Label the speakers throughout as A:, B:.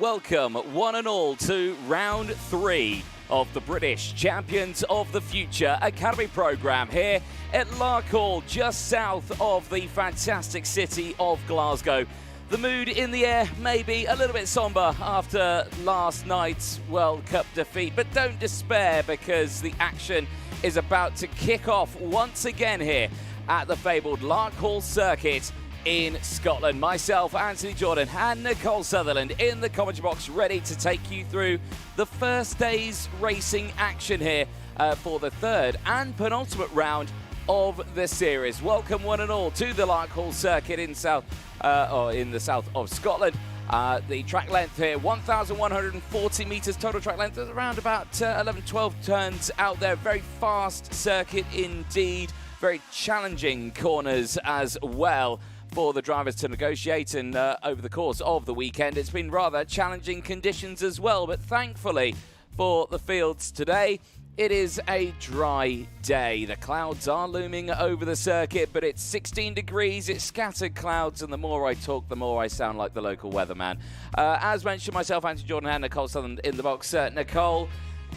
A: Welcome, one and all, to round 3 of the British Champions of the Future Academy programme here at Larkhall, just south of the fantastic city of Glasgow. The mood in the air may be a little bit sombre after last night's World Cup defeat, but don't despair because the action is about to kick off once again here at the fabled Larkhall Circuit in Scotland. Myself, Anthony Jordan, and Nicole Sutherland in the commentary box, ready to take you through the first day's racing action here for the third and penultimate round of the series. Welcome one and all to the Larkhall Circuit in the south of Scotland. The track length here, 1,140 metres total track length. There's around about 11-12 turns out there. Very fast circuit indeed. Very challenging corners as well for the drivers to negotiate, and over the course of the weekend it's been rather challenging conditions as well, but thankfully for the fields today it is a dry day. The clouds are looming over the circuit, but it's 16 degrees, it's scattered clouds, and the more I talk the more I sound like the local weatherman. As mentioned, myself, Anthony Jordan, and Nicole Sutherland in the box. Nicole,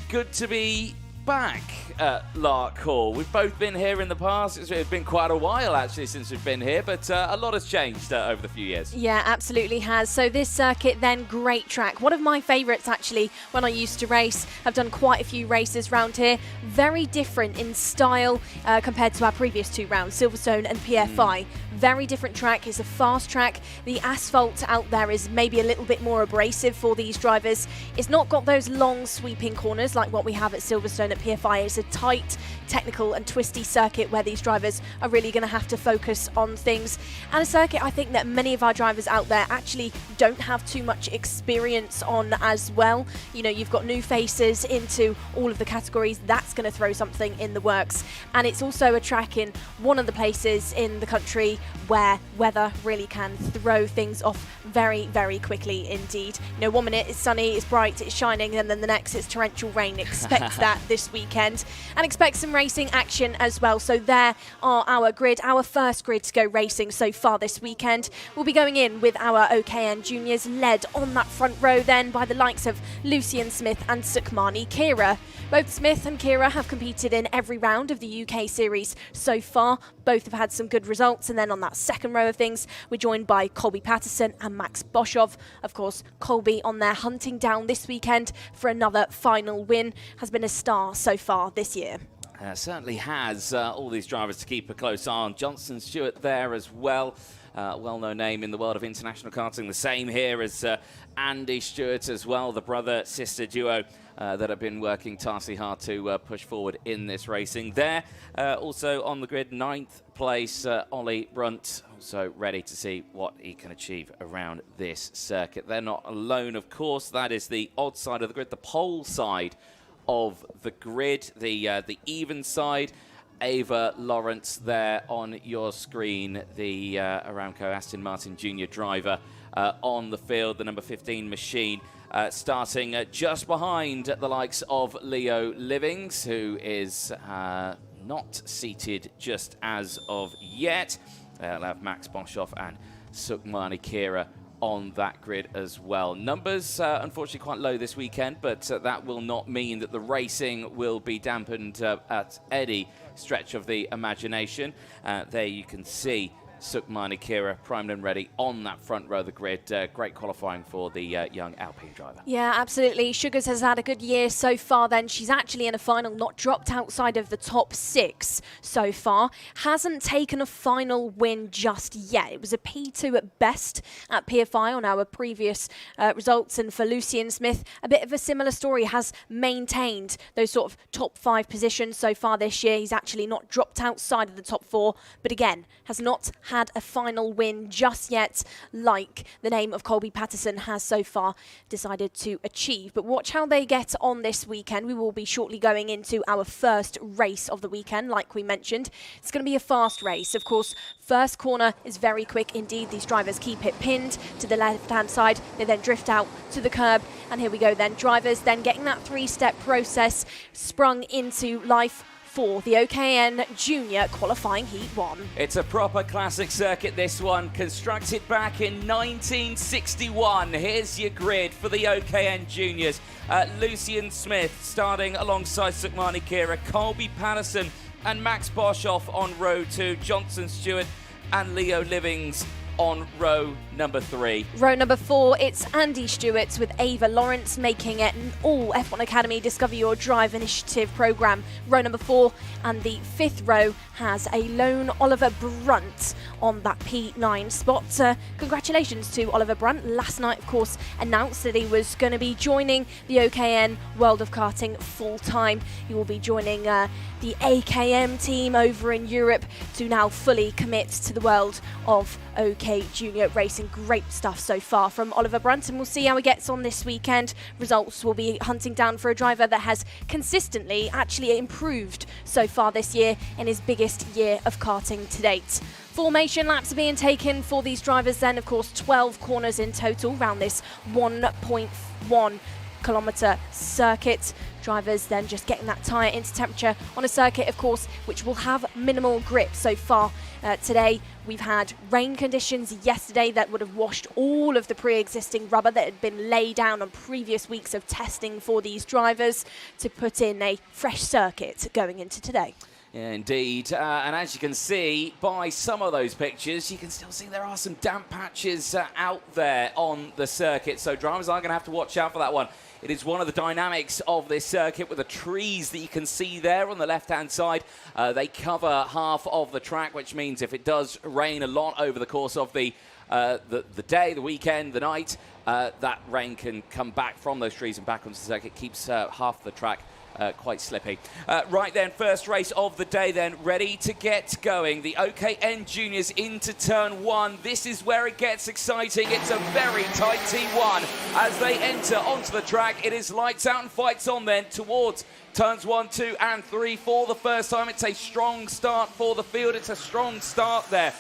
A: good to be back at Larkhall. We've both been here in the past. It's been quite a while actually since we've been here, but a lot has changed over the few years.
B: Yeah, absolutely has. So this circuit then, great track. One of my favourites actually when I used to race. I've done quite a few races round here. Very different in style compared to our previous two rounds, Silverstone and PFI. Very different track. It's a fast track. The asphalt out there is maybe a little bit more abrasive for these drivers. It's not got those long sweeping corners like what we have at Silverstone at PFI. It's a tight, technical and twisty circuit where these drivers are really going to have to focus on things. And a circuit I think that many of our drivers out there actually don't have too much experience on as well. You know, you've got new faces into all of the categories. That's going to throw something in the works. And it's also a track in one of the places in the country where weather really can throw things off very, very quickly indeed. You know, 1 minute it's sunny, it's bright, it's shining, and then the next it's torrential rain. Expect that this weekend, and expect some racing action as well. So there are our grid, our first grid to go racing so far this weekend. We'll be going in with our OKN juniors, led on that front row then by the likes of Lucian Smith and Sukhmani Kira. Both Smith and Kira have competed in every round of the UK series so far. Both have had some good results, and then on that second row of things we're joined by Colby Patterson and Max Boschov. Of course, Colby on there hunting down this weekend for another final win, has been a star so far this year.
A: Certainly has. All these drivers to keep a close eye on. Johnson Stewart there as well. Well-known name in the world of international karting. The same here as Andy Stewart as well, the brother-sister duo that have been working tirelessly hard to push forward in this racing. There, also on the grid, 9th place, Ollie Brunt, also ready to see what he can achieve around this circuit. They're not alone, of course. That is the odd side of the grid, the pole side of the grid, the even side. Ava Lawrence there on your screen, the Aramco Aston Martin Junior driver on the field, the number 15 machine, starting just behind the likes of Leo Livings, who is not seated just as of yet. I'll have Max Boschov and Sukhmani Kira on that grid as well. Numbers unfortunately quite low this weekend, but that will not mean that the racing will be dampened at any stretch of the imagination. There you can see Sukhmani Kira primed and ready on that front row of the grid. Great qualifying for the young Alpine driver.
B: Yeah, absolutely. Sugars has had a good year so far then. She's actually in a final, not dropped outside of the top 6 so far. Hasn't taken a final win just yet. It was a P2 at best at PFI on our previous results. And for Lucian Smith, a bit of a similar story. Has maintained those sort of top 5 positions so far this year. He's actually not dropped outside of the top 4, but again, has not had a final win just yet, like the name of Colby Patterson has so far decided to achieve. But watch how they get on this weekend. We will be shortly going into our first race of the weekend, like we mentioned. It's going to be a fast race. Of course, first corner is very quick indeed. These drivers keep it pinned to the left-hand side. They then drift out to the curb. And here we go then. Drivers then getting that 3-step process sprung into life for the OKN Junior Qualifying Heat 1.
A: It's a proper classic circuit, this one, constructed back in 1961. Here's your grid for the OKN Juniors. Lucian Smith starting alongside Sukmani Kira, Colby Patterson and Max Boshoff on row 2, Johnson Stewart and Leo Livings on row number 3.
B: Row number 4, it's Andy Stewart with Ava Lawrence making it an all F1 Academy Discover Your Drive initiative programme. Row number 4, and the 5th row has a lone Oliver Brunt on that P9 spot. Congratulations to Oliver Brunt. Last night, of course, announced that he was going to be joining the OKN World of Karting full-time. He will be joining the AKM team over in Europe to now fully commit to the world of OK Junior Racing. Great stuff so far from Oliver Brunt, and we'll see how he gets on this weekend. Results will be hunting down for a driver that has consistently actually improved so far this year in his biggest year of karting to date. Formation laps are being taken for these drivers then, of course 12 corners in total around this 1.1 kilometre circuit. Drivers then just getting that tyre into temperature on a circuit, of course, which will have minimal grip so far. Today we've had rain conditions yesterday that would have washed all of the pre-existing rubber that had been laid down on previous weeks of testing for these drivers to put in a fresh circuit going into today.
A: Yeah, indeed. And as you can see by some of those pictures, you can still see there are some damp patches out there on the circuit. So drivers are going to have to watch out for that one. It is one of the dynamics of this circuit with the trees that you can see there on the left-hand side. They cover half of the track, which means if it does rain a lot over the course of the day, the weekend, the night, that rain can come back from those trees and back onto the circuit. Keeps half the track quite slippy. Right then, first race of the day then, ready to get going. The OKN Juniors into turn 1. This is where it gets exciting. It's a very tight T1 as they enter onto the track. It is lights out and fights on then towards turns 1, 2 and 3 for the first time. It's a strong start for the field. It's a strong start there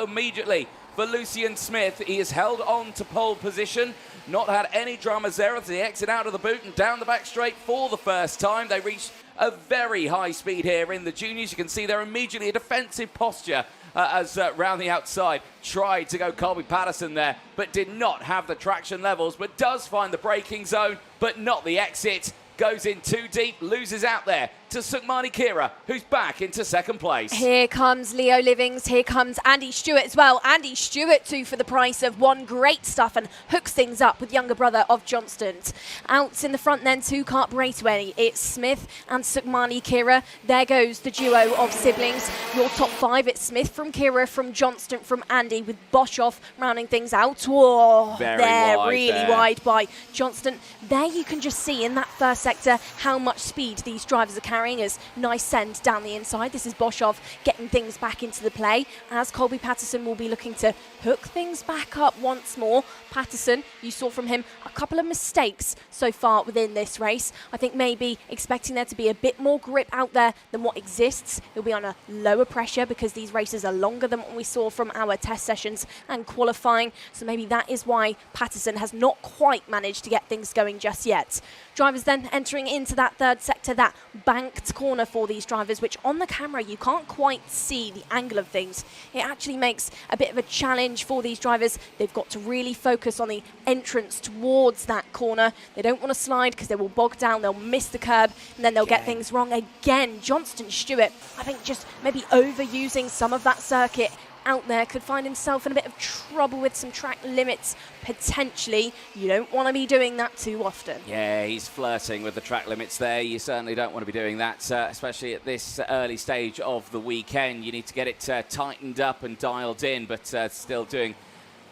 A: immediately for Lucian Smith. He has held on to pole position. Not had any dramas there as they exit out of the boot and down the back straight for the first time. They reached a very high speed here in the juniors. You can see they're immediately a defensive posture as round the outside tried to go Colby Patterson there, but did not have the traction levels, but does find the braking zone, but not the exit. Goes in too deep, loses out there to Sukmani Kira, who's back into second place.
B: Here comes Leo Livings, here comes Andy Stewart as well. Andy Stewart too for the price of one. Great stuff and hooks things up with younger brother of Johnston's. Out in the front then, 2-kart Raceway. It's Smith and Sukmani Kira. There goes the duo of siblings. Your top 5, it's Smith from Kira, from Johnston, from Andy, with Boshoff rounding things out. Whoa,
A: Very
B: really wide by Johnston. There you can just see in that first sector how much speed these drivers are carrying as nice send down the inside. This is Boshoff getting things back into the play as Colby Patterson will be looking to hook things back up once more. Patterson, you saw from him a couple of mistakes so far within this race. I think maybe expecting there to be a bit more grip out there than what exists. He'll be on a lower pressure because these races are longer than what we saw from our test sessions and qualifying. So maybe that is why Patterson has not quite managed to get things going just yet. Drivers then entering into that third sector, that banked corner for these drivers, which on the camera you can't quite see the angle of things. It actually makes a bit of a challenge for these drivers. They've got to really focus on the entrance towards that corner. They don't want to slide because they will bog down, they'll miss the curb, and then they'll get things wrong again. Johnston Stewart, I think just maybe overusing some of that circuit out there, could find himself in a bit of trouble with some track limits potentially. You don't want to be doing that too often.
A: Yeah, he's flirting with the track limits there. You certainly don't want to be doing that, especially at this early stage of the weekend. You need to get it tightened up and dialed in, but still doing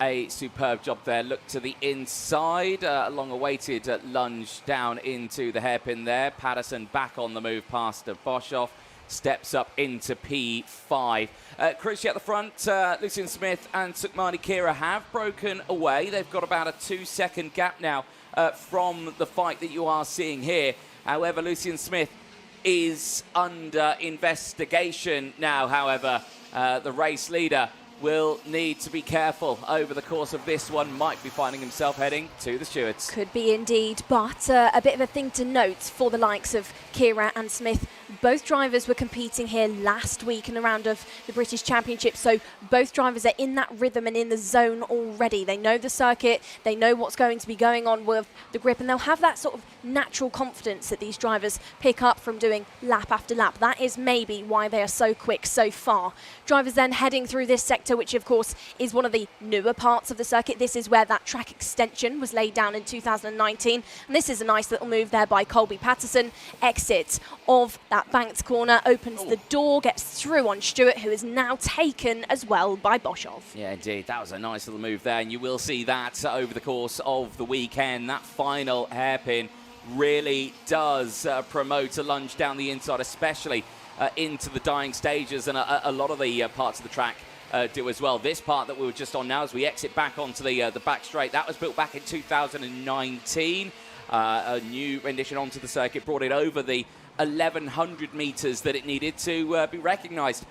A: a superb job there. Look to the inside, a long-awaited lunge down into the hairpin there. Patterson back on the move past Boshoff. Steps up into P5. Crucially at the front, Lucian Smith and Sukmani Kira have broken away. They've got about a 2-second gap now from the fight that you are seeing here. However, Lucian Smith is under investigation now. However, the race leader will need to be careful over the course of this one. Might be finding himself heading to the stewards.
B: Could be indeed, but a bit of a thing to note for the likes of Kira and Smith Both drivers were competing here last week in the round of the British Championship, so both drivers are in that rhythm and in the zone already. They know the circuit, they know what's going to be going on with the grip, and they'll have that sort of natural confidence that these drivers pick up from doing lap after lap. That is maybe why they are so quick so far. Drivers then heading through this sector, which of course is one of the newer parts of the circuit. This is where that track extension was laid down in 2019, and this is a nice little move there by Colby Patterson. Exit of that banked corner, opens the door, gets through on Stewart, who is now taken as well by Boshoff.
A: Yeah, indeed. That was a nice little move there, and you will see that over the course of the weekend. That final hairpin really does promote a lunge down the inside, especially into the dying stages, and a lot of the parts of the track do as well. This part that we were just on now, as we exit back onto the back straight, that was built back in 2019. A new rendition onto the circuit brought it over the 1,100 metres that it needed to be recognised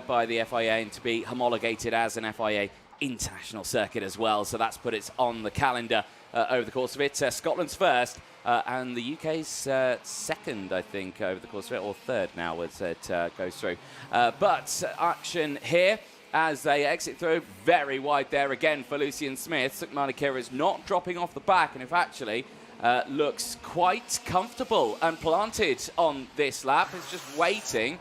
A: by the FIA and to be homologated as an FIA international circuit as well. So that's put it on the calendar over the course of it. Scotland's first and the UK's second, I think, over the course of it, or third now as it goes through. But action here as they exit through, very wide there again for Lucian Smith. Sukmani Kira is not dropping off the back, and if actually looks quite comfortable and planted on this lap. It's just waiting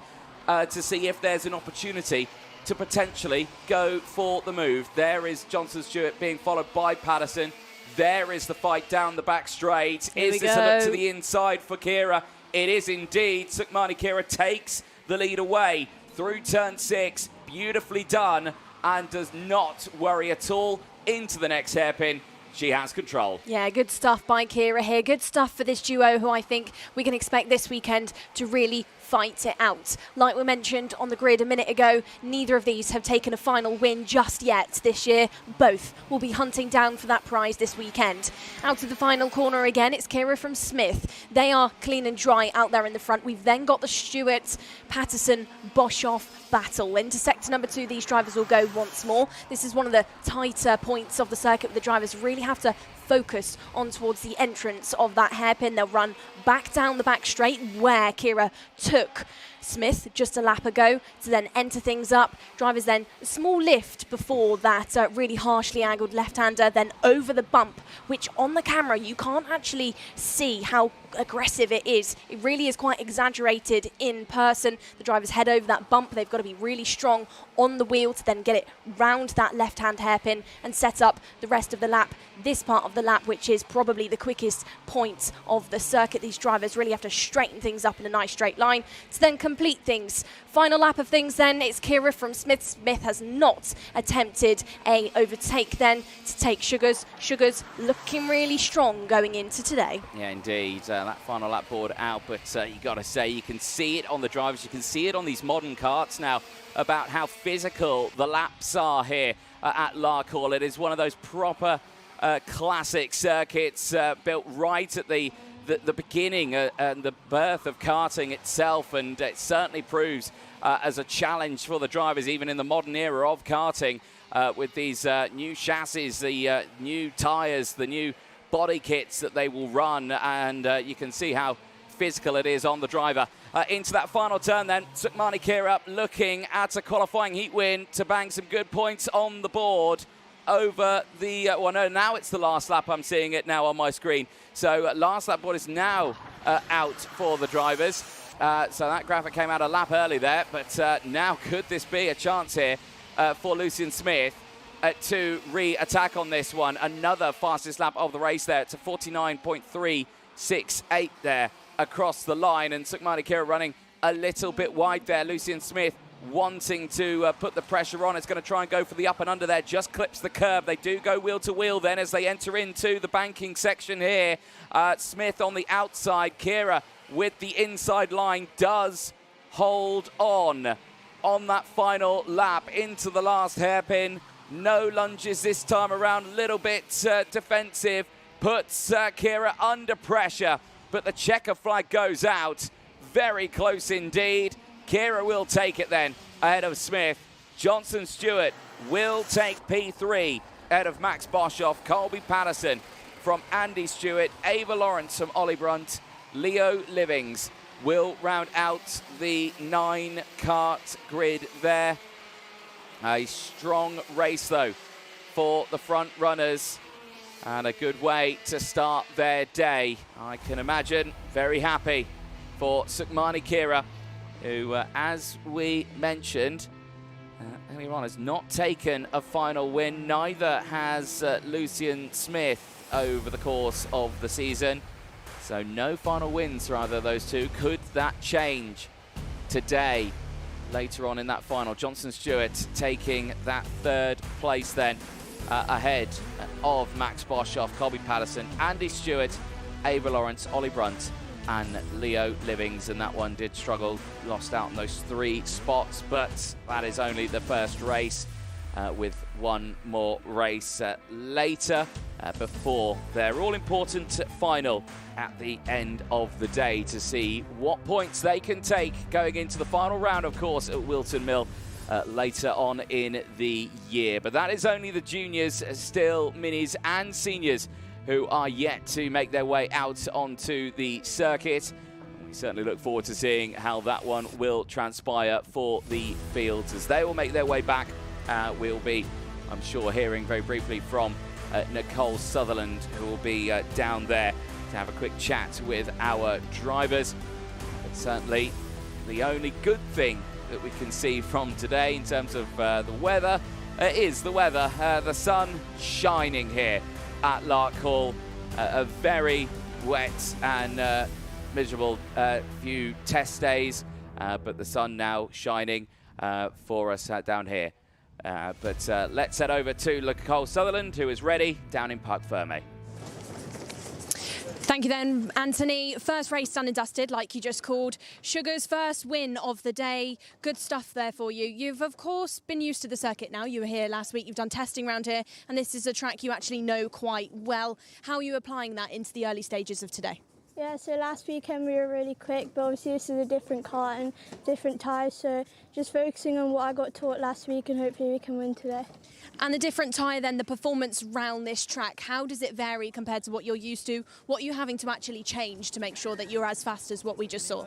A: to see if there's an opportunity to potentially go for the move. There is Johnson Stewart being followed by Patterson. There is the fight down the back straight. Is this a look to the inside for Kira? It is indeed. Sukmani Kira takes the lead away through turn 6. Beautifully done, and does not worry at all into the next hairpin. She has control. Yeah, good stuff by Kira here. Good stuff for this duo, who I think we can expect this weekend to really fight it out. Like we mentioned on the grid a minute ago, neither of these have taken a final win just yet this year. Both will be hunting down for that prize this weekend. Out of the final corner again, it's Kira from Smith. They are clean and dry out there in the front. We've then got the Stewart, Patterson, Boshoff battle. Into sector number 2, these drivers will go once more. This is one of the tighter points of the circuit. The drivers really have to focus on towards the entrance of that hairpin. They'll run back down the back straight where Kira took Smith just a lap ago to then enter things up. Drivers then a small lift before that really harshly angled left-hander, then over the bump, which on the camera you can't actually see how aggressive it is. It really is quite exaggerated in person. The drivers head over that bump. They've got to be really strong on the wheel to then get it round that left-hand hairpin and set up the rest of the lap. This part of the lap, which is probably the quickest point of the circuit, these drivers really have to straighten things up in a nice straight line to then complete things. Final lap of things then, it's Kira from Smith. Smith has not attempted a overtake then to take Sugars. Sugars looking really strong going into today. Yeah, indeed. That final lap board out, but you got to say, you can see it on the drivers, you can see it on these modern karts now about how physical the laps are here at Larkhall. It is one of those proper classic circuits built right at the beginning and the birth of karting itself, and it certainly proves as a challenge for the drivers even in the modern era of karting with these new chassis, the new tyres, the new body kits that they will run, and you can see how physical it is on the driver. Into that final turn then, Sukmani Kira looking at a qualifying heat win to bang some good points on the board over the, well no, now it's the last lap. I'm seeing it now on my screen. So last lap board is now out for the drivers. So that graphic came out a lap early there, but now could this be a chance here for Lucian Smith to re-attack on this one? Another fastest lap of the race there. It's a 49.368 there across the line, and Sukmani Kira running a little bit wide there. Lucian Smith wanting to put the pressure on. It's going to try and go for the up and under there. Just clips the curb. They do go wheel to wheel then as they enter into the banking section here. Smith on the outside. Kira with the inside line does hold on that final lap into the last hairpin. No lunges this time around. A little bit defensive. Puts Kira under pressure. But the checker flag goes out. Very close indeed. Kira will take it then ahead of Smith. Johnson Stewart will take P3 ahead of Max Boshoff. Colby Patterson from Andy Stewart. Ava Lawrence from Ollie Brunt. Leo Livings will round out the 9-kart grid there. A strong race, though, for the front runners, and a good way to start their day. I can imagine very happy for Sukhmani Kira, who, as we mentioned earlier on, has not taken a final win. Neither has Lucian Smith over the course of the season. So no final wins for either of those two. Could that change today? Later on in that final, Johnson Stewart taking that 3rd place then, ahead of Max Boshoff, Colby Patterson, Andy Stewart, Ava Lawrence, Ollie Brunt, and Leo Livings. And that one did struggle, lost out in those 3 spots, but that is only the first race, with one more race later before their all-important final at the end of the day to see what points they can take going into the final round, of course, at Wilton Mill later on in the year. But that is only the juniors, still minis and seniors who are yet to make their way out onto the circuit. We certainly look forward to seeing how that one will transpire for the fields as they will make their way back. We'll be, I'm sure, hearing very briefly from Nicole Sutherland, who will be down there to have a quick chat with our drivers. But certainly the only good thing that we can see from today in terms of the weather is the weather. The sun shining here at Larkhall. A very wet and miserable few test days, but the sun now shining for us down here. But let's head over to Nicole Sutherland, who is ready down in Parc Ferme.
B: Thank you then, Anthony. First race done and dusted, like you just called. Sugar's first win of the day. Good stuff there for you. You've, of course, been used to the circuit now. You were here last week. You've done testing around here, and this is a track you actually know quite well. How are you applying that into the early stages of today?
C: Yeah, so last weekend we were really quick, but obviously this is a different kart and different tyres, so just focusing on what I got taught last week and hopefully we can win today.
B: And the different tyre then, the performance round this track, how does it vary compared to what you're used to? What are you having to actually change to make sure that you're as fast as what we just saw?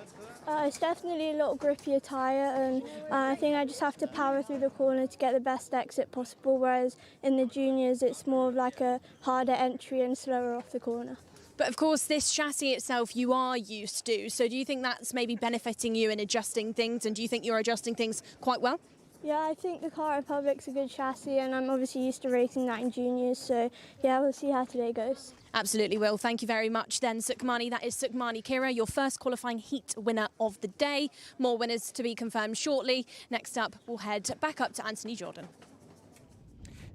C: It's definitely a lot grippier tyre, and I think I just have to power through the corner to get the best exit possible, whereas in the juniors it's more of like a harder entry and slower off the corner.
B: But of course, this chassis itself you are used to, so do you think that's maybe benefiting you in adjusting things, and do you think you're adjusting things quite well?
C: Yeah, I think the Kart Republic's a good chassis, and I'm obviously used to racing that in juniors, so yeah, we'll see how today goes.
B: Absolutely will. Thank you very much then, Sukhmani. That is Sukhmani Kira, your first qualifying heat winner of the day. More winners to be confirmed shortly. Next up, we'll head back up to Anthony Jordan.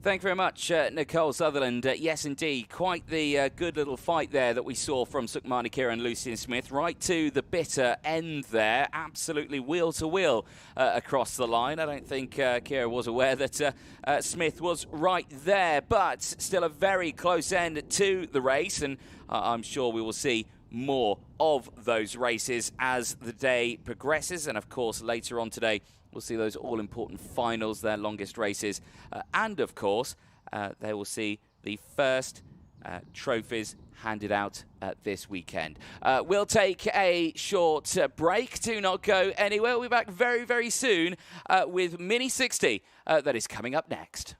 A: Thank you very much, Nicole Sutherland. Yes, indeed, quite the good little fight there that we saw from Sukhmani Kira and Lucian Smith, right to the bitter end there, absolutely wheel to wheel across the line. I don't think Kira was aware that Smith was right there, but still a very close end to the race, and I'm sure we will see more of those races as the day progresses, and of course later on today we'll see those all-important finals, their longest races. And, of course, they will see the first trophies handed out this weekend. We'll take a short break. Do not go anywhere. We'll be back very, very soon with Mini 60 that is coming up next.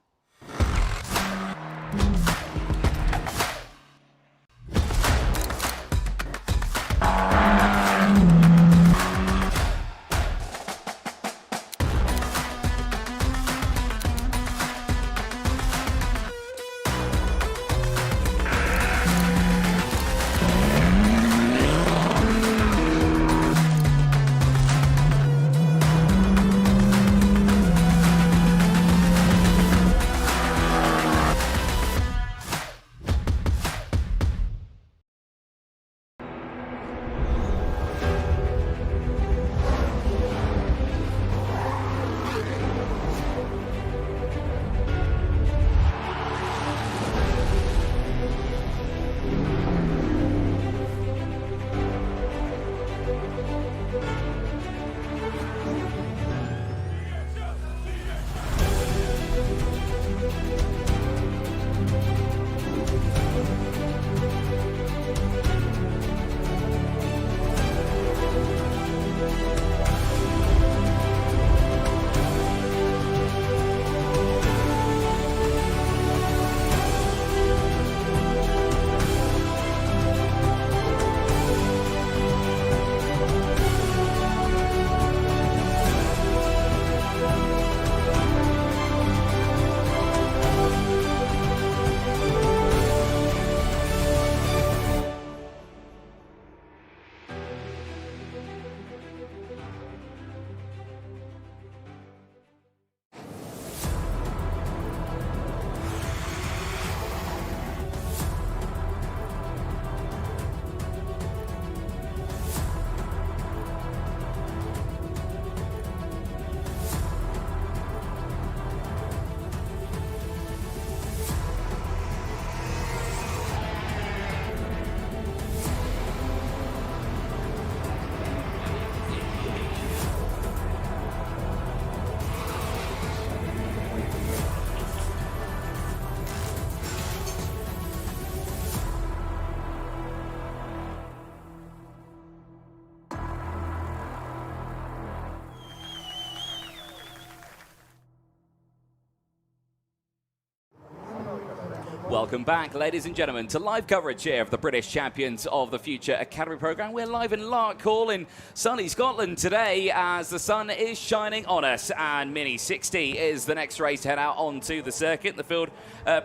A: Welcome back, ladies and gentlemen, to live coverage here of the British Champions of the Future Academy programme. We're live in Larkhall in sunny Scotland today as the sun is shining on us, and Mini 60 is the next race to head out onto the circuit. The field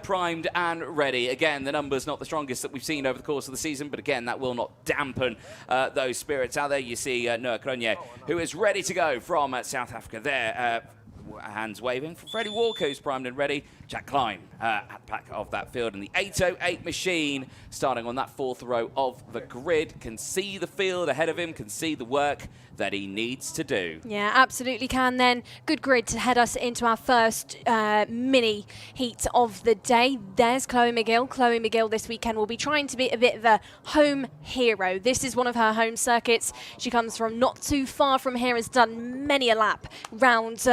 A: primed and ready. Again, the numbers not the strongest that we've seen over the course of the season, but again, that will not dampen those spirits out there. You see Noah Kronje, who is ready to go from South Africa there. Hands waving for Freddie Walker, who's primed and ready. Jack Klein at the back of that field, and the 808 machine starting on that fourth row of the grid can see the field ahead of him, can see the work that he needs to do.
B: Yeah, absolutely can then. Good grid to head us into our first mini heat of the day. There's Chloe McGill. Chloe McGill this weekend will be trying to be a bit of a home hero. This is one of her home circuits. She comes from not too far from here, has done many a lap round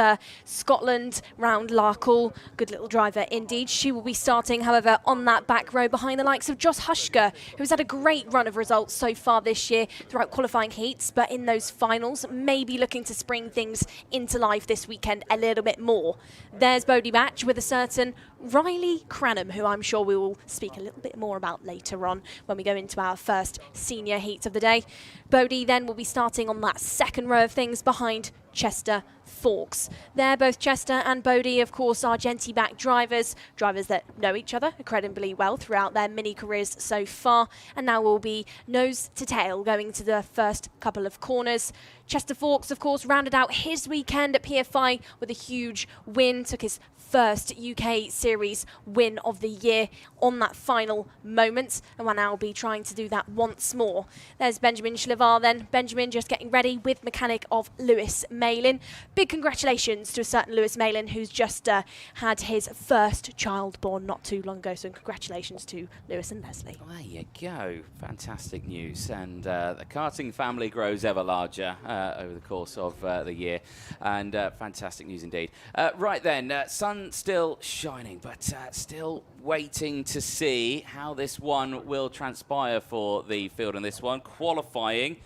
B: Scotland, round Larkhall. Good little driver indeed. She will be starting, however, on that back row behind the likes of Joss Hushka, who's had a great run of results so far this year throughout qualifying heats, but in those finals, maybe looking to spring things into life this weekend a little bit more. There's Bodie Batch with a certain Riley Cranham, who I'm sure we will speak a little bit more about later on when we go into our first senior heat of the day. Bodie then will be starting on that second row of things behind Chester Fawkes. They're both Chester and Bodie, of course, are Genti-backed drivers that know each other incredibly well throughout their mini careers so far, and now will be nose to tail going to the first couple of corners. Chester Fawkes, of course, rounded out his weekend at PFI with a huge win, took his first UK Series win of the year on that final moment, and will now be trying to do that once more. There's Benjamin Schlevar then. Benjamin just getting ready with mechanic of Lewis Malin. Big congratulations to a certain Lewis Malin, who's just had his first child born not too long ago, so congratulations to Lewis and Leslie.
A: There you go. Fantastic news. And the karting family grows ever larger over the course of the year, and fantastic news indeed. Right then, sun still shining, but still waiting to see how this one will transpire for the field in this one. Qualifying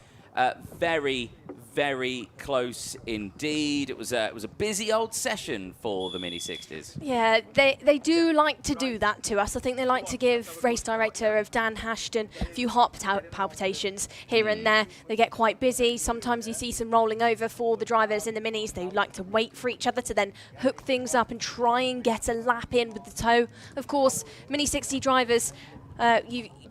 A: very, very close indeed. It was a busy old session for the Mini 60s.
B: Yeah, they do like to do that to us. I think they like to give race director of Dan Hashton a few heart palpitations here and there. They get quite busy. Sometimes you see some rolling over for the drivers in the minis. They like to wait for each other to then hook things up and try and get a lap in with the toe. Of course, Mini 60 drivers,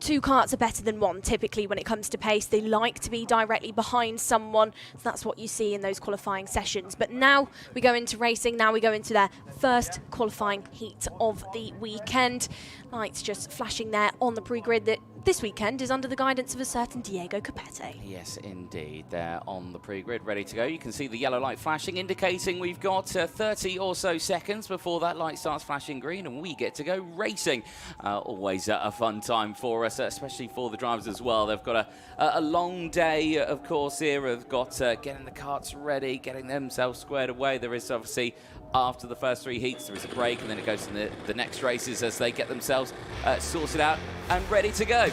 B: two karts are better than one typically when it comes to pace. They like to be directly behind someone, so that's what you see in those qualifying sessions. But now we go into racing, now we go into their first qualifying heat of the weekend. Lights just flashing there on the pre-grid that this weekend is under the guidance of a certain Diego Capete.
A: Yes, indeed. They're on the pre-grid, ready to go. You can see the yellow light flashing, indicating we've got 30 or so seconds before that light starts flashing green and we get to go racing. Always a fun time for us, especially for the drivers as well. They've got a long day, of course, here. They've got getting the karts ready, getting themselves squared away. There is obviously, after the first three heats, there is a break, and then it goes to the next races as they get themselves sorted out and ready to go.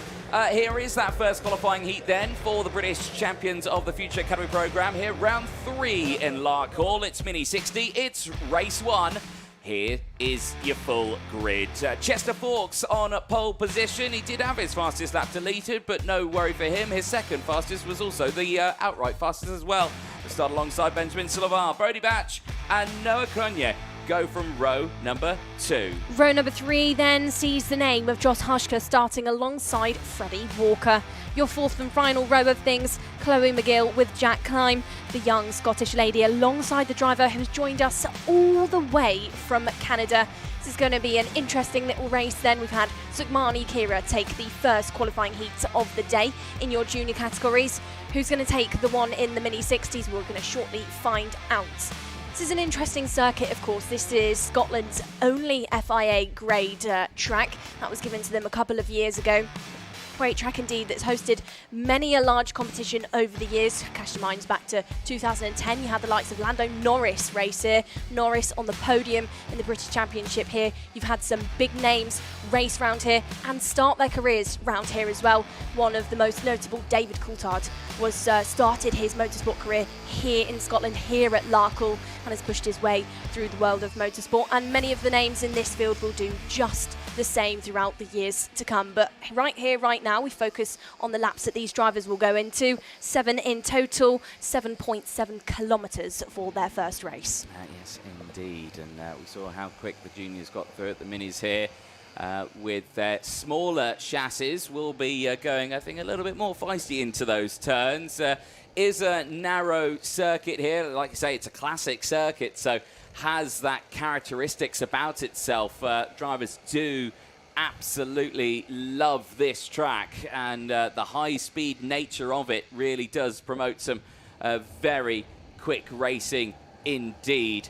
A: Here is that first qualifying heat then for the British Champions of the Future Academy programme. Here, round 3 in Larkhall. It's Mini 60. It's race 1. Here is your full grid. Chester Fawkes on pole position. He did have his fastest lap deleted, but no worry for him. His second fastest was also the outright fastest as well. To start alongside Benjamin Schlevar, Bodie Batch and Noah Kronje go from row number 2.
B: Row number 3 then sees the name of Joss Hushka starting alongside Freddie Walker. Your fourth and final row of things, Chloe McGill with Jack Klein, the young Scottish lady, alongside the driver who's joined us all the way from Canada. This is going to be an interesting little race then. We've had Sukmani Kira take the first qualifying heat of the day in your junior categories. Who's going to take the one in the Mini 60s? We're going to shortly find out. This is an interesting circuit, of course. This is Scotland's only FIA grade track that was given to them a couple of years ago. Great track indeed that's hosted many a large competition over the years. Cast your minds back to 2010. You had the likes of Lando Norris race here. Norris on the podium in the British Championship here. You've had some big names race round here and start their careers round here as well. One of the most notable, David Coulthard, was started his motorsport career here in Scotland, here at Larkhall, and has pushed his way through the world of motorsport. And many of the names in this field will do just the same throughout the years to come. But right here, right now, we focus on the laps that these drivers will go into. 7 in total, 7.7 kilometres for their first race.
A: Yes, indeed. And we saw how quick the juniors got through it. The minis here with their smaller chassis will be going, I think, a little bit more feisty into those turns. Is a narrow circuit here. Like I say, it's a classic circuit, so has that characteristics about itself. Drivers do absolutely love this track, and the high-speed nature of it really does promote some very quick racing indeed.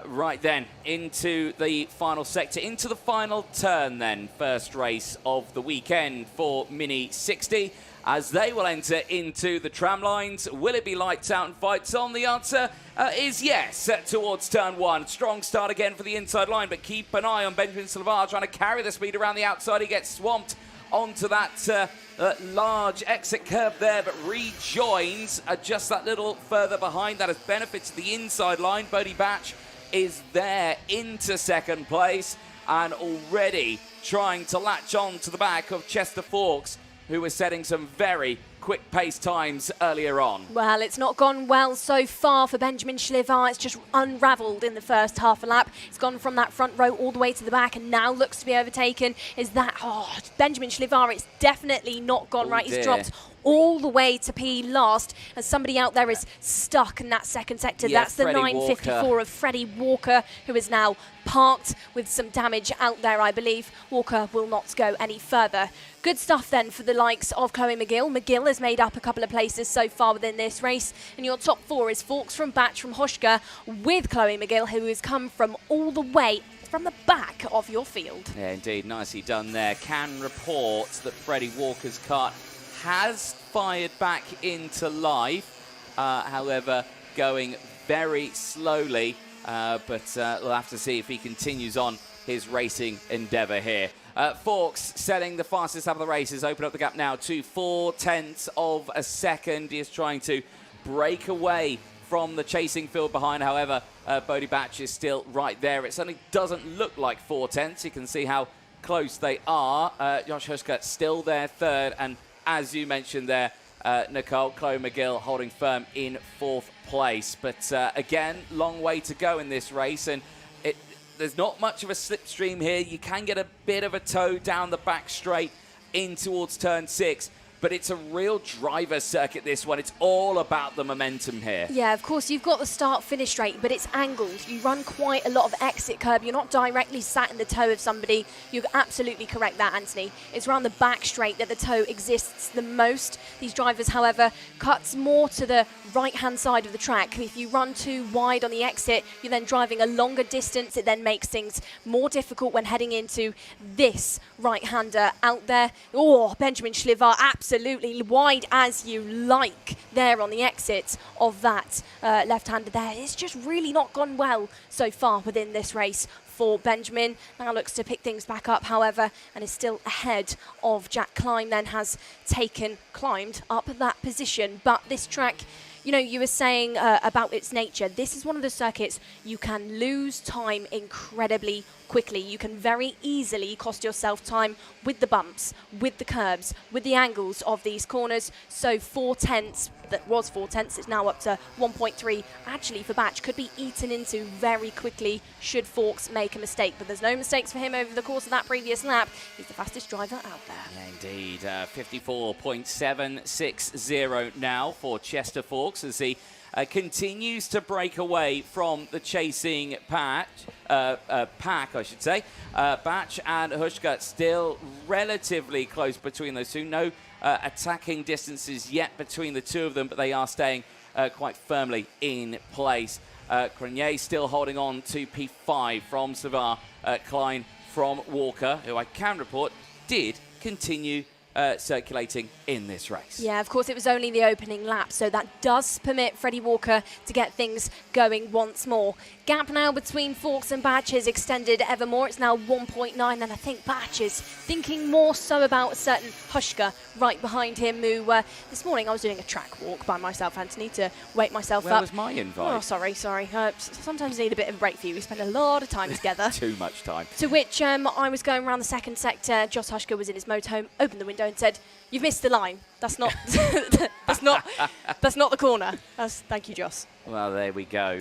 A: Right then, into the final sector, into the final turn then. First race of the weekend for Mini 60. As they will enter into the tram lines, will it be lights out and fights on? The answer is yes, towards turn 1. Strong start again for the inside line, but keep an eye on Benjamin Silvar trying to carry the speed around the outside. He gets swamped onto that large exit curve there, but rejoins just that little further behind. That has benefits the inside line. Bodie Batch is there into second place and already trying to latch on to the back of Chester Fawkes, who was setting some very quick pace times earlier on. Well, it's not gone well so far for Benjamin Schlivar. It's just unravelled in the first half a lap. It's gone from that front row all the way to the back and now looks to be overtaken. Is that, Benjamin Schlivar, it's definitely not gone right. He's dropped all the way to P last, and somebody out there is stuck in that second sector. Yeah,
B: that's the 954 of Freddie Walker, who is now parked with some damage out there, I believe. Walker will not go any further. Good stuff then for the likes of Chloe McGill. McGill has made up a couple of places so far within this race, and your top 4 is Fawkes from Batch from Hoshka with Chloe McGill, who has come from all the way from the back of your field. Yeah, indeed. Nicely done there. Can report that Freddie Walker's kart has fired back into life, however, going very slowly, but we'll have to see if he continues on his racing endeavour here. Fawkes setting the fastest lap of the race has opened up the gap now to 0.4 of a second. He is trying to break away from the chasing field behind. However, Bodie Batch is still right there. It certainly doesn't look like 0.4. You can see how close they are. Josh Huska still there third, and as you mentioned there, Nicole, Chloe McGill holding firm in 4th place. But again, long way to go in this race, and there's not much of a slipstream here. You can get a bit of a toe down the back straight in towards turn 6. But it's a real driver circuit, this one. It's all about the momentum here. Yeah, of course, you've got the start-finish straight, but it's angled. You run quite a lot of exit curb. You're not directly sat in the toe of somebody. You're absolutely correct there, Anthony. It's around the back straight that the toe exists the most. These drivers, however, cuts more to the right-hand side of the track. If you run too wide on the exit, you're then driving a longer distance. It then makes things more difficult when heading into this right-hander out there. Oh, Benjamin Schlivar, absolutely wide as you like there on the exit of that left-hander there. It's just really not gone well so far within this race for Benjamin. Now looks to pick things back up, however, and is still ahead of Jack Klein, then has climbed up that position. But this track, you know, you were saying about its nature. This is one of the circuits you can lose time incredibly quickly. You can very easily cost yourself time with the bumps, with the curbs, with the angles of these corners. So 0.4, that was 0.4, it's now up to 1.3. Actually, for Batch, could be eaten into very quickly should Fawkes make a mistake. But there's no mistakes for him over the course of that previous lap. He's the fastest driver out there. Yeah, indeed. 54.760 now for Chester Fawkes as he continues to break away from the chasing pack, I should say. Batch and Hushka still relatively close between those two. No attacking distances yet between the two of them, but they are staying quite firmly in place. Crenier still holding on to P5 from Savar. Klein from Walker, who I can report did continue
A: circulating in this race.
B: Yeah, of course, it was only the opening lap, so that does permit Freddie Walker to get things going once more. Gap now between Forks and Batch is extended ever more. It's now 1.9, and I think Batch is thinking more so about a certain Hushka right behind him, who this morning I was doing a track walk by myself, Anthony, to wake myself up.
A: Where was my invite?
B: Oh, sorry. Sometimes you need a bit of a break for you. We spend a lot of time together.
A: Too much time.
B: To which I was going around the second sector. Josh Hushka was in his motorhome, opened the window and said, "You've missed the line. That's not that's not the corner." Thank you, Joss.
A: Well, there we go.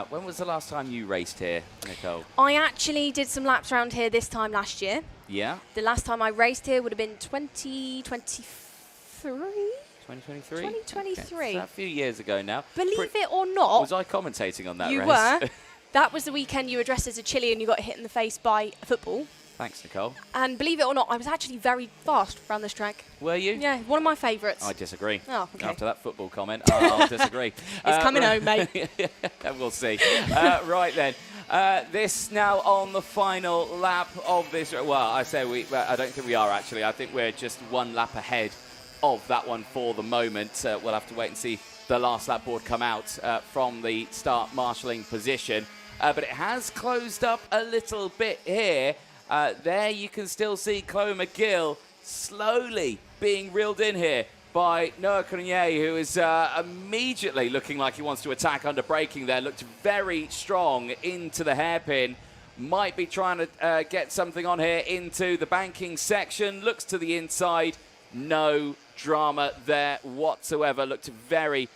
A: When was the last time you raced here, Nicole?
B: I actually did some laps around here this time last year.
A: Yeah.
B: The last time I raced here would have been 2023.
A: 2023?
B: 2023.
A: Okay. So a few years ago now.
B: Believe it or not.
A: Was I commentating on that race?
B: You were. That was the weekend you were dressed as a Chile and you got hit in the face by a football.
A: Thanks, Nicole.
B: And believe it or not, I was actually very fast around this track.
A: Were you?
B: Yeah, one of my favourites.
A: I disagree.
B: Oh, okay.
A: After that football comment, I'll disagree.
B: It's coming home, mate.
A: We'll see. Right then. This now on the final lap of this. Well, I don't think we are actually. I think we're just one lap ahead of that one for the moment. We'll have to wait and see the last lap board come out from the start marshalling position. But it has closed up a little bit here. There you can still see Chloe McGill slowly being reeled in here by Noah Cronier, who is immediately looking like he wants to attack under braking there. Looked very strong into the hairpin. Might be trying to get something on here into the banking section. Looks to the inside. No drama there whatsoever. Looked very,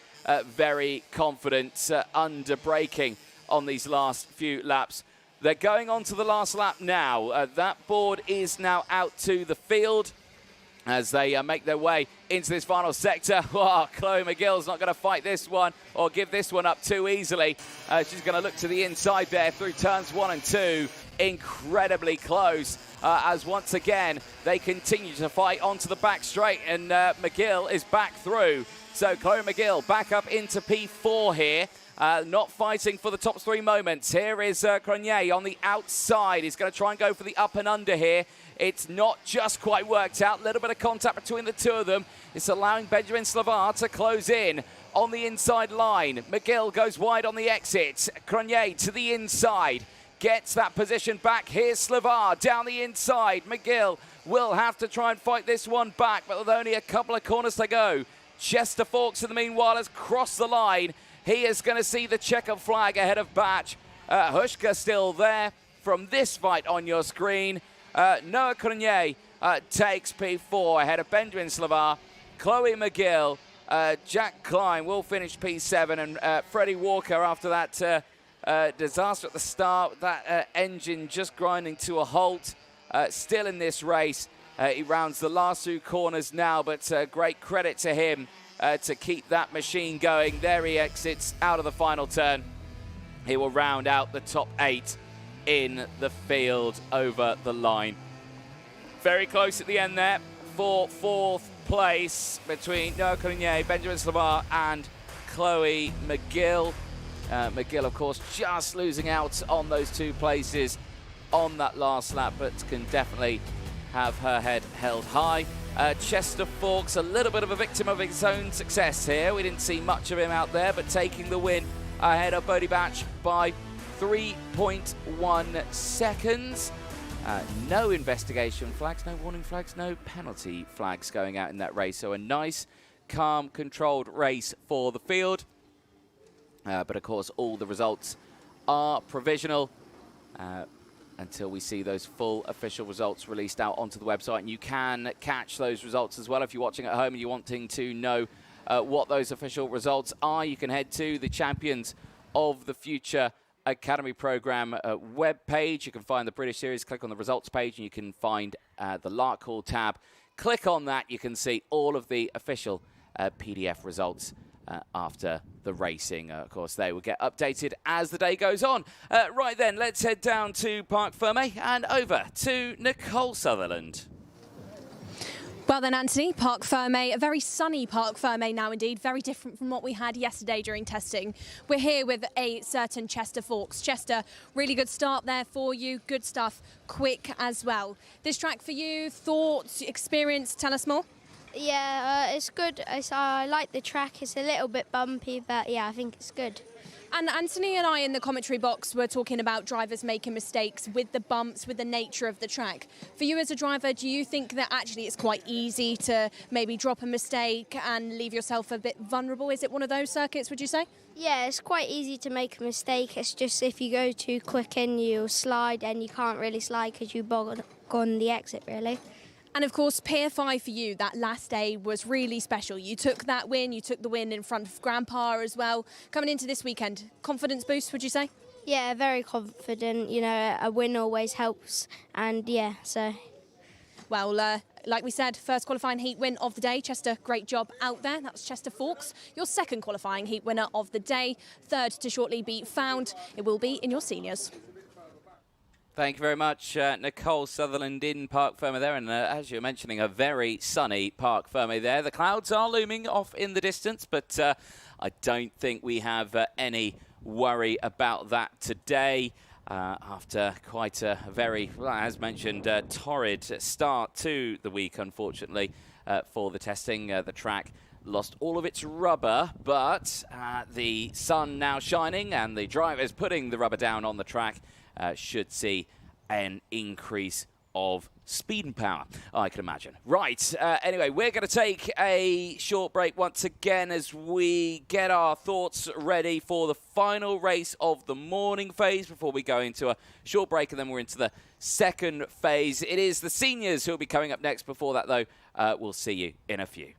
A: very confident under braking on these last few laps. They're going on to the last lap now. That board is now out to the field as they make their way into this final sector. Oh, Chloe McGill's not going to fight this one or give this one up too easily. She's going to look to the inside there through turns 1 and 2. Incredibly close as once again they continue to fight onto the back straight, and McGill is back through. So Chloe McGill back up into P4 here. Not fighting for the top 3 moments. Here is Cronier on the outside. He's going to try and go for the up and under here. It's not just quite worked out. A little bit of contact between the two of them. It's allowing Benjamin Slavar to close in on the inside line. McGill goes wide on the exit. Cronier to the inside. Gets that position back. Here's Slavar down the inside. McGill will have to try and fight this one back, but with only a couple of corners to go. Chester Forks, in the meanwhile, has crossed the line. He is going to see the checkered flag ahead of Batch. Hushka still there from this fight on your screen. Noah Cronier takes P4 ahead of Benjamin Slavar. Chloe McGill, Jack Klein will finish P7, and Freddie Walker, after that disaster at the start, that engine just grinding to a halt, still in this race. He rounds the last 2 corners now, but great credit to him to keep that machine going. There he exits out of the final turn. He will round out the top 8 in the field over the line. Very close at the end there for 4th place between Noah Cronier, Benjamin Slavar and Chloe McGill. McGill, of course, just losing out on those 2 places on that last lap, but can definitely have her head held high. Chester Forks, a little bit of a victim of his own success here. We didn't see much of him out there, but taking the win ahead of Bodie Batch by 3.1 seconds. No investigation flags, no warning flags, no penalty flags going out in that race. So a nice, calm, controlled race for the field. But of course, all the results are provisional until we see those full official results released out onto the website. And you can catch those results as well if you're watching at home and you're wanting to know what those official results are. You can head to the Champions of the Future Academy Program web page. You can find the British Series, click on the results page, and you can find the Larkhall tab. Click on that, you can see all of the official PDF results after the racing. Of course, they will get updated as the day goes on. Right then, let's head down to Parc Fermé and over to Nicole Sutherland.
B: Well then, Anthony, Parc Ferme, a very sunny Parc Ferme now indeed, very different from what we had yesterday during testing. We're here with a certain Chester Fawkes. Chester, really good start there for you, good stuff, quick as well. This track for you, thoughts, experience, tell us more?
D: Yeah, it's good. I like the track. It's a little bit bumpy, but yeah, I think it's good.
B: And Anthony and I in the commentary box were talking about drivers making mistakes with the bumps, with the nature of the track. For you as a driver, do you think that actually it's quite easy to maybe drop a mistake and leave yourself a bit vulnerable? Is it one of those circuits, would you say?
D: Yeah, it's quite easy to make a mistake. It's just if you go too quick in, you'll slide, and you can't really slide because you bog on the exit, really.
B: And of course, Pier 5 for you, that last day was really special. You took that win, you took the win in front of Grandpa as well. Coming into this weekend, confidence boost, would you say?
D: Yeah, very confident. You know, a win always helps, and yeah, so.
B: Well, like we said, first qualifying heat win of the day. Chester, great job out there. That was Chester Fawkes, your second qualifying heat winner of the day. Third to shortly be found. It will be in your seniors.
A: Thank you very much, Nicole Sutherland in Parc Ferme there. And as you were mentioning, a very sunny Parc Ferme there. The clouds are looming off in the distance, but I don't think we have any worry about that today. After quite a very, well, as mentioned, torrid start to the week, unfortunately, for the testing. The track lost all of its rubber, but the sun now shining and the drivers putting the rubber down on the track should see an increase of speed and power, I can imagine. Right, anyway, we're going to take a short break once again as we get our thoughts ready for the final race of the morning phase before we go into a short break, and then we're into the second phase. It is the seniors who will be coming up next. Before that, though, we'll see you in a few.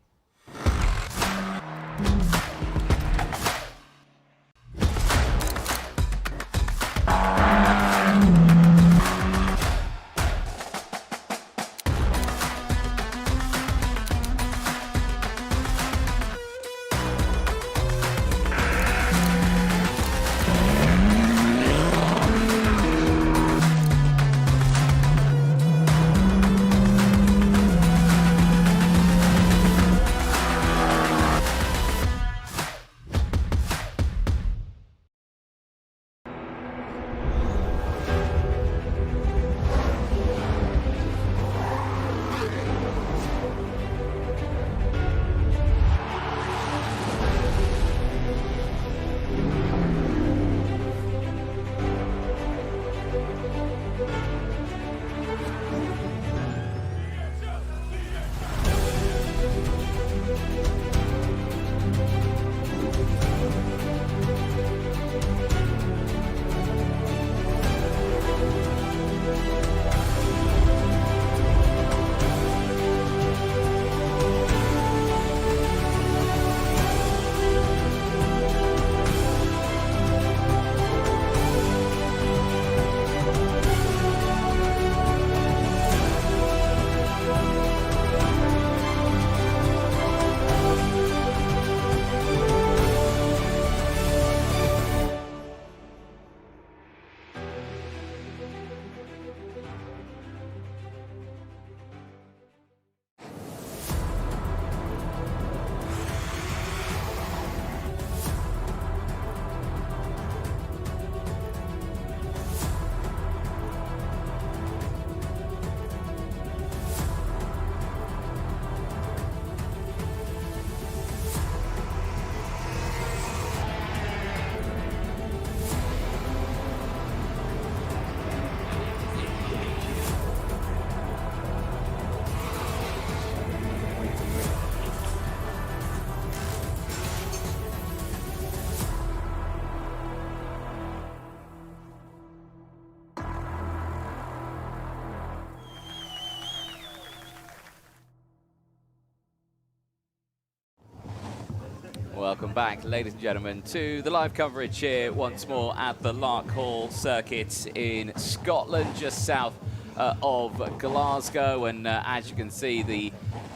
A: Welcome back, ladies and gentlemen, to the live coverage here once more at the Larkhall Circuit in Scotland, just south of Glasgow. And as you can see, the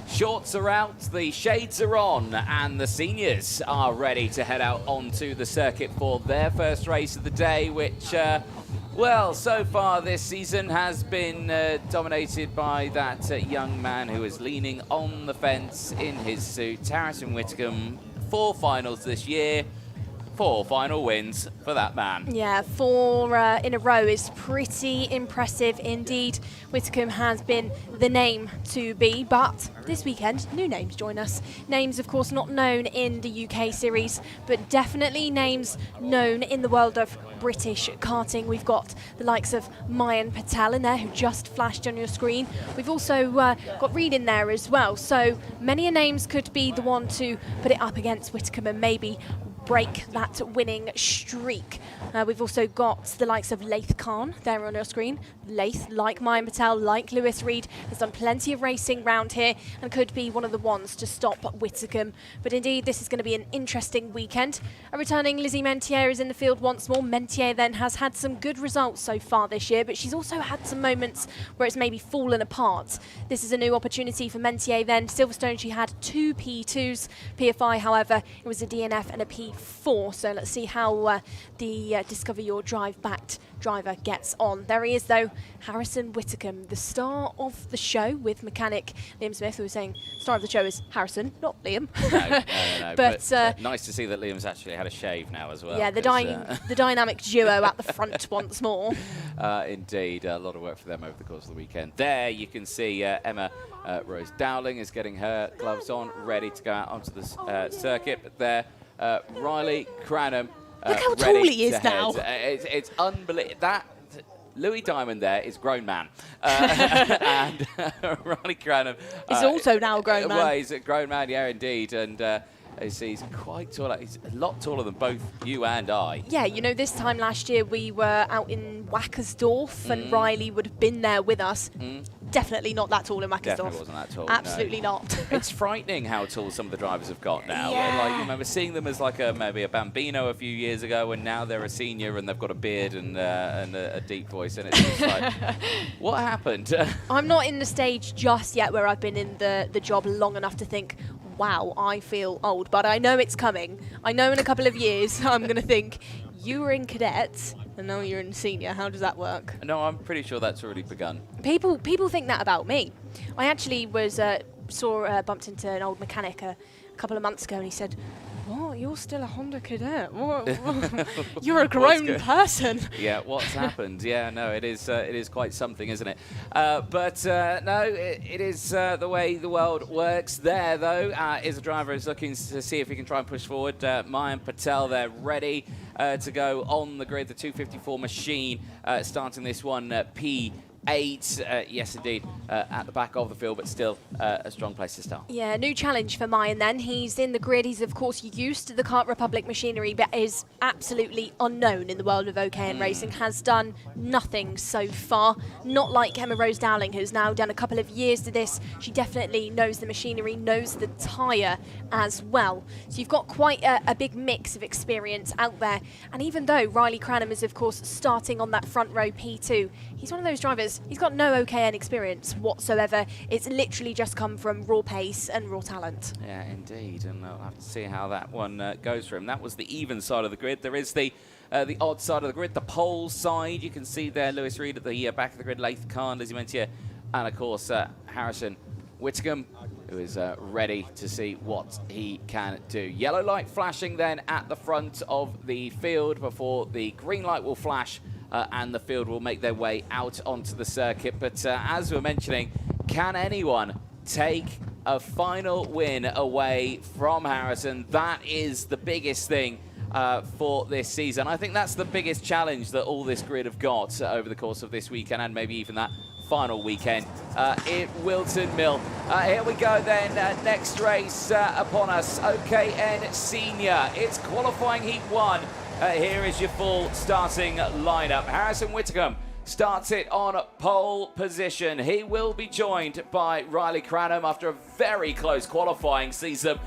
A: shorts are out, the shades are on, and the seniors are ready to head out onto the circuit for their first race of the day, which Well, so far this season has been dominated by that young man who is leaning on the fence in his suit. Harrison Whitcomb, 4 finals this year, 4 final wins for that man.
B: Yeah, 4 in a row is pretty impressive indeed. Whitcomb has been the name to be, but this weekend, new names join us. Names, of course, not known in the UK series, but definitely names known in the world of British karting. We've got the likes of Mayan Patel in there, who just flashed on your screen. We've also got Reed in there as well. So many names could be the one to put it up against Whitcomb and maybe break that winning streak. We've also got the likes of LeCont there on your screen. Lath, like Mayan Patel, like Lewis Reed, has done plenty of racing round here and could be one of the ones to stop Whitcomb. But indeed, this is going to be an interesting weekend. A returning Lizzie Mentier is in the field once more. Mentier then has had some good results so far this year, but she's also had some moments where it's maybe fallen apart. This is a new opportunity for Mentier then. Silverstone, she had 2 P2s. PFI, however, it was a DNF and a P4. So let's see how the Discover Your Drive backed driver gets on. There he is though, Harrison Whitcomb, the star of the show with mechanic Liam Smith, who was saying star of the show is Harrison, not Liam.
A: No. but nice to see that Liam's actually had a shave now as well.
B: Yeah, the dynamic duo at the front once more.
A: Indeed, a lot of work for them over the course of the weekend. There you can see Emma Rose Dowling is getting her gloves on, ready to go out onto the circuit. But there, Riley Cranham.
B: Look how tall he is now.
A: It's unbelievable. That Louis Diamond there is grown man. And Riley Cranham
B: is also now a grown man.
A: Well, he's a grown man, yeah, indeed. And he's quite tall. He's a lot taller than both you and I.
B: Yeah, you know, this time last year we were out in Wackersdorf and Riley would have been there with us. Definitely not that tall in Wackersdorf.
A: Definitely wasn't that tall.
B: Absolutely
A: no.
B: not.
A: It's frightening how tall some of the drivers have got now.
B: Yeah.
A: Like, you remember seeing them as like maybe a bambino a few years ago, and now they're a senior and they've got a beard and a deep voice, and it's just like, what happened?
B: I'm not in the stage just yet where I've been in the job long enough to think, wow, I feel old, but I know it's coming. I know in a couple of years I'm going to think, you were in cadets and now you're in senior. How does that work?
A: No, I'm pretty sure that's already begun.
B: People think that about me. I actually was bumped into an old mechanic a couple of months ago, and he said, "What? You're still a Honda cadet? What? You're a grown person." Yeah,
A: what's happened? Yeah, no, it is quite something, isn't it? No, it is the way the world works. There, though, is a driver who's looking to see if he can try and push forward. Mayan Patel, they're ready to go on the grid. The 254 machine starting this one P8. Yes, indeed, at the back of the field, but still a strong place to start.
B: Yeah, new challenge for Mayan then. He's in the grid. He's, of course, used to the Kart Republic machinery, but is absolutely unknown in the world of OKN racing. Has done nothing so far. Not like Emma Rose Dowling, who's now done a couple of years to this. She definitely knows the machinery, knows the tyre as well. So you've got quite a big mix of experience out there. And even though Riley Cranham is, of course, starting on that front row P2, he's one of those drivers, he's got no OKN experience whatsoever. It's literally just come from raw pace and raw talent.
A: Yeah, indeed, and I'll have to see how that one goes for him. That was the even side of the grid. There is the odd side of the grid, the pole side. You can see there Lewis Reed at the back of the grid, LeCont, as you mentioned here, and of course Harrison Whitcomb, who is ready to see what he can do. Yellow light flashing then at the front of the field before the green light will flash and the field will make their way out onto the circuit. But as we were mentioning, can anyone take a final win away from Harrison? That is the biggest thing for this season. I think that's the biggest challenge that all this grid have got over the course of this weekend, and maybe even that final weekend in Wilton Mill. Here we go then, next race upon us, OKN Senior. It's qualifying heat 1. Here is your full starting lineup. Harrison Whitcomb starts it on pole position. He will be joined by Riley Cranham after a very close qualifying. Sees them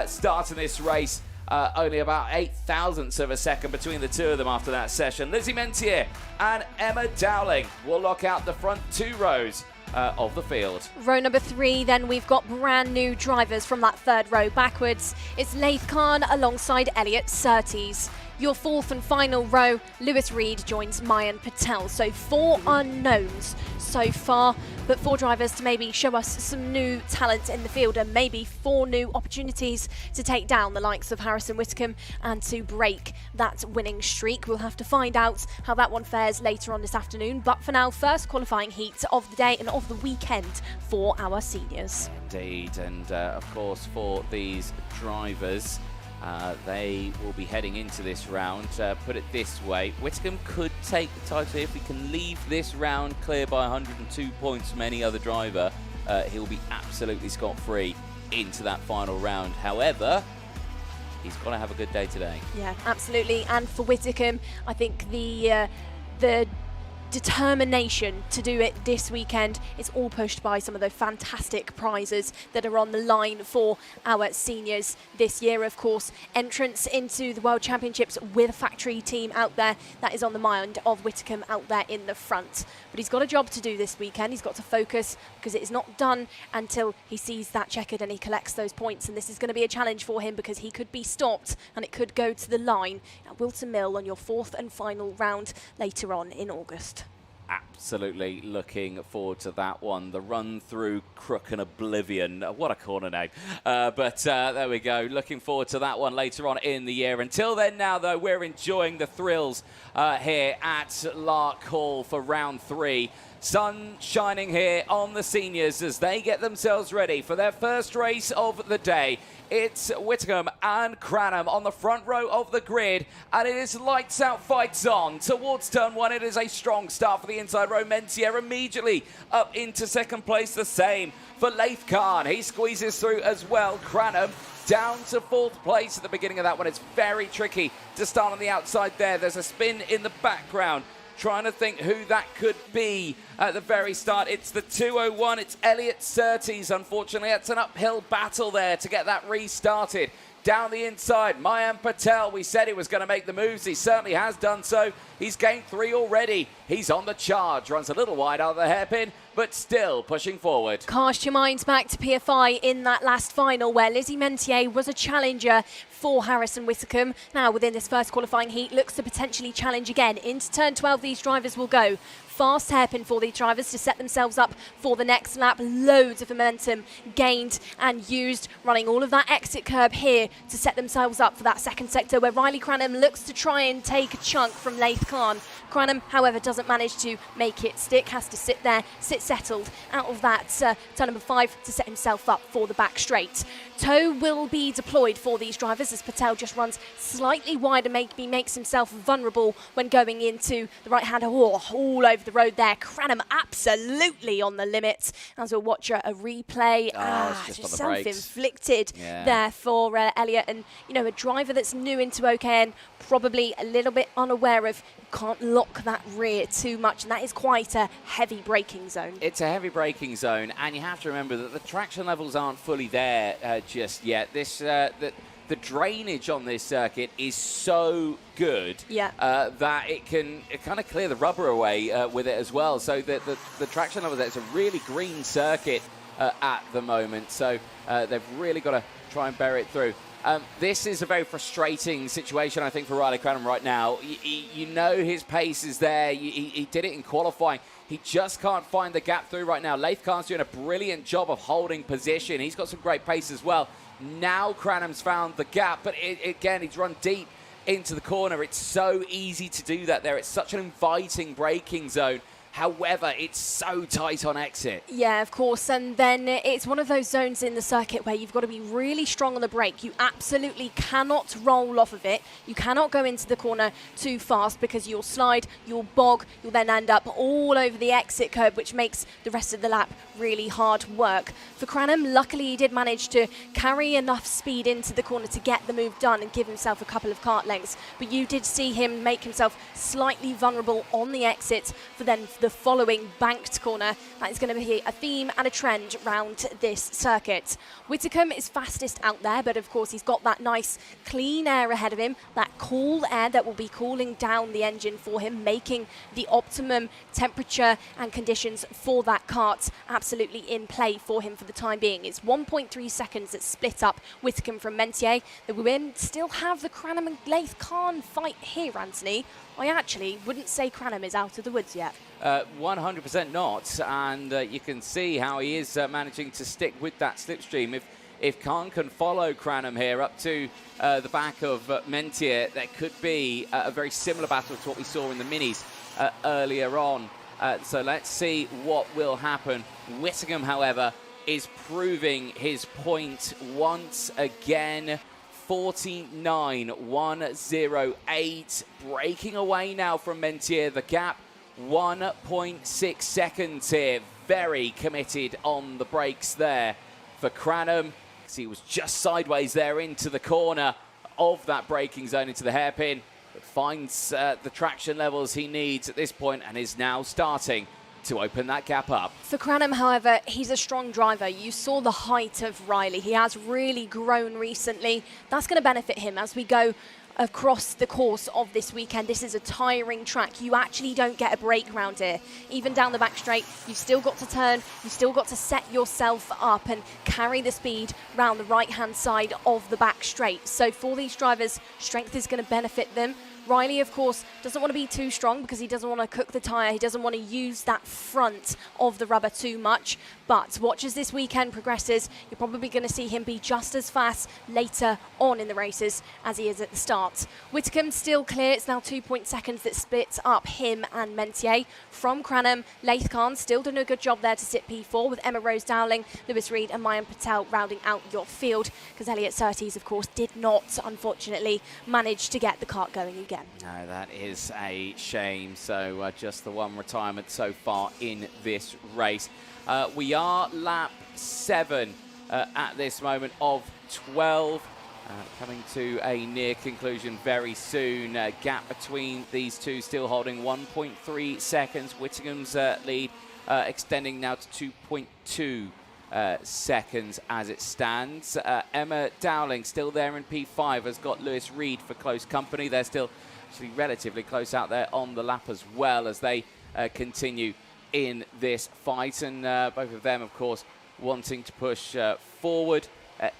A: starting this race only about 0.08 of a second between the two of them after that session. Lizzie Mentier and Emma Dowling will lock out the front 2 rows of the field.
B: Row number 3, then we've got brand new drivers from that 3rd row backwards. It's LeCont alongside Elliot Surtees. Your fourth and final row, Lewis Reed joins Mayan Patel. So 4 unknowns so far, but 4 drivers to maybe show us some new talent in the field and maybe 4 new opportunities to take down the likes of Harrison Whitcomb and to break that winning streak. We'll have to find out how that one fares later on this afternoon. But for now, first qualifying heat of the day and of the weekend for our seniors.
A: Indeed, and of course for these drivers, they will be heading into this round. Put it this way, Whitcomb could take the title if he can leave this round clear by 102 points from any other driver. He'll be absolutely scot-free into that final round. However, he's got to have a good day today.
B: Yeah, absolutely. And for Whitcomb, I think the determination to do it this weekend is all pushed by some of the fantastic prizes that are on the line for our seniors this year. Of course, entrance into the World Championships with a factory team out there. That is on the mind of Whitcomb out there in the front. But he's got a job to do this weekend. He's got to focus because it is not done until he sees that checkered and he collects those points. And this is going to be a challenge for him because he could be stopped and it could go to the line at Wilton Mill on your 4th and final round later on in August.
A: Absolutely looking forward to that one. The run through Crook and Oblivion. What a corner name. But there we go. Looking forward to that one later on in the year. Until then now, though, we're enjoying the thrills here at Larkhall for round 3. Sun shining here on the seniors as they get themselves ready for their first race of the day. It's Whitcomb and Cranham on the front row of the grid, and it is lights out, fights on. Towards turn 1, it is a strong start for the inside row. Mentier immediately up into second place. The same for Laith Khan. He squeezes through as well. Cranham down to 4th place at the beginning of that one. It's very tricky to start on the outside there. There's a spin in the background. Trying to think who that could be at the very start. It's the 201. It's Elliot Surtees. Unfortunately, it's an uphill battle there to get that restarted. Down the inside, Mayan Patel. We said he was going to make the moves. He certainly has done so. He's gained 3 already. He's on the charge. Runs a little wide out of the hairpin, but still pushing forward.
B: Cast your minds back to PFI in that last final where Lizzie Mentier was a challenger for Harrison Whitcomb. Now within this first qualifying heat, looks to potentially challenge again. Into turn 12 these drivers will go. Fast hairpin for these drivers to set themselves up for the next lap. Loads of momentum gained and used, running all of that exit curb here to set themselves up for that second sector where Riley Cranham looks to try and take a chunk from Laith Khan. Cranham, however, doesn't manage to make it stick, has to sit there, sit settled out of that turn number 5 to set himself up for the back straight. Toe will be deployed for these drivers as Patel just runs slightly wide and maybe makes himself vulnerable when going into the right-hand all over the road there. Cranham absolutely on the limit as we'll watch a replay. Just self-inflicted there for Elliot. And, you know, a driver that's new into OKN, probably a little bit unaware of, can't lock that rear too much, and that is quite a heavy braking zone.
A: It's a heavy braking zone, and you have to remember that the traction levels aren't fully there just yet. This the drainage on this circuit is so good that it can kind of clear the rubber away with it as well. So the traction level there, it's a really green circuit at the moment. So they've really got to try and bear it through. This is a very frustrating situation, I think, for Riley Cranham right now. You know his pace is there. He did it in qualifying. He just can't find the gap through right now. Laith Khan's doing a brilliant job of holding position. He's got some great pace as well. Now Cranham's found the gap, but again, he's run deep into the corner. It's so easy to do that there. It's such an inviting braking zone. However, it's so tight on exit.
B: Yeah, of course. And then it's one of those zones in the circuit where you've got to be really strong on the brake. You absolutely cannot roll off of it. You cannot go into the corner too fast because you'll slide, you'll bog, you'll then end up all over the exit curb, which makes the rest of the lap really hard work. For Cranham, luckily he did manage to carry enough speed into the corner to get the move done and give himself a couple of kart lengths. But you did see him make himself slightly vulnerable on the exit for then the following banked corner. That is going to be a theme and a trend round this circuit. Whitcomb is fastest out there, but of course he's got that nice clean air ahead of him, that cool air that will be cooling down the engine for him, making the optimum temperature and conditions for that kart absolutely absolutely in play for him for the time being. It's 1.3 seconds that split up Whitcomb from Mentier. The women still have the Cranham and Larkhall fight here, Anthony. I actually wouldn't say Cranham is out of the woods yet.
A: 100% not, and you can see how he is managing to stick with that slipstream. If Khan can follow Cranham here up to the back of Mentier, there could be a very similar battle to what we saw in the minis earlier on. So let's see what will happen. Whittingham, however, is proving his point once again. 49.108, breaking away now from Mentier. The gap, 1.6 seconds here. Very committed on the brakes there for Cranham. He was just sideways there into the corner of that braking zone, into the hairpin. But finds the traction levels he needs at this point and is now starting to open that gap up.
B: For Cranham, however, he's a strong driver. You saw the height of Riley. He has really grown recently. That's going to benefit him as we go across the course of this weekend. This is a tiring track. You actually don't get a break round here. Even down the back straight, you've still got to turn, you've still got to set yourself up and carry the speed round the right-hand side of the back straight. So for these drivers, strength is going to benefit them. Riley, of course, doesn't want to be too strong because he doesn't want to cook the tyre. He doesn't want to use that front of the rubber too much. But watch as this weekend progresses. You're probably going to see him be just as fast later on in the races as he is at the start. Whitcomb still clear. It's now 2 seconds that splits up him and Mentier. From Cranham, Larkhall still doing a good job there to sit P4 with Emma Rose Dowling, Lewis Reed and Mayan Patel rounding out your field, because Elliot Surtees, of course, did not, unfortunately, manage to get the kart going again.
A: No, that is a shame. So just the one retirement so far in this race. We are lap 7 at this moment of 12. Coming to a near conclusion very soon. Gap between these two still holding 1.3 seconds. Whittingham's lead extending now to 2.2 seconds as it stands. Emma Dowling still there in P5, has got Lewis Reed for close company. They're still actually relatively close out there on the lap as well as they continue in this fight. And both of them, of course, wanting to push forward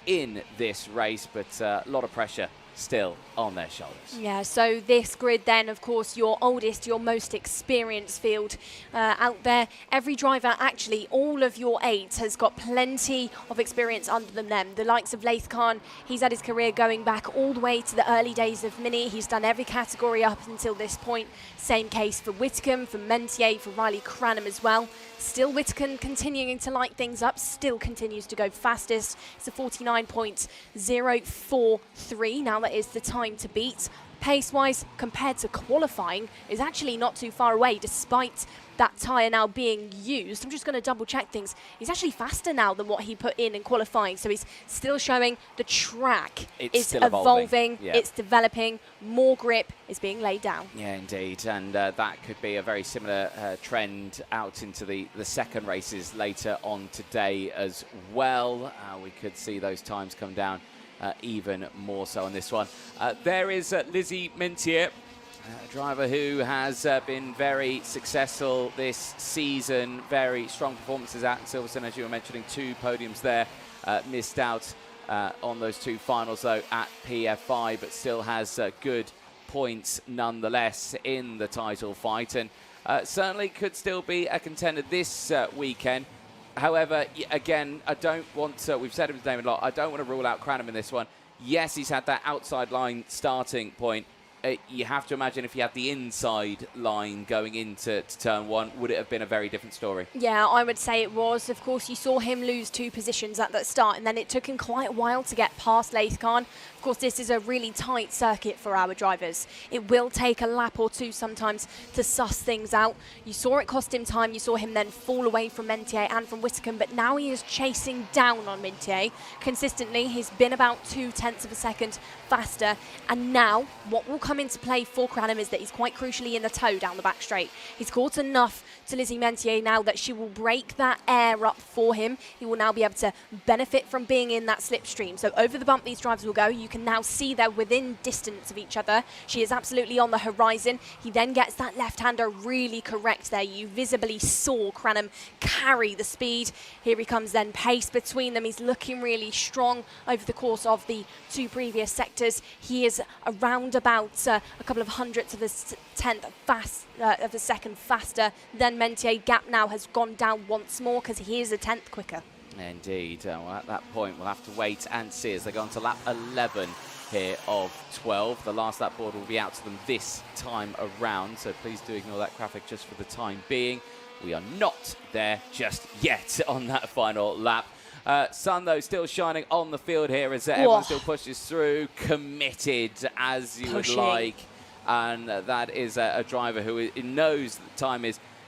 A: in this race, but a lot of pressure still on their shoulders.
B: Yeah, so this grid then, of course, your oldest, your most experienced field out there. Every driver, actually, all of your 8 has got plenty of experience under them. The likes of Larkhall, he's had his career going back all the way to the early days of Mini. He's done every category up until this point. Same case for Whitcomb, for Mentier, for Riley Cranham as well. Still Whitcomb continuing to light things up, still continues to go fastest. It's a 49.043. Now that is the time to beat. Pace-wise, compared to qualifying, is actually not too far away, despite that tyre now being used. I'm just going to double check things. He's actually faster now than what he put in qualifying, so he's still showing the track is evolving,
A: yeah.
B: It's developing, more grip is being laid down.
A: Yeah, indeed, and that could be a very similar trend out into the second races later on today as well. We could see those times come down even more so on this one. There is Lizzie Mentier, a driver who has been very successful this season. Very strong performances at Silverstone, as you were mentioning, 2 podiums there. Missed out on those 2 finals, though, at PFI, but still has good points nonetheless in the title fight, and certainly could still be a contender this weekend. However, again, I don't want to, we've said his name a lot, I don't want to rule out Cranham in this one. Yes, he's had that outside line starting point. You have to imagine if he had the inside line going into turn 1, would it have been a very different story?
B: Yeah, I would say it was. Of course, you saw him lose 2 positions at that start, and then it took him quite a while to get past Larkhall. Of course, this is a really tight circuit for our drivers. It will take a lap or 2 sometimes to suss things out. You saw it cost him time. You saw him then fall away from Mentier and from Whitcomb, but now he is chasing down on Mentier consistently. He's been about 0.2 seconds faster, and now what will come come into play for Cranham is that he's quite crucially in the toe down the back straight. He's caught enough to Lizzie Mentier now that she will break that air up for him. He will now be able to benefit from being in that slipstream. So over the bump these drivers will go. You can now see they're within distance of each other. She is absolutely on the horizon. He then gets that left-hander really correct there. You visibly saw Cranham carry the speed. Here he comes then, pace between them. He's looking really strong over the course of the two previous sectors. He is around about a couple of hundredths of a second faster than Mentier. Gap now has gone down once more because he is a tenth quicker.
A: Indeed. Well, at that point, we'll have to wait and see as they go on to lap 11 here of 12. The last lap board will be out to them this time around, so please do ignore that graphic just for the time being. We are not there just yet on that final lap. Sun, though, still shining on the field here as everyone still pushes through, committed as you would like. And that is a driver who knows that time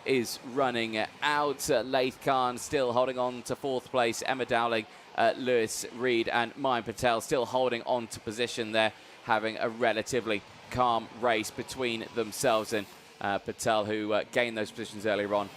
A: is running out. LeCont still holding on to fourth place. Emma Dowling, Lewis Reed and Mayan Patel still holding on to position there, having a relatively calm race between themselves. And Patel, who gained those positions earlier on,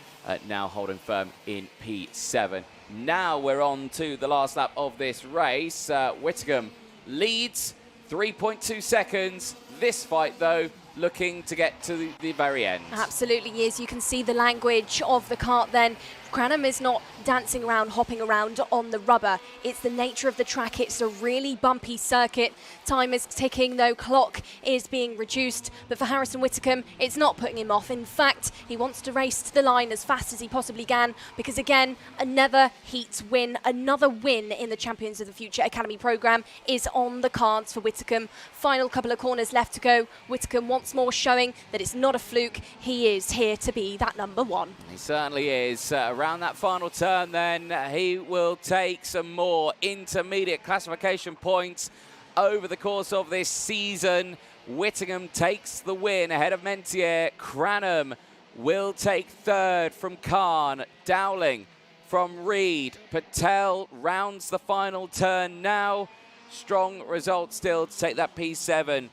A: now holding firm in P7. Now we're on to the last lap of this race. Whittingham leads 3.2 seconds. This fight, though, looking to get to the very end. Absolutely
B: is. You can see the language of the kart then. Cranham is not dancing around, hopping around on the rubber. It's the nature of the track. It's a really bumpy circuit. Time is ticking, though. Clock is being reduced. But for Harrison Whittingham, it's not putting him off. In fact, he wants to race to the line as fast as he possibly can because, again, another heat win, another win in the Champions of the Future Academy programme is on the cards for Whittingham. Final couple of corners left to go. Whittingham once more showing that it's not a fluke. He is here to be that number one.
A: He certainly is. Around that final turn, then, he will take some more intermediate classification points over the course of this season. Whittingham takes the win ahead of Mentier. Cranham will take third from Khan. Dowling from Reed. Patel rounds the final turn now. Strong result still to take that P7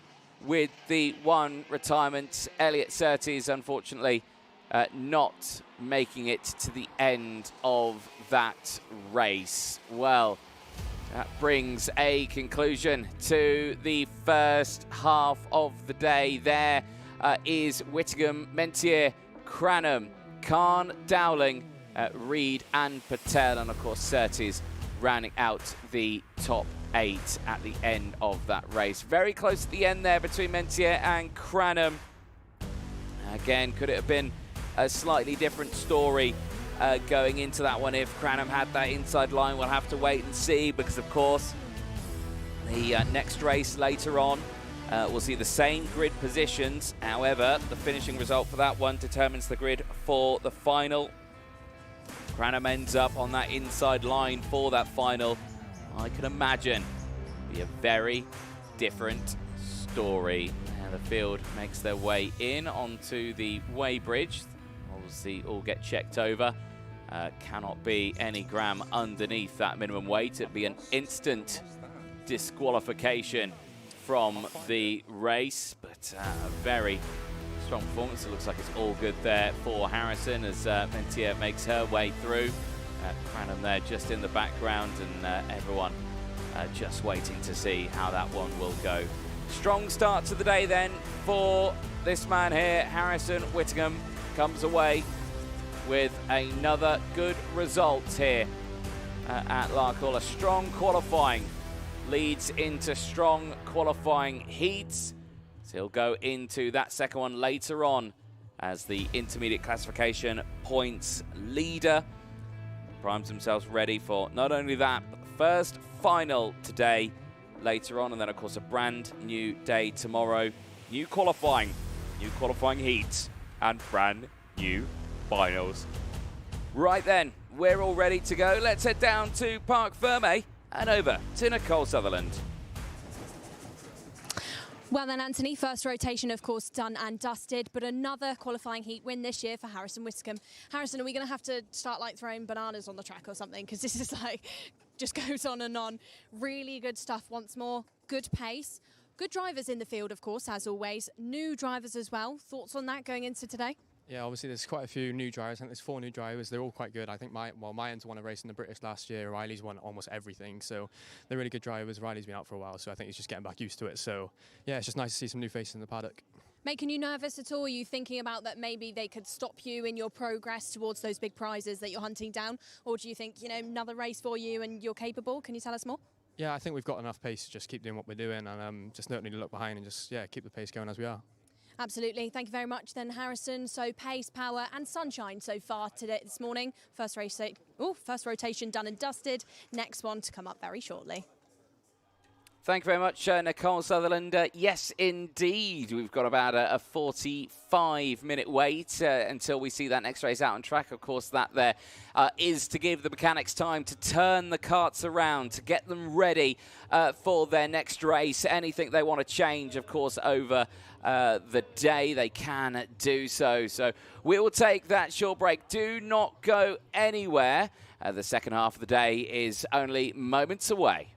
A: with the one retirement. Elliot Surtees, unfortunately, not making it to the end of that race. Well, that brings a conclusion to the first half of the day. There is Whittingham, Mentier, Cranham, Khan, Dowling, Reed and Patel, and of course Surtees rounding out the top 8 at the end of that race. Very close at the end there between Mentier and Cranham. Again, could it have been a slightly different story going into that one if Cranham had that inside line? We'll have to wait and see, because of course the next race later on we'll see the same grid positions. However, the finishing result for that one determines the grid for the final. Cranham ends up on that inside line for that final. I can imagine it'll be a very different story. And the field makes their way in onto the weighbridge. Obviously, all get checked over. Cannot be any gram underneath that minimum weight. It'd be an instant disqualification from the race, but a very strong performance. It looks like it's all good there for Harrison as Mentier makes her way through. Cranham there just in the background, and everyone just waiting to see how that one will go. Strong start to the day then for this man here. Harrison Whittingham comes away with another good result here at Larkhall. A strong qualifying leads into strong qualifying heats. So he'll go into that second one later on as the intermediate classification points leader. Primes themselves ready for not only that, but the first final today later on, and then of course a brand new day tomorrow. New qualifying heats and brand new finals. Right then, we're all ready to go. Let's head down to Parc Ferme and over to Nicole Sutherland.
B: Well then, Anthony, first rotation, of course, done and dusted, but another qualifying heat win this year for Harrison Whittingham. Harrison, are we going to have to start like throwing bananas on the track or something? Because this is like, just goes on and on. Really good stuff once more. Good pace. Good drivers in the field, of course, as always. New drivers as well. Thoughts on that going into today?
E: Yeah, obviously there's quite a few new drivers. I think there's 4 new drivers. They're all quite good. I think Mayan's won a race in the British last year. Riley's won almost everything. So they're really good drivers. Riley's been out for a while, so I think he's just getting back used to it. So yeah, it's just nice to see some new faces in the paddock.
B: Making you nervous at all? Are you thinking about that maybe they could stop you in your progress towards those big prizes that you're hunting down? Or do you think, another race for you and you're capable? Can you tell us more?
E: Yeah, I think we've got enough pace to just keep doing what we're doing and just don't need to look behind and just keep the pace going as we are.
B: Absolutely. Thank you very much then, Harrison. So pace, power and sunshine so far this morning. First rotation done and dusted. Next one to come up very shortly.
A: Thank you very much, Nicole Sutherland. Yes, indeed. We've got about a 45-minute wait until we see that next race out on track. Of course, that there is to give the mechanics time to turn the karts around, to get them ready for their next race. Anything they want to change, of course, over the day, they can do so. So we will take that short break. Do not go anywhere. The second half of the day is only moments away.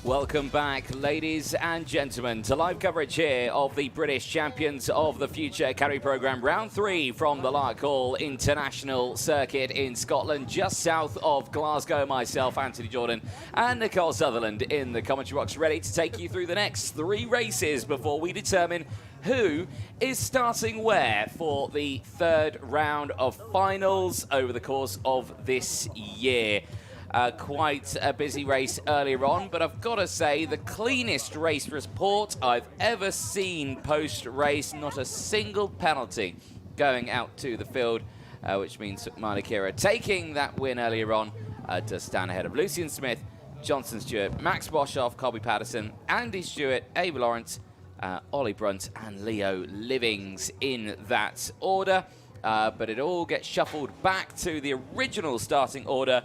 A: Welcome back, ladies and gentlemen, to live coverage here of the British Champions of the Future Academy Programme, round 3 from the Larkhall International Circuit in Scotland, just south of Glasgow. Myself, Anthony Jordan, and Nicole Sutherland in the commentary box, ready to take you through the next 3 races before we determine who is starting where for the 3rd round of finals over the course of this year. Quite a busy race earlier on, but I've got to say the cleanest race report I've ever seen post-race. Not a single penalty going out to the field, which means Kira taking that win earlier on to stand ahead of Lucian Smith, Johnson Stewart, Max Boshoff, Colby Patterson, Andy Stewart, Ava Lawrence, Ollie Brunt and Leo Livings in that order. But it all gets shuffled back to the original starting order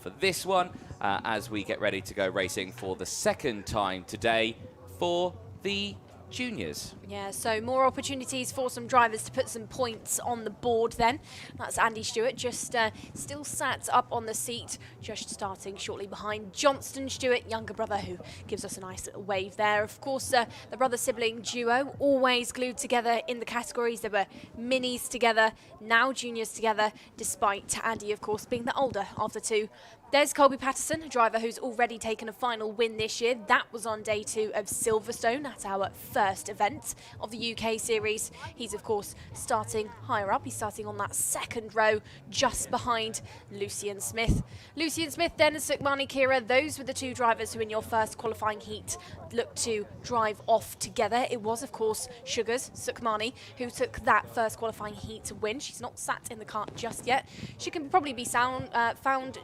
A: for this one as we get ready to go racing for the 2nd time today for the juniors.
B: Yeah, so more opportunities for some drivers to put some points on the board then. That's Andy Stewart, just still sat up on the seat, just starting shortly behind Johnston Stewart, younger brother, who gives us a nice little wave there. Of course, the brother-sibling duo, always glued together in the categories. They were minis together, now juniors together, despite Andy, of course, being the older of the two. There's Colby Patterson, a driver who's already taken a final win this year. That was on day 2 of Silverstone. That's our first event of the UK series. He's, of course, starting higher up. He's starting on that 2nd row, just behind Lucian Smith. Lucian Smith, then Sukmani Kira. Those were the 2 drivers who in your first qualifying heat looked to drive off together. It was, of course, Sugars, Sukmani, who took that first qualifying heat to win. She's not sat in the kart just yet. She can probably be found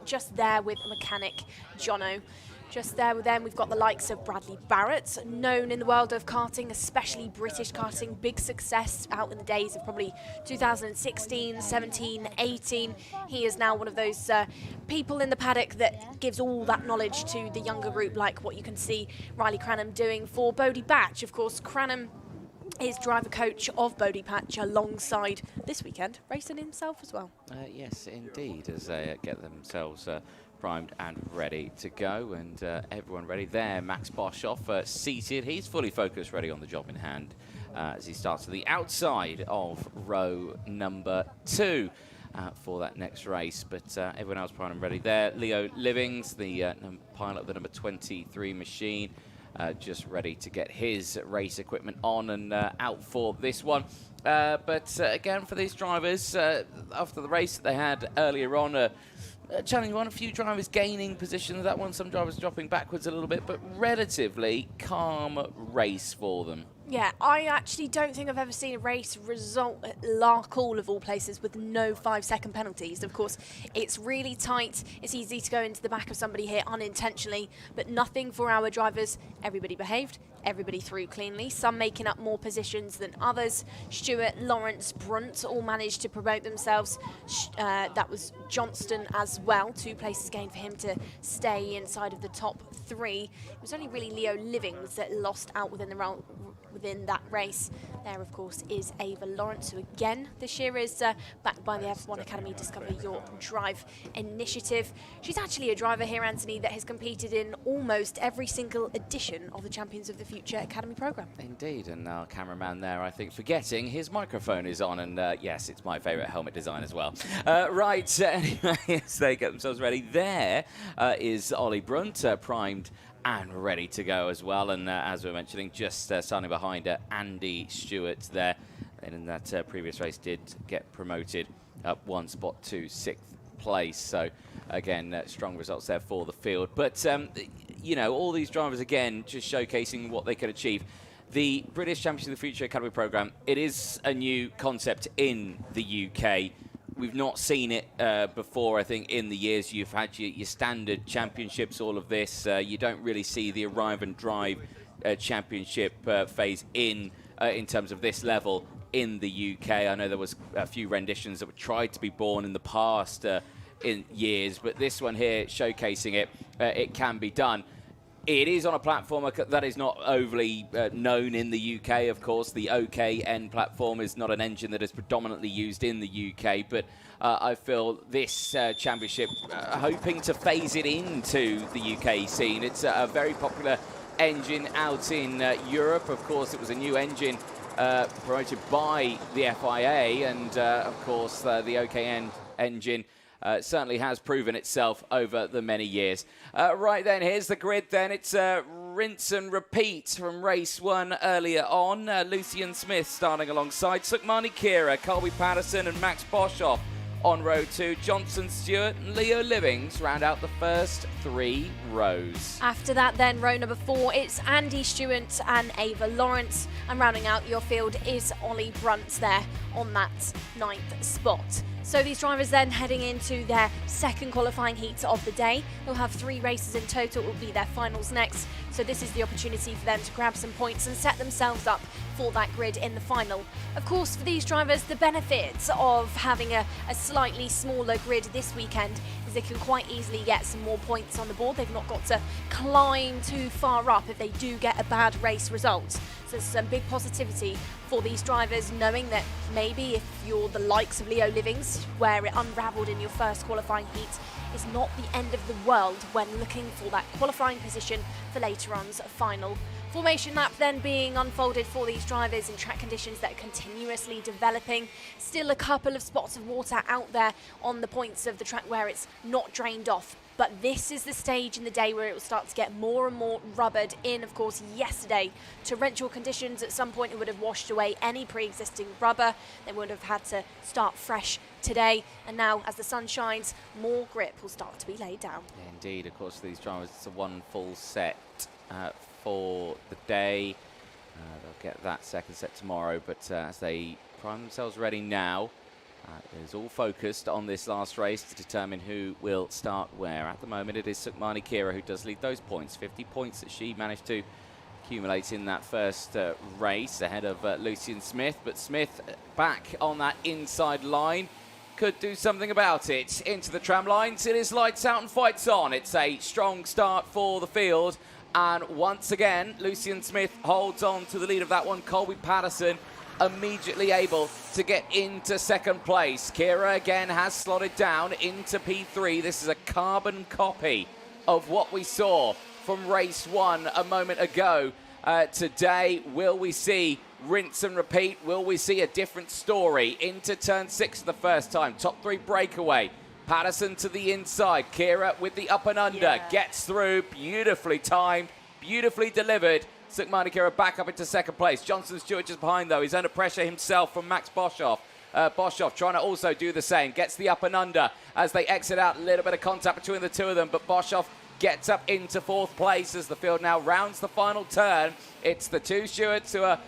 B: just there with mechanic Jono. Just there with them, we've got the likes of Bradley Barrett, known in the world of karting, especially British karting, big success out in the days of probably 2016, 17, 18. He is now one of those people in the paddock that gives all that knowledge to the younger group, like what you can see Riley Cranham doing for Bodie Batch. Of course, Cranham is driver coach of Bodie Patch alongside this weekend, racing himself as well.
A: Yes, indeed, as they get themselves primed and ready to go, and everyone ready there. Max Boshoff seated. He's fully focused, ready on the job in hand as he starts to the outside of row number 2 for that next race. But everyone else primed and ready there. Leo Livings, the pilot of the number 23 machine, just ready to get his race equipment on and out for this one. But again, for these drivers, after the race that they had earlier on, challenging one, a few drivers gaining positions, that one some drivers dropping backwards a little bit, but relatively calm race for them.
B: Yeah, I actually don't think I've ever seen a race result at Larkhall, of all places, with no 5-second penalties. Of course, it's really tight. It's easy to go into the back of somebody here unintentionally, but nothing for our drivers. Everybody behaved. Everybody threw cleanly, some making up more positions than others. Stewart, Lawrence, Brunt all managed to promote themselves. That was Johnston as well. 2 places gained for him to stay inside of the top 3. It was only really Leo Livings that lost out within that race. There, of course, is Ava Lawrence, who again this year is backed by the F1 Academy Discover Your Drive initiative. She's actually a driver here, Anthony, that has competed in almost every single edition of the Champions of the Future Academy programme.
A: Indeed, and our cameraman there, I think, forgetting his microphone is on, and yes, it's my favourite helmet design as well. Right, anyway, as they get themselves ready, there is Ollie Brunt, primed and ready to go as well, and as we were mentioning, just starting behind Andy Stewart there, and in that previous race did get promoted up 1 spot to 6th place. So again, strong results there for the field, but you know, all these drivers again just showcasing what they could achieve. The British Champions of the Future Academy programme, it is a new concept in the UK. We've not seen it before, I think, in the years you've had your standard championships, all of this. You don't really see the arrive and drive championship phase in terms of this level in the UK. I know there was a few renditions that were tried to be born in the past in years, but this one here showcasing it, it can be done. It is on a platform that is not overly known in the UK, of course. The OKN platform is not an engine that is predominantly used in the UK, but I feel this championship hoping to phase it into the UK scene. It's a very popular engine out in Europe. Of course, it was a new engine promoted by the FIA, and of course the OKN engine certainly has proven itself over the many years. Right then, here's the grid then. It's rinse and repeat from race 1 earlier on. Lucian Smith starting alongside Sukmani Kira, Colby Patterson and Max Boshoff on row 2. Johnson Stewart and Leo Livings round out the first 3 rows.
B: After that then, row number 4, it's Andy Stewart and Ava Lawrence. And rounding out your field is Ollie Brunt there on that 9th spot. So these drivers then heading into their second qualifying heat of the day. They'll have 3 races in total. It will be their finals next. So this is the opportunity for them to grab some points and set themselves up for that grid in the final. Of course, for these drivers, the benefits of having a slightly smaller grid this weekend is they can quite easily get some more points on the board. They've not got to climb too far up if they do get a bad race result. So there's some big positivity for these drivers, knowing that maybe if you're the likes of Leo Livings, where it unravelled in your first qualifying heat, is not the end of the world when looking for that qualifying position for later on's final. Formation lap then being unfolded for these drivers in track conditions that are continuously developing. Still a couple of spots of water out there on the points of the track where it's not drained off. But this is the stage in the day where it will start to get more and more rubbered in. Of course, yesterday, torrential conditions, at some point it would have washed away any pre-existing rubber. They would have had to start fresh today. And now, as the sun shines, more grip will start to be laid down.
A: Indeed, of course, these drivers, it's a 1 full set for the day. They'll get that second set tomorrow, but as they prime themselves ready now, it is all focused on this last race to determine who will start where. At the moment, it is Sukmani Kira who does lead those points. 50 points that she managed to accumulate in that first race ahead of Lucian Smith. But Smith back on that inside line could do something about it. Into the tram lines, it is lights out and fights on. It's a strong start for the field. And once again, Lucian Smith holds on to the lead of that one. Colby Patterson immediately able to get into second place. Kira again has slotted down into P3. This is a carbon copy of what we saw from race 1 a moment ago. Today, will we see rinse and repeat? Will we see a different story? Into turn 6 for the first time. Top 3 breakaway. Patterson to the inside. Kira with the up and under. Gets through. Beautifully timed. Beautifully delivered. Sukmani Kira back up into second place. Johnson Stewart just behind, though. He's under pressure himself from Max Boshoff. Boshoff trying to also do the same. Gets the up and under as they exit out. A little bit of contact between the two of them, but Boshoff gets up into 4th place as the field now rounds the final turn. It's the 2 Stewarts who are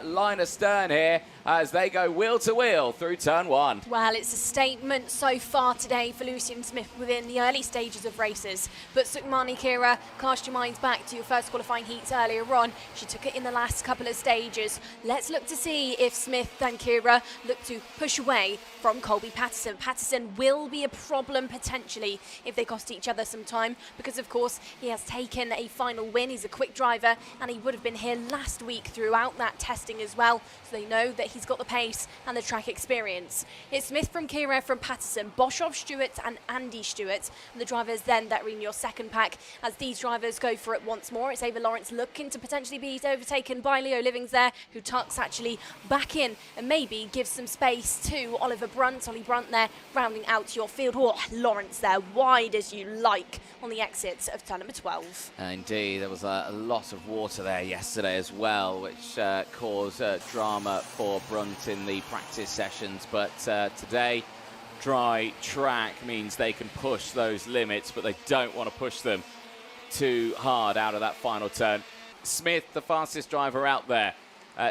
A: line astern here as they go wheel to wheel through turn 1.
B: Well, it's a statement so far today for Lucian Smith within the early stages of races. But Sukmani Kira, cast your minds back to your first qualifying heats earlier on. She took it in the last couple of stages. Let's look to see if Smith and Kira look to push away from Colby Patterson. Patterson will be a problem potentially if they cost each other some time because, of course, he has taken a final win. He's a quick driver and he would have been here last week throughout that testing as well. So they know that he's got the pace and the track experience. It's Smith from Kira from Patterson, Boshoff Stewart and Andy Stewart. And the drivers then that are in your second pack as these drivers go for it once more. It's Ava Lawrence looking to potentially be overtaken by Leo Livings there, who tucks actually back in and maybe gives some space to Oliver Brunt. Ollie Brunt there rounding out your field. Oh, Lawrence there, wide as you like on the exits of turn number 12.
A: Indeed, there was a lot of water there yesterday as well, which caused drama for Brunt in the practice sessions. But today, dry track means they can push those limits, but they don't want to push them too hard out of that final turn. Smith, the fastest driver out there,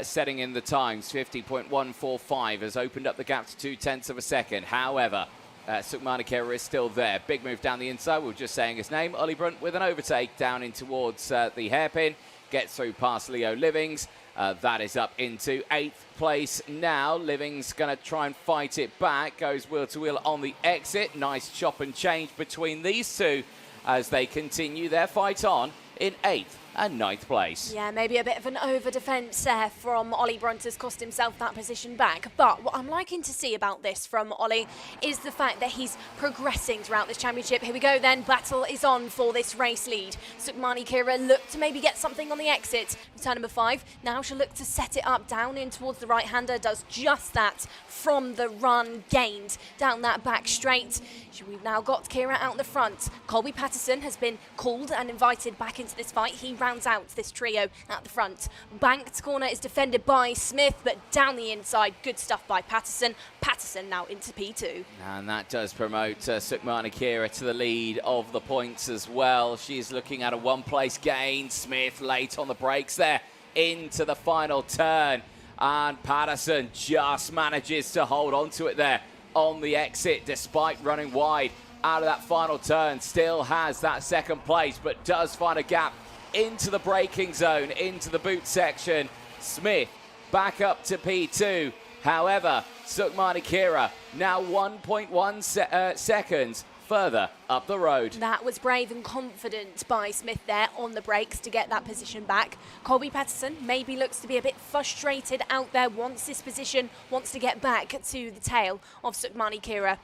A: setting in the times. 50.145 has opened up the gap to 0.2 of a second. However, Sukmani Kira is still there. Big move down the inside. We were just saying his name. Ollie Brunt with an overtake down in towards the hairpin. Gets through past Leo Livings. That is up into 8th place now. Livings going to try and fight it back. Goes wheel to wheel on the exit. Nice chop and change between these two as they continue their fight on in 8th and 9th place.
B: Yeah, maybe a bit of an over-defence there from Ollie Brunt has cost himself that position back. But what I'm liking to see about this from Ollie is the fact that he's progressing throughout this championship. Here we go then, battle is on for this race lead. Sukmani Kira looked to maybe get something on the exit. Turn number 5, now she'll look to set it up down in towards the right-hander, does just that from the run gained down that back straight. We've now got Kira out the front. Colby Patterson has been called and invited back into this fight. He rounds out this trio at the front. Banked corner is defended by Smith, but down the inside, good stuff by Patterson. Patterson now into P2.
A: And that does promote Sukmani Kira to the lead of the points as well. She's looking at a one-place gain. Smith late on the brakes there into the final turn. And Patterson just manages to hold on to it there on the exit, despite running wide out of that final turn. Still has that second place, but does find a gap into the braking zone, into the boot section. Smith back up to P2. However, Sukmani Kira now 1.1 seconds further up the road.
B: That was brave and confident by Smith there on the brakes to get that position back. Colby Patterson maybe looks to be a bit frustrated out there, wants this position, wants to get back to the tail of Sukmani Kira.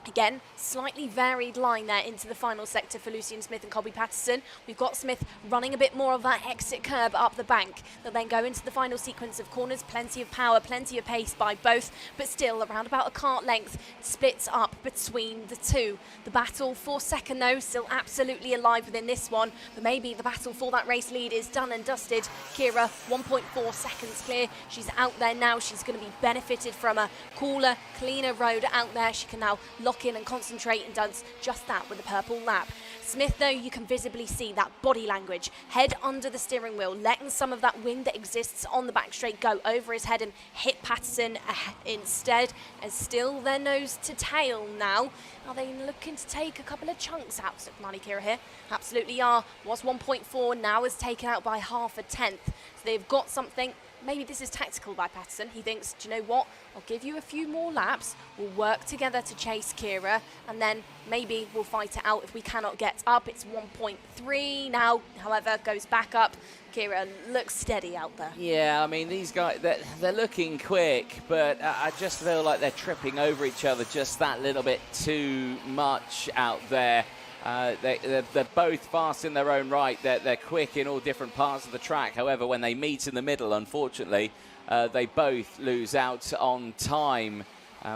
B: Again, slightly varied line there into the final sector for Lucian Smith and Colby Patterson. We've got Smith running a bit more of that exit curb up the bank. They'll then go into the final sequence of corners. Plenty of power, plenty of pace by both, but still around about a kart length splits up between the two. The battle for second, though, still absolutely alive within this one, but maybe the battle for that race lead is done and dusted. Kira, 1.4 seconds clear. She's out there now. She's going to be benefited from a cooler, cleaner road out there. She can now lock in and concentrate, and does just that with a purple lap. Smith, though, you can visibly see that body language, head under the steering wheel, letting some of that wind that exists on the back straight go over his head and hit Patterson instead, and still their nose to tail now. Are they looking to take a couple of chunks out of Sukmani Kira here? Absolutely are. Was 1.4, now is taken out by half a tenth. So they've got something. Maybe this is tactical by Patterson. He thinks, do you know what? I'll give you a few more laps. We'll work together to chase Kira, and then maybe we'll fight it out if we cannot get up. It's 1.3 now, however, goes back up. Kira looks steady out there.
A: Yeah, I mean, these guys, they're looking quick, but I just feel like they're tripping over each other just that little bit too much out there. They're both fast in their own right. They're quick in all different parts of the track. However, when they meet in the middle, unfortunately, they both lose out on time,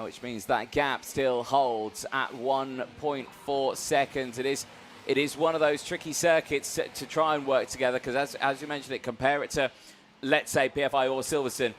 A: which means that gap still holds at 1.4 seconds. It is one of those tricky circuits to try and work together, because as you mentioned it, compare it to, let's say, PFI or Silverstone,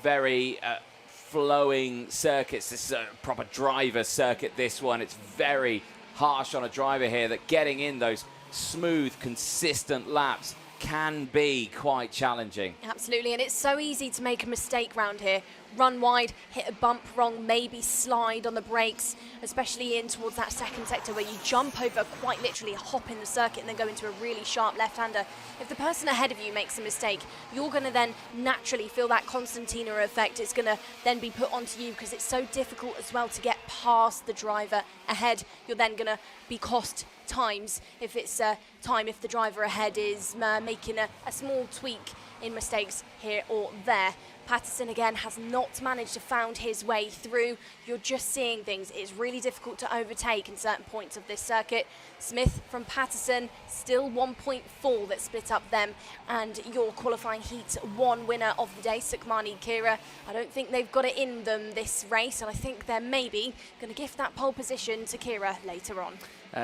A: very flowing circuits. This is a proper driver circuit, this one. It's very harsh on a driver here, that getting in those smooth, consistent laps can be quite challenging.
B: Absolutely, and it's so easy to make a mistake round here. Run wide, hit a bump wrong, maybe slide on the brakes, especially in towards that second sector where you jump over, quite literally hop in the circuit and then go into a really sharp left-hander. If the person ahead of you makes a mistake, you're going to then naturally feel that Constantina effect. It's going to then be put onto you, because it's so difficult as well to get past the driver ahead. You're then going to be cost times if it's time if the driver ahead is making a small tweak in mistakes here or there. Patterson again has not managed to found his way through. You're just seeing things. It's really difficult to overtake in certain points of this circuit. Smith from Patterson, still 1.4 that split up them, and your qualifying heat 1 winner of the day, Sukmani Kira. I don't think they've got it in them this race, and I think they're maybe going to gift that pole position to Kira later on.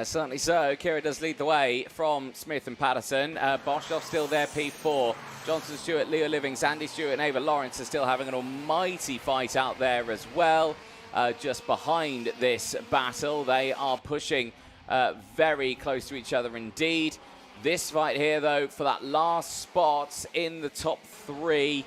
A: Certainly so. Kira does lead the way from Smith and Patterson. Boshoff still there, P4. Johnson Stewart, Leo Livings, Andy Stewart and Ava Lawrence are still having an almighty fight out there as well. Just behind this battle, they are pushing very close to each other indeed. This fight here, though, for that last spot in the top 3,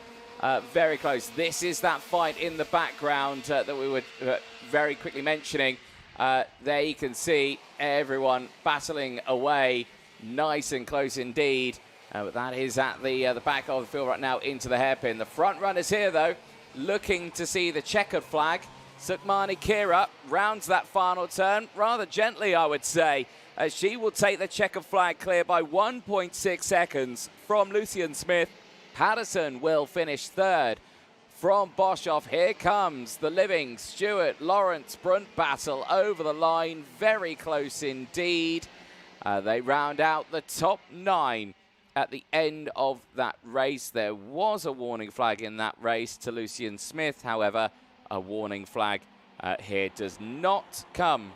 A: very close. This is that fight in the background that we were very quickly mentioning. There you can see everyone battling away, nice and close indeed. But that is at the back of the field right now into the hairpin. The front runners here, though, looking to see the checkered flag. Sukmani Kira rounds that final turn rather gently, I would say. She will take the checkered flag clear by 1.6 seconds from Lucian Smith. Patterson will finish third. From Boshoff, here comes the Living, Stewart, Lawrence, Brunt battle over the line. Very close indeed. They round out the top 9 at the end of that race. There was a warning flag in that race to Lucian Smith. However, a warning flag here does not come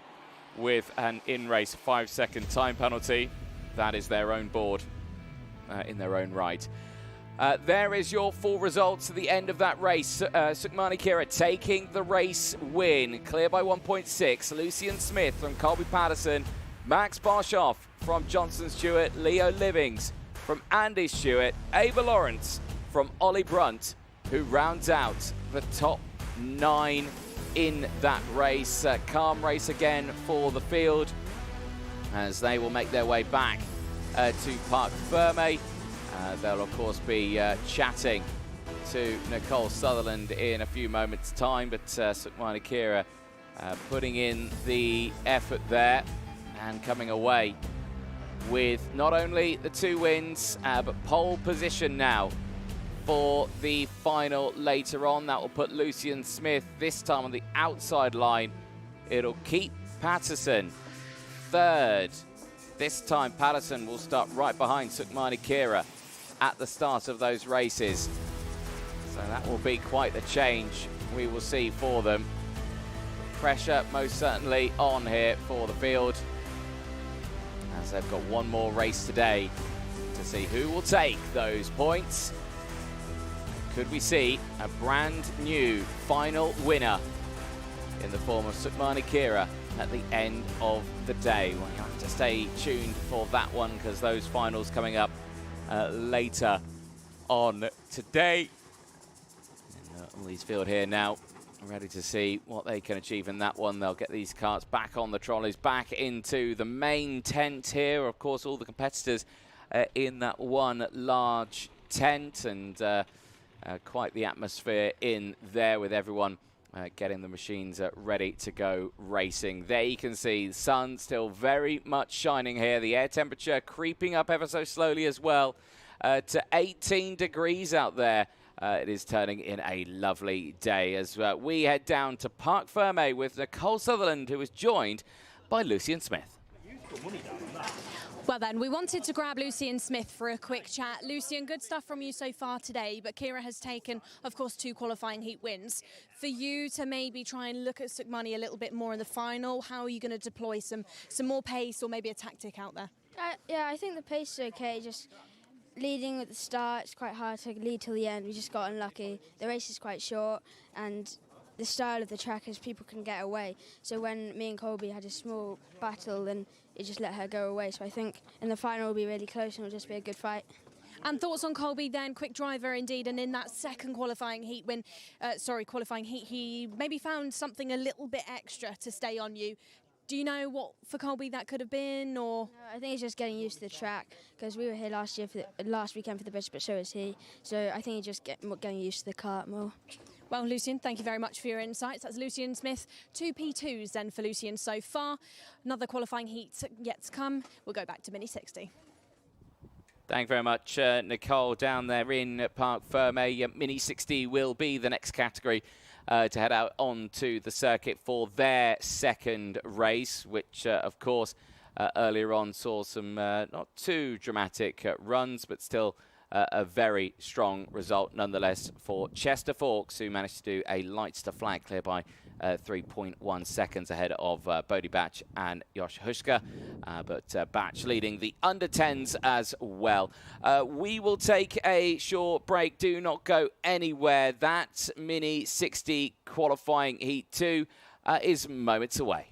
A: with an in-race 5-second time penalty. That is their own board in their own right. There is your full results at the end of that race. Sukhmani Kira taking the race win, clear by 1.6. Lucian Smith from Colby Patterson, Max Boshoff from Johnson Stewart, Leo Livings from Andy Stewart, Ava Lawrence from Ollie Brunt, who rounds out the top 9 in that race. Calm race again for the field as they will make their way back to Parc Ferme. They'll, of course, be chatting to Nicole Sutherland in a few moments' time, but Sukhmani Kira putting in the effort there and coming away with not only the 2 wins, but pole position now for the final later on. That will put Lucian Smith this time on the outside line. It'll keep Patterson third. This time Patterson will start right behind Sukhmani Kira at the start of those races. So that will be quite the change we will see for them. Pressure most certainly on here for the field, as they've got one more race today to see who will take those points. Could we see a brand new final winner in the form of Sukhmani Kira at the end of the day? Well, you have to stay tuned for that one, because those finals coming up later on today. And Lee's Field here now, ready to see what they can achieve in that one. They'll get these carts back on the trolleys, back into the main tent here. Of course, all the competitors in that one large tent, and quite the atmosphere in there with everyone getting the machines ready to go racing. There you can see the sun still very much shining here. The air temperature creeping up ever so slowly as well to 18 degrees out there. It is turning in a lovely day as we head down to Parc Ferme with Nicole Sutherland, who is joined by Lucian Smith.
F: Well then, we wanted to grab Lucian Smith for a quick chat. Lucian, good stuff from you so far today, but Kira has taken, of course, 2 qualifying heat wins. For you to maybe try and look at Sukhmani a little bit more in the final, how are you going to deploy some more pace or maybe a tactic out there?
D: Yeah, I think the pace is okay. Just leading at the start, it's quite hard to lead till the end. We just got unlucky. The race is quite short, and the style of the track is people can get away. So when me and Colby had a small battle, then it just let her go away. So I think in the final will be really close and it'll just be a good fight.
F: And thoughts on Colby then, quick driver indeed, and in that second qualifying heat he maybe found something a little bit extra to stay on you. Do you know what for Colby that could have been, or?
D: No, I think he's just getting used to the track, because we were here last weekend for the British, but so is he. So I think he's just getting used to the kart more.
F: Well, Lucian, thank you very much for your insights. That's Lucian Smith. 2 P2s then for Lucian so far. Another qualifying heat yet to come. We'll go back to Mini 60.
A: Thank you very much, Nicole, down there in Parc Ferme. Mini 60 will be the next category to head out onto the circuit for their second race, which, of course, earlier on saw some not too dramatic runs, but still a very strong result nonetheless for Chester Forks, who managed to do a Leicester flag clear by 3.1 seconds ahead of Bodie Batch and Josh Huska, but Batch leading the under-10s as well. We will take a short break. Do not go anywhere. That Mini 60 qualifying Heat 2 is moments away.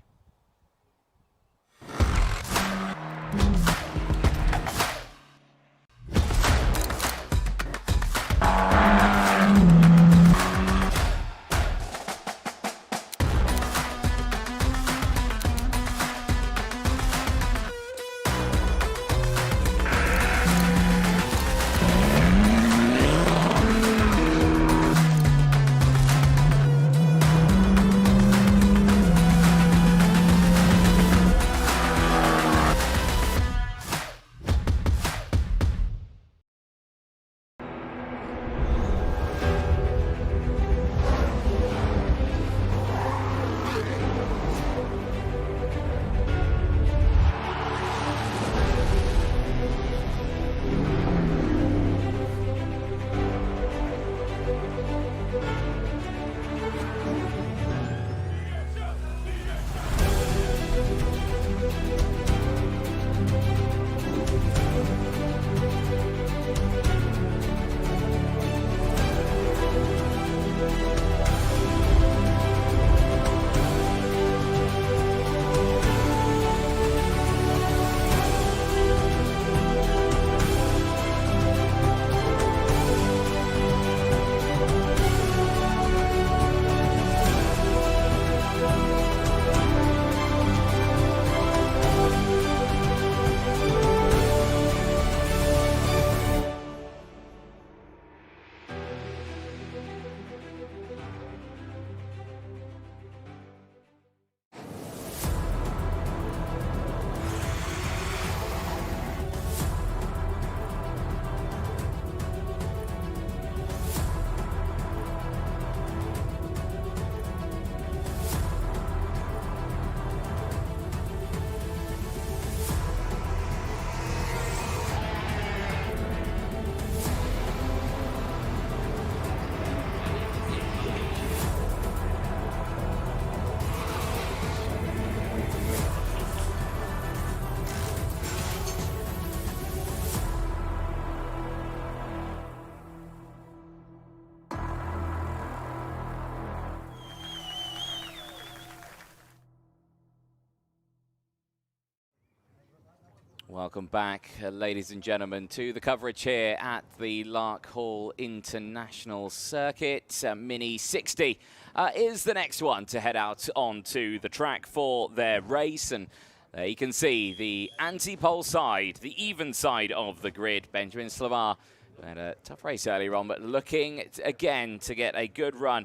A: Welcome back, ladies and gentlemen, to the coverage here at the Larkhall International Circuit. Mini 60 is the next one to head out onto the track for their race. And there you can see the anti-pole side, the even side of the grid. Benjamin Slavar had a tough race earlier on, but looking again to get a good run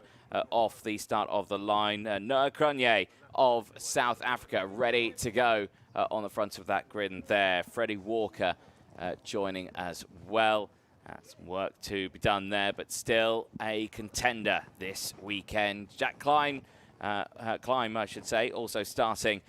A: off the start of the line. Noah Krunier of South Africa ready to go on the front of that grid, and there Freddie Walker joining as well. Some work to be done there, but still a contender this weekend. Jack Climb, I should say, also starting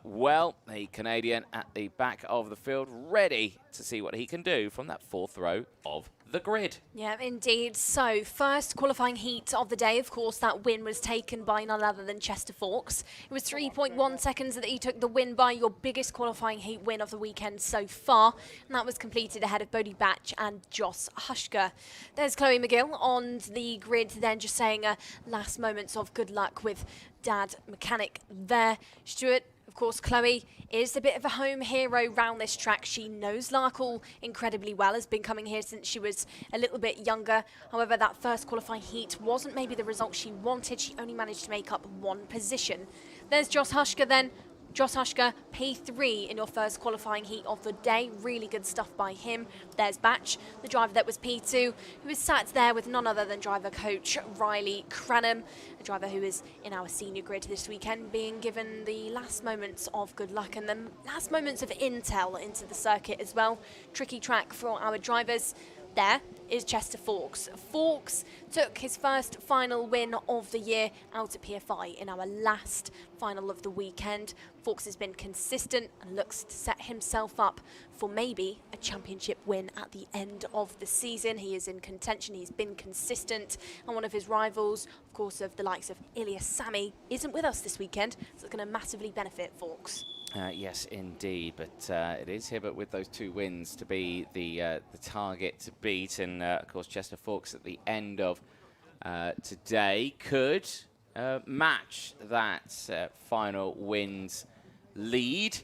A: well. The Canadian at the back of the field, ready to see what he can do from that fourth row of the grid.
B: Yeah, indeed. So, first qualifying heat of the day, of course, that win was taken by none other than Chester Fawkes. It was 3.1 seconds that he took the win by, your biggest qualifying heat win of the weekend so far. And that was completed ahead of Bodie Batch and Joss Hushka. There's Chloe McGill on the grid then, just saying last moments of good luck with Dad Mechanic there. Stuart, of course, Chloe is a bit of a home hero round this track. She knows Larkhall incredibly well, has been coming here since she was a little bit younger. However, that first qualifying heat wasn't maybe the result she wanted. She only managed to make up one position. There's Joss Hushka then. Joss Hushka, P3 in your first qualifying heat of the day. Really good stuff by him. There's Batch, the driver that was P2, who is sat there with none other than driver coach Riley Cranham, a driver who is in our senior grid this weekend, being given the last moments of good luck and the last moments of intel into the circuit as well. Tricky track for our drivers. There is Chester Fawkes. Fawkes took his first final win of the year out at PFI in our last final of the weekend. Fawkes has been consistent and looks to set himself up for maybe a championship win at the end of the season. He is in contention, he's been consistent, and one of his rivals, of course, of the likes of Ilya Sami, isn't with us this weekend, so it's going to massively benefit Fawkes.
A: Yes, indeed, but it is Hibbert with those two wins to be the target to beat, and of course Chester Fawkes at the end of today could match that final wins lead,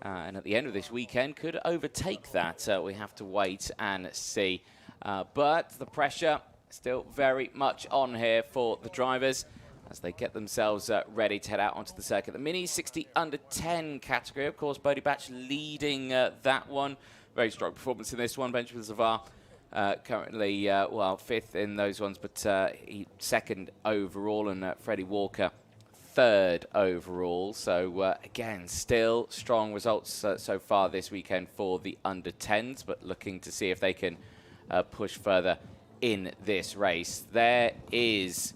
A: and at the end of this weekend could overtake that. We have to wait and see, but the pressure still very much on here for the drivers as they get themselves ready to head out onto the circuit. The Mini 60 under 10 category, of course, Bodie Batch leading that one. Very strong performance in this one. Benjamin Zavar currently, well, fifth in those ones, but he second overall, and Freddie Walker third overall. So, again, still strong results so far this weekend for the under 10s, but looking to see if they can push further in this race. There is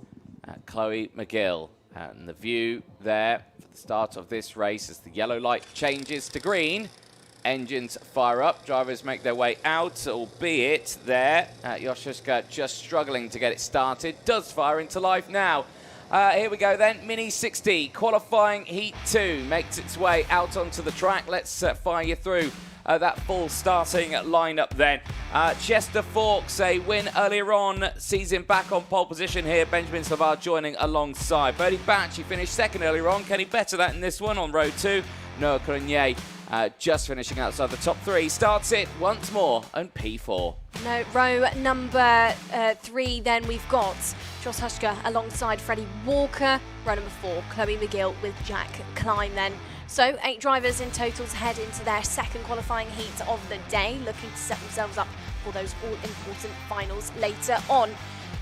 A: Chloe McGill, and the view there for the start of this race as the yellow light changes to green. Engines fire up, drivers make their way out, albeit there Yoshushka just struggling to get it started. Does fire into life now. Here we go then, Mini 60 qualifying heat 2 makes its way out onto the track. Let's fire you through that full starting lineup then. Chester Fawkes, a win earlier on, sees him back on pole position here. Benjamin Slavar joining alongside. Bodie Batch, he finished second earlier on. Can he better that in this one on row 2? Noah Krunier just finishing outside the top 3. Starts it once more on P4.
B: No, row number 3 then we've got Joss Hushka alongside Freddie Walker. Row number 4, Chloe McGill with Jack Climb then. So 8 drivers in total to head into their second qualifying heat of the day, looking to set themselves up for those all-important finals later on.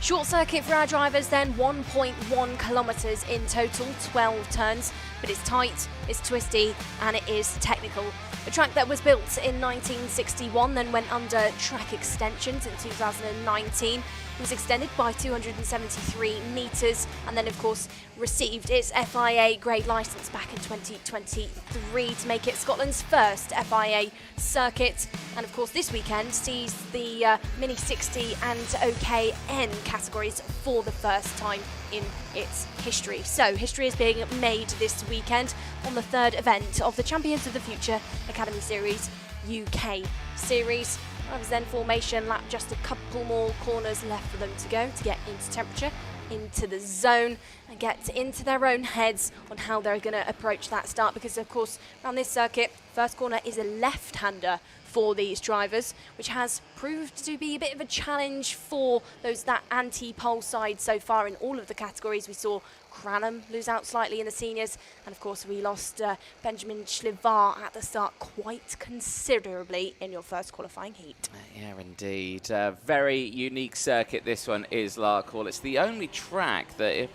B: Short circuit for our drivers then, 1.1 kilometres in total, 12 turns, but it's tight, it's twisty, and it is technical. A track that was built in 1961, then went under track extensions in 2019. It was extended by 273 metres, and then of course received its FIA grade licence back in 2023 to make it Scotland's first FIA circuit. And of course this weekend sees the Mini 60 and OKN categories for the first time in its history. So history is being made this weekend on the third event of the Champions of the Future Academy Series UK Series. That was then formation lap, just a couple more corners left for them to go to get into temperature. into the zone and get into their own heads on how they're going to approach that start, because of course around this circuit, first corner is a left-hander for these drivers, which has proved to be a bit of a challenge for that anti-pole side so far in all of the categories. We saw Cranham lose out slightly in the seniors, and of course we lost Benjamin Schlivar at the start quite considerably in your first qualifying heat.
A: Yeah, indeed. Very unique circuit this one is, Larkhall. It's the only track that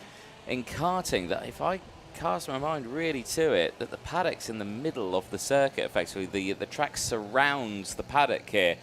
A: in karting that if I cast my mind really to it, that the paddock's in the middle of the circuit, effectively. The track surrounds the paddock here.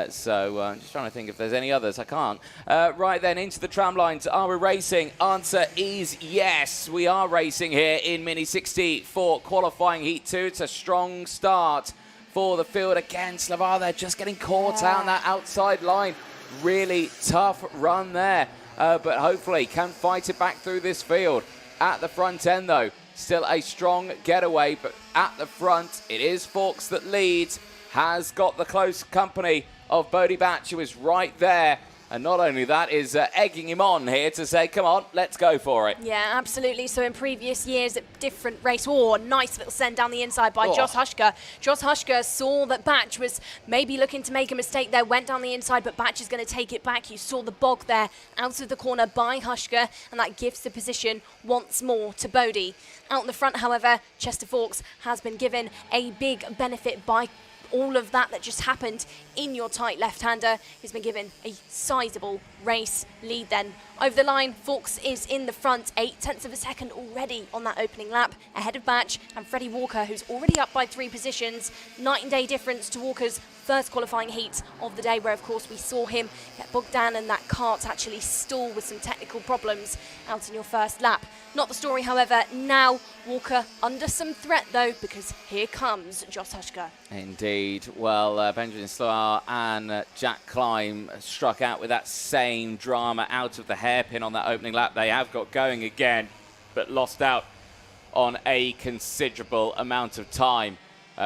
A: So I'm just trying to think if there's any others. I can't. Right then, into the tram lines. Are we racing? Answer is yes. We are racing here in Mini 60 for qualifying Heat 2. It's a strong start for the field. Again, Slavar there just getting caught out on that outside line. Really tough run there. But hopefully can fight it back through this field. At the front end, though, still a strong getaway. But at the front, it is Fawkes that leads. Has got the close company of Bodie Batch, who is right there. And not only that, is egging him on here to say, come on, let's go for it.
B: Yeah, absolutely. So in previous years at different race, nice little send down the inside by Josh Hushka. Josh Hushka saw that Batch was maybe looking to make a mistake there, went down the inside, but Batch is going to take it back. You saw the bog there out of the corner by Hushka, and that gives the position once more to Bodie. Out in the front, however, Chester Fawkes has been given a big benefit by all of that just happened in your tight left-hander. He's been given a sizable race lead then. Over the line, Fawkes is in the front, 0.8 of a second already on that opening lap, ahead of Batch and Freddie Walker, who's already up by 3 positions. Night and day difference to Walker's first qualifying heat of the day, where of course we saw him get bogged down and that kart actually stall with some technical problems out in your first lap. Not the story, however. Now Walker under some threat though, because here comes Josh Hushka.
A: Indeed. Well, Benjamin Sloar and Jack Climb struck out with that same drama out of the hairpin on that opening lap. They have got going again, but lost out on a considerable amount of time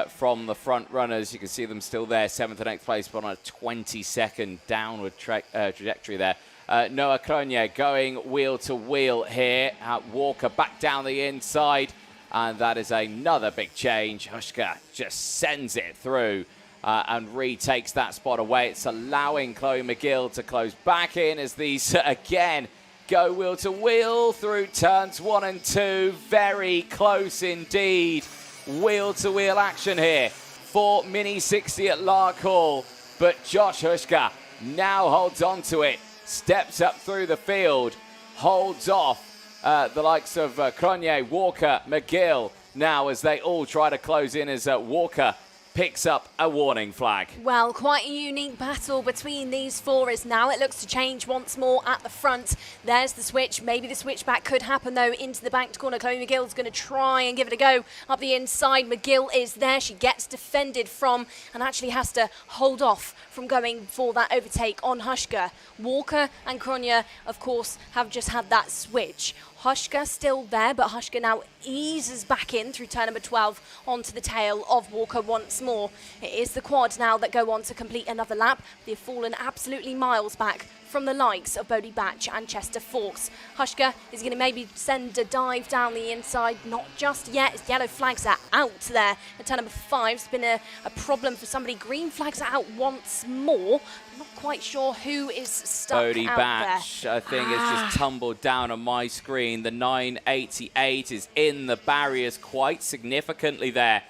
A: from the front runners. You can see them still there, 7th and 8th place, but on a 20-second downward trajectory there. Noah Cronje going wheel to wheel here. Walker back down the inside, and that is another big change. Hushka just sends it through and retakes that spot away. It's allowing Chloe McGill to close back in as these again go wheel to wheel through turns 1 and 2. Very close indeed. Wheel to wheel action here for Mini 60 at Larkhall, but Josh Hushka now holds on to it. Steps up through the field, holds off the likes of Cronje, Walker, McGill now as they all try to close in as Walker picks up a warning flag.
B: Well, quite a unique battle between these four as now it looks to change once more at the front. There's the switch. Maybe the switchback could happen though into the banked corner. Chloe McGill's going to try and give it a go up the inside. McGill is there. She gets defended from and actually has to hold off from going for that overtake on Hushka. Walker and Cronje, of course, have just had that switch. Hushka still there, but Hushka now eases back in through turn number 12 onto the tail of Walker once more. It is the quad now that go on to complete another lap. They've fallen absolutely miles back from the likes of Bodie Batch and Chester Fawkes. Hushka is going to maybe send a dive down the inside. Not just yet, as yellow flags are out there. At turn number 5, it's been a problem for somebody. Green flags are out once more. I'm not quite sure who is stuck
A: Bodie
B: out
A: Batch,
B: there.
A: I think it's just tumbled down on my screen. The 988 is in the barriers quite significantly there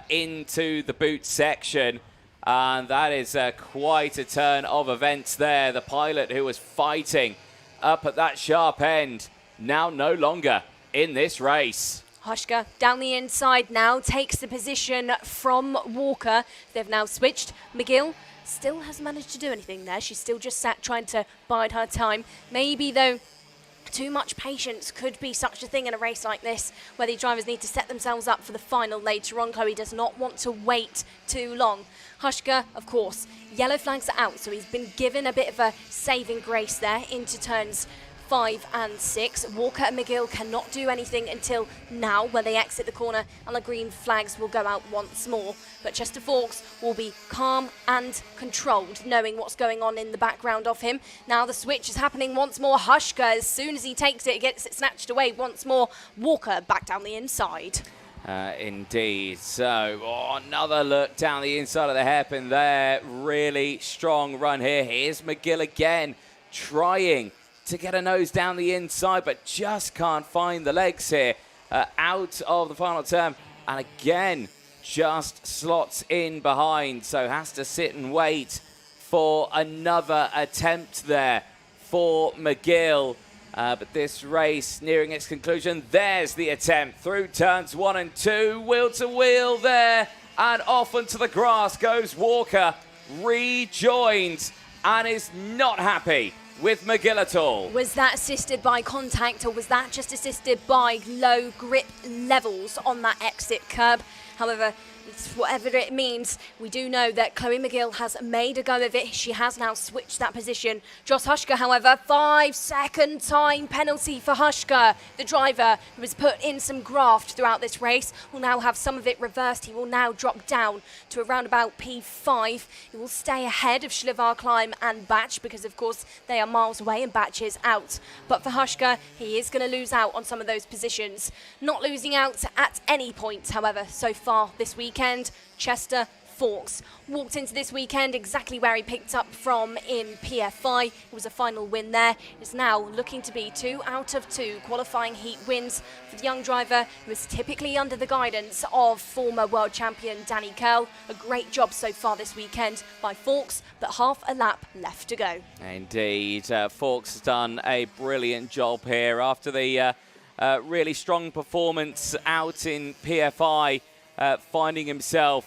A: into the boot section. And that is quite a turn of events there. The pilot who was fighting up at that sharp end, now no longer in this race.
B: Hushka down the inside now takes the position from Walker. They've now switched. McGill still hasn't managed to do anything there. She's still just sat trying to bide her time. Maybe, though, too much patience could be such a thing in a race like this, where the drivers need to set themselves up for the final later on. Chloe does not want to wait too long. Hushka, of course, yellow flags are out, so he's been given a bit of a saving grace there into turns 5 and 6. Walker and McGill cannot do anything until now, when they exit the corner and the green flags will go out once more. But Chester Fawkes will be calm and controlled, knowing what's going on in the background of him. Now the switch is happening once more. Hushka, as soon as he takes it, gets it snatched away once more. Walker back down the inside.
A: Indeed. So another look down the inside of the hairpin there. Really strong run here. Here's McGill again, trying to get a nose down the inside, but just can't find the legs here. Out of the final turn, and again, just slots in behind. So has to sit and wait for another attempt there for McGill. But this race nearing its conclusion. There's the attempt through turns 1 and 2. Wheel to wheel there. And off onto the grass goes Walker. Rejoins and is not happy with McGill at all.
B: Was that assisted by contact, or was that just assisted by low grip levels on that exit curb? However, whatever it means, we do know that Chloe McGill has made a go of it. She has now switched that position. Joss Hushka, however, 5-second time penalty for Hushka. The driver, who has put in some graft throughout this race, will now have some of it reversed. He will now drop down to around about P5. He will stay ahead of Shlivar Climb and Batch because, of course, they are miles away and Batch is out. But for Hushka, he is going to lose out on some of those positions. Not losing out at any point, however, so far this weekend. Chester Fawkes walked into this weekend exactly where he picked up from in PFI. It was a final win there. It's now looking to be 2 out of 2 qualifying heat wins for the young driver, who is typically under the guidance of former world champion Danny Curl. A great job so far this weekend by Fawkes, but half a lap left to go.
A: Indeed, Fawkes has done a brilliant job here after the really strong performance out in PFI. Finding himself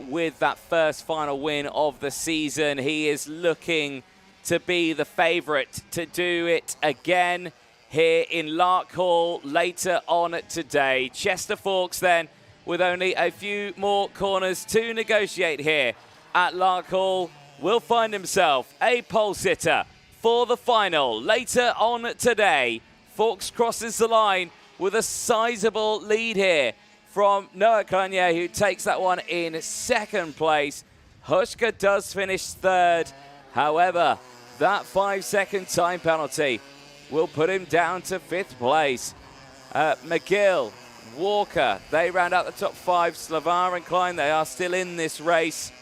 A: with that first final win of the season. He is looking to be the favourite to do it again here in Larkhall later on today. Chester Fawkes then, with only a few more corners to negotiate here at Larkhall, will find himself a pole sitter for the final later on today. Fawkes crosses the line with a sizable lead here from Noah Kanye, who takes that one in second place. Hushka does finish third. However, that 5-second time penalty will put him down to 5th place. McGill, Walker, they round out the top 5. Slavar and Klein, they are still in this race.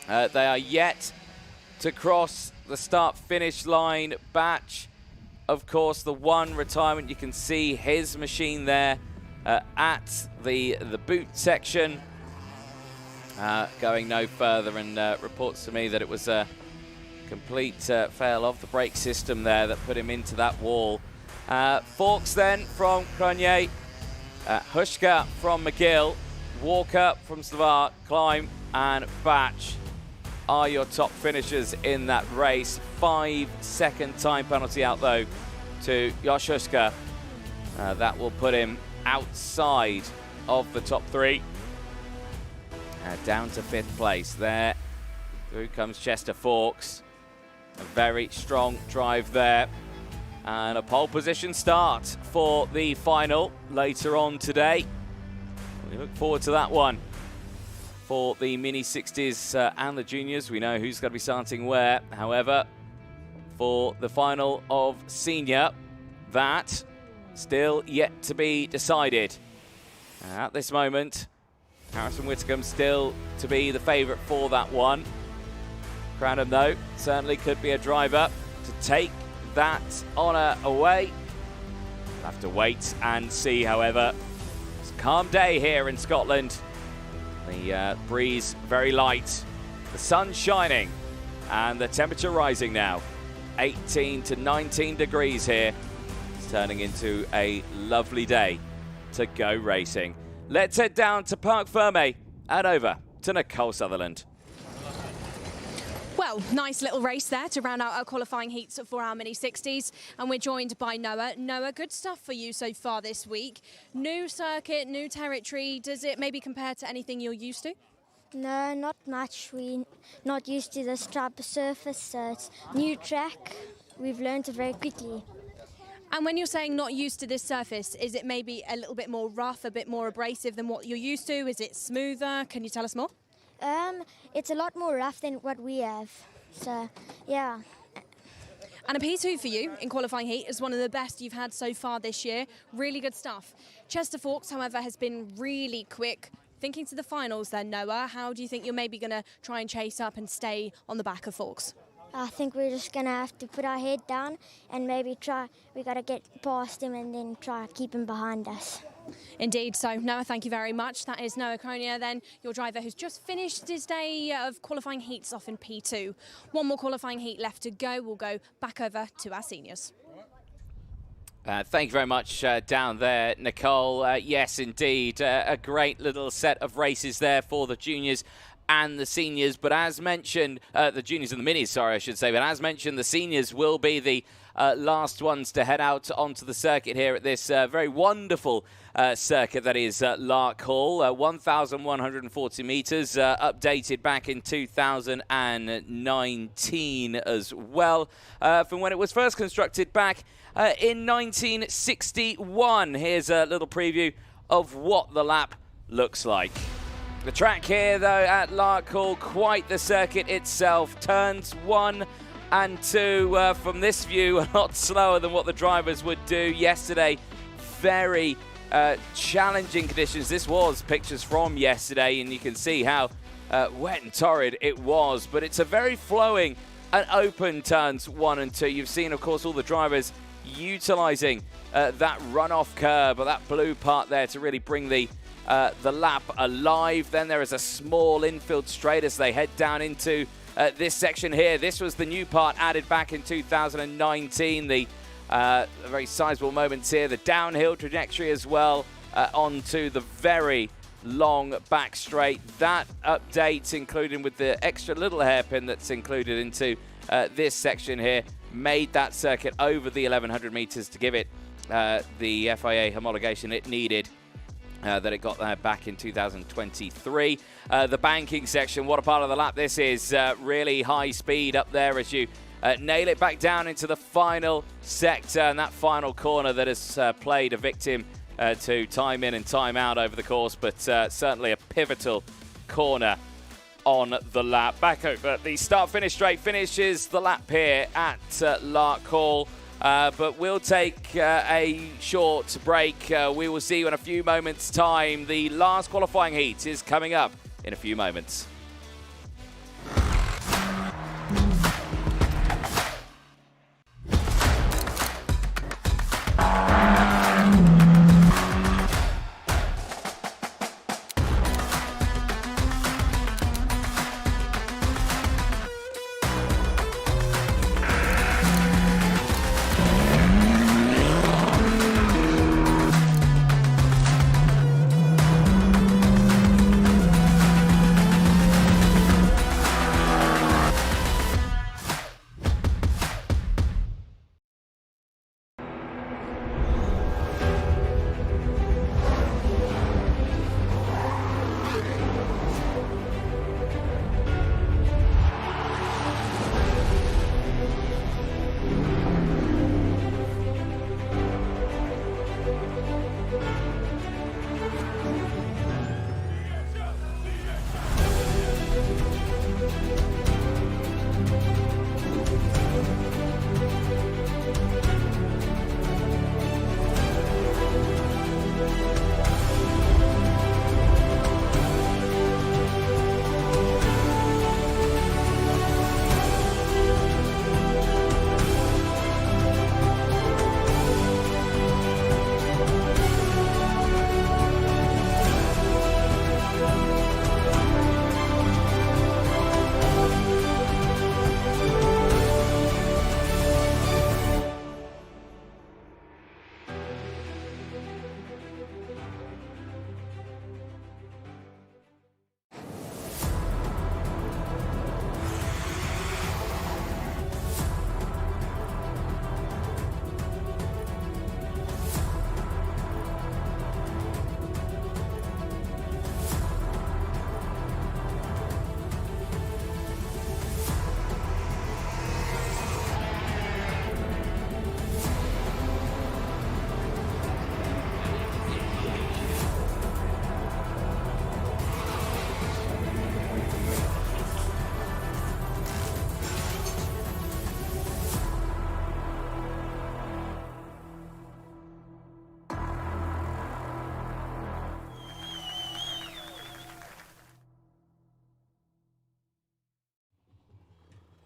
A: They are yet to cross the start-finish line. Batch, of course, the one retirement. You can see his machine there at the boot section. Going no further, and reports to me that it was a complete fail of the brake system there that put him into that wall. Fawkes then from Kronier, Hushka from McGill, Walker from Slavar, Climb and Batch are your top finishers in that race. 5-second time penalty out though to Josh Hushka. That will put him outside of the top 3. Down to 5th place there. Through comes Chester Fawkes. A very strong drive there. And a pole position start for the final later on today. We look forward to that one. For the Mini 60s and the Juniors, we know who's going to be starting where. However, for the final of Senior, that still yet to be decided. At this moment, Harrison Whitcomb still to be the favourite for that one. Cranham, though, certainly could be a driver to take that honour away. We'll have to wait and see, however. It's a calm day here in Scotland. The breeze very light, the sun shining, and the temperature rising now. 18 to 19 degrees here. It's turning into a lovely day to go racing. Let's head down to Parc Ferme and over to Nicole Sutherland.
F: Well, nice little race there to round out our qualifying heats for our Mini 60s. And we're joined by Noah. Noah, good stuff for you so far this week. New circuit, new territory. Does it maybe compare to anything you're used to?
G: No, not much. We're not used to this type of surface, so it's new track. We've learned it very quickly.
F: And when you're saying not used to this surface, is it maybe a little bit more rough, a bit more abrasive than what you're used to? Is it smoother? Can you tell us more?
G: It's a lot more rough than what we have. So, yeah.
F: And a P2 for you in qualifying heat is one of the best you've had so far this year. Really good stuff. Chester Forks, however, has been really quick. Thinking to the finals then, Noah, how do you think you're maybe going to try and chase up and stay on the back of Forks?
G: I think we're just going to have to put our head down and maybe try. We got to get past him and then try to keep him behind us.
F: Indeed. So, Noah, thank you very much. That is Noah Konya, then, your driver who's just finished his day of qualifying heats off in P2. One more qualifying heat left to go. We'll go back over to our seniors.
A: Thank you very much down there, Nicole. Yes, indeed, a great little set of races there for the juniors and the seniors. But as mentioned, the juniors and the minis, sorry, I should say. But as mentioned, the seniors will be the last ones to head out onto the circuit here at this very wonderful circuit that is Larkhall. 1,140 metres, updated back in 2019 as well, from when it was first constructed back in 1961. Here's a little preview of what the lap looks like. The track here, though, at Larkhall, quite the circuit itself. Turns 1 and 2 from this view, a lot slower than what the drivers would do yesterday. Very challenging conditions. This was pictures from yesterday, and you can see how wet and torrid it was. But it's a very flowing and open turns 1 and 2. You've seen, of course, all the drivers utilising that runoff curb, or that blue part there, to really bring the lap alive. Then there is a small infield straight as they head down into this section here. This was the new part added back in 2019. The very sizable moments here. The downhill trajectory as well onto the very long back straight. That update, including with the extra little hairpin that's included into this section here, made that circuit over the 1,100 metres to give it the FIA homologation it needed. That it got back in 2023. The banking section, what a part of the lap this is. Really high speed up there as you nail it back down into the final sector, and that final corner that has played a victim to time in and time out over the course, but certainly a pivotal corner on the lap. Back over the start-finish straight finishes the lap here at Larkhall. But we'll take a short break. We will see you in a few moments' time. The last qualifying heat is coming up in a few moments.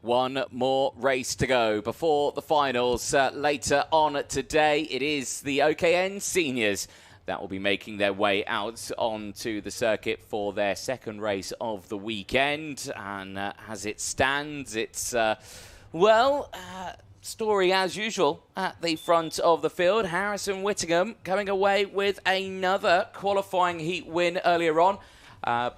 A: One more race to go before the finals. Later on today, it is the OKN seniors that will be making their way out onto the circuit for their second race of the weekend. And as it stands, it's, story as usual at the front of the field. Harrison Whittingham coming away with another qualifying heat win earlier on.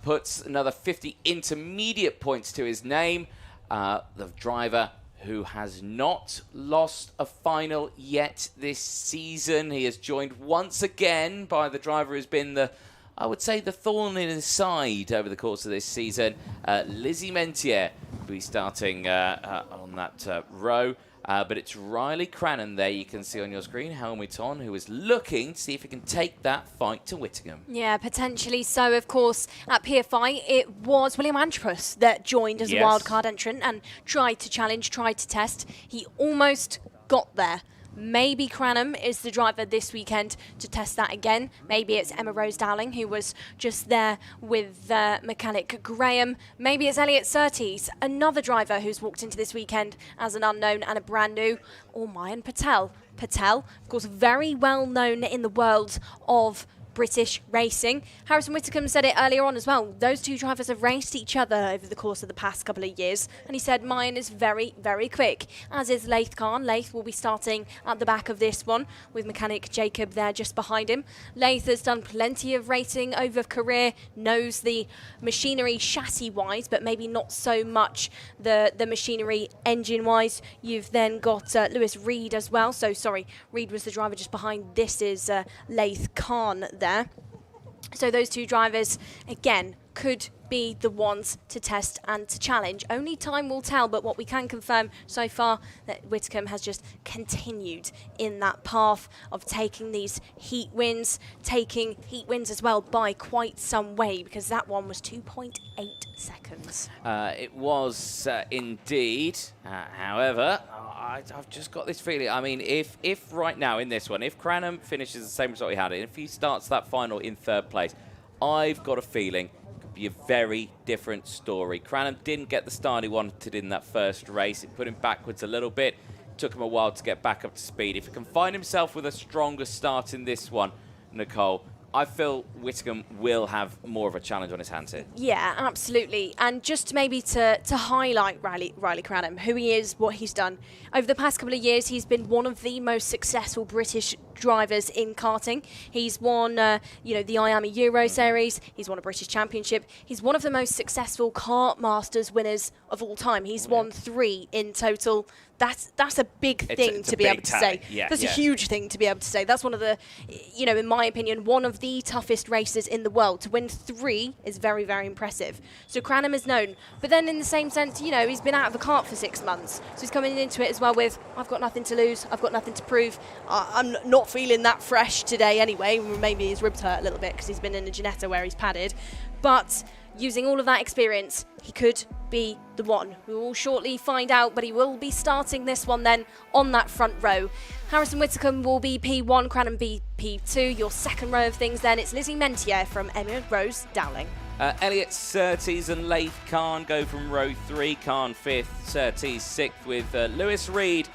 A: Puts another 50 intermediate points to his name. The driver who has not lost a final yet this season. He is joined once again by the driver who's been the thorn in his side over the course of this season. Lizzie Mentier will be starting on that row. But it's Riley Crannan there, you can see on your screen, helmet on, who is looking to see if he can take that fight to Whittingham.
B: Yeah, potentially so. Of course, at PFI, it was William Antropus that joined as a wildcard entrant and tried to challenge, tried to test. He almost got there. Maybe Cranham is the driver this weekend to test that again. Maybe it's Emma Rose Dowling, who was just there with mechanic Graham. Maybe it's Elliot Surtees, another driver who's walked into this weekend as an unknown and a brand new. Or Mayan Patel. Patel, of course, very well known in the world of British racing. Harrison Whittingham said it earlier on as well. Those two drivers have raced each other over the course of the past couple of years, and he said mine is very, very quick, as is Laith Khan. Laith will be starting at the back of this one with mechanic Jacob there just behind him. Laith has done plenty of racing over career, knows the machinery chassis-wise, but maybe not so much the machinery engine-wise. You've then got Lewis Reed as well. So, sorry, Reed was the driver just behind. This is Laith Khan there. So those two drivers, again, could be the ones to test and to challenge. Only time will tell, but what we can confirm so far that Whittingham has just continued in that path of taking these heat wins, taking heat wins as well by quite some way, because that one was 2.8 seconds.
A: It was indeed. However, I've just got this feeling. I mean, if right now in this one, if Cranham finishes the same result he had, and if he starts that final in third place, I've got a feeling it could be a very different story. Cranham didn't get the start he wanted in that first race. It put him backwards a little bit. It took him a while to get back up to speed. If he can find himself with a stronger start in this one, Nicole, I feel Whittingham will have more of a challenge on his hands here.
B: Yeah, absolutely. And just maybe to highlight Riley Cranham, who he is, what he's done. Over the past couple of years, he's been one of the most successful British drivers in karting. He's won, the IAME Euro Series. He's won a British Championship. He's one of the most successful Kart Masters winners of all time. He's won 3 in total. That's a big thing to be able to say. That's a huge thing to be able to say. That's one of the, in my opinion, one of the toughest races in the world. To win 3 is very, very impressive. So Cranham is known. But then in the same sense, he's been out of the kart for 6 months. So he's coming into it as well with, I've got nothing to lose. I've got nothing to prove. I'm not feeling that fresh today anyway. Maybe his ribs hurt a little bit because he's been in a Ginetta where he's padded. But using all of that experience, he could be the one. We will shortly find out, but he will be starting this one then on that front row. Harrison Whittingham will be P1, Cranham be P2. Your second row of things then, it's Lizzie Mentier from Emma Rose Dowling.
A: Elliot Surtees and Laith Khan go from row 3. Khan 5th, Surtees 6th, with Lewis Reed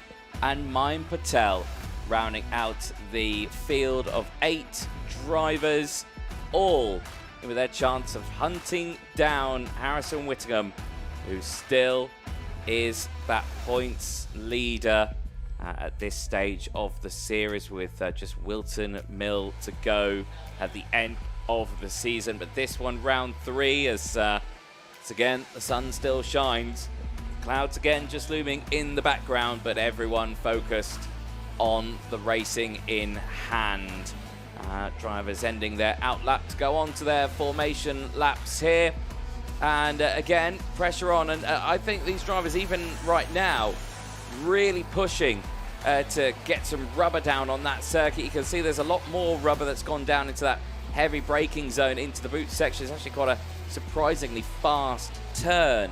A: and Mayan Patel rounding out the field of 8 drivers, all with their chance of hunting down Harrison Whittingham, who still is that points leader at this stage of the series, with just Wilton Mill to go at the end of the season. But this one, round 3, as again, the sun still shines. Clouds again just looming in the background, but everyone focused on the racing in hand. Drivers ending their out lap to go on to their formation laps here. And again, pressure on. And I think these drivers, even right now, really pushing to get some rubber down on that circuit. You can see there's a lot more rubber that's gone down into that heavy braking zone, into the boot section. It's actually quite a surprisingly fast turn,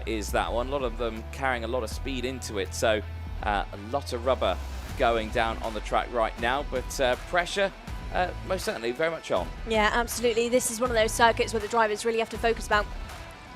A: is that one. A lot of them carrying a lot of speed into it. So a lot of rubber going down on the track right now. But pressure, most certainly very much on.
B: Yeah, absolutely. This is one of those circuits where the drivers really have to focus about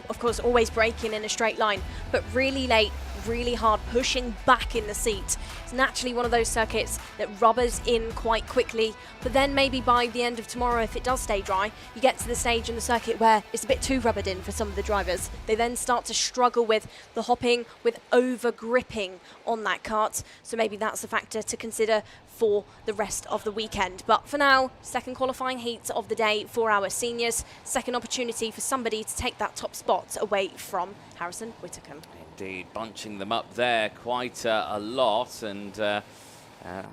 B: of course, always braking in a straight line, but really late, really hard, pushing back in the seat. It's naturally one of those circuits that rubbers in quite quickly, but then maybe by the end of tomorrow, if it does stay dry, you get to the stage in the circuit where it's a bit too rubbered in for some of the drivers. They then start to struggle with the hopping, with over gripping on that kart, so maybe that's a factor to consider for the rest of the weekend. But for now, second qualifying heat of the day for our seniors. Second opportunity for somebody to take that top spot away from Harrison Whitcomb.
A: Indeed, bunching them up there quite a lot, and have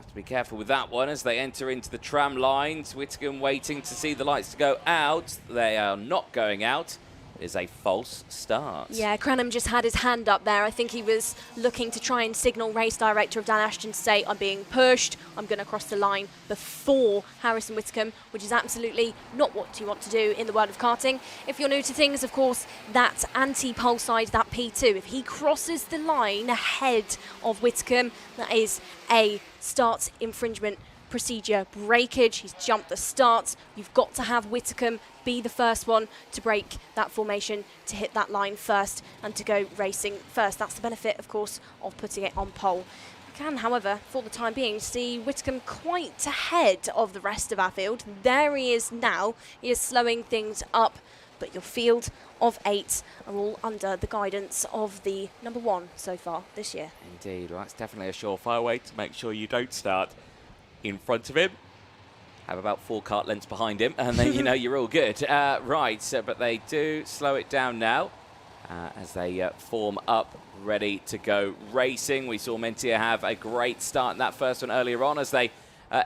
A: to be careful with that one as they enter into the tram lines. Whitcomb waiting to see the lights to go out. They are not going out. It is a false start.
B: Yeah, Cranham just had his hand up there. I think he was looking to try and signal race director of Dan Ashton to say, I'm being pushed, I'm going to cross the line before Harrison Whitcomb, which is absolutely not what you want to do in the world of karting. If you're new to things, of course, that anti-pole side, that P2, if he crosses the line ahead of Whitcomb, that is a start infringement procedure breakage. He's jumped the start. You've got to have Whitcomb be the first one to break that formation, to hit that line first and to go racing first. That's the benefit, of course, of putting it on pole. You can, however, for the time being, see Whitcomb quite ahead of the rest of our field. There he is now. He is slowing things up, but your field of 8 are all under the guidance of the number 1 so far this year.
A: Indeed, well, that's definitely a surefire way to make sure you don't start in front of him. Have about 4 kart lengths behind him, and then you know you're all good. But they do slow it down now as they form up, ready to go racing. We saw Mentier have a great start in that first one earlier on as they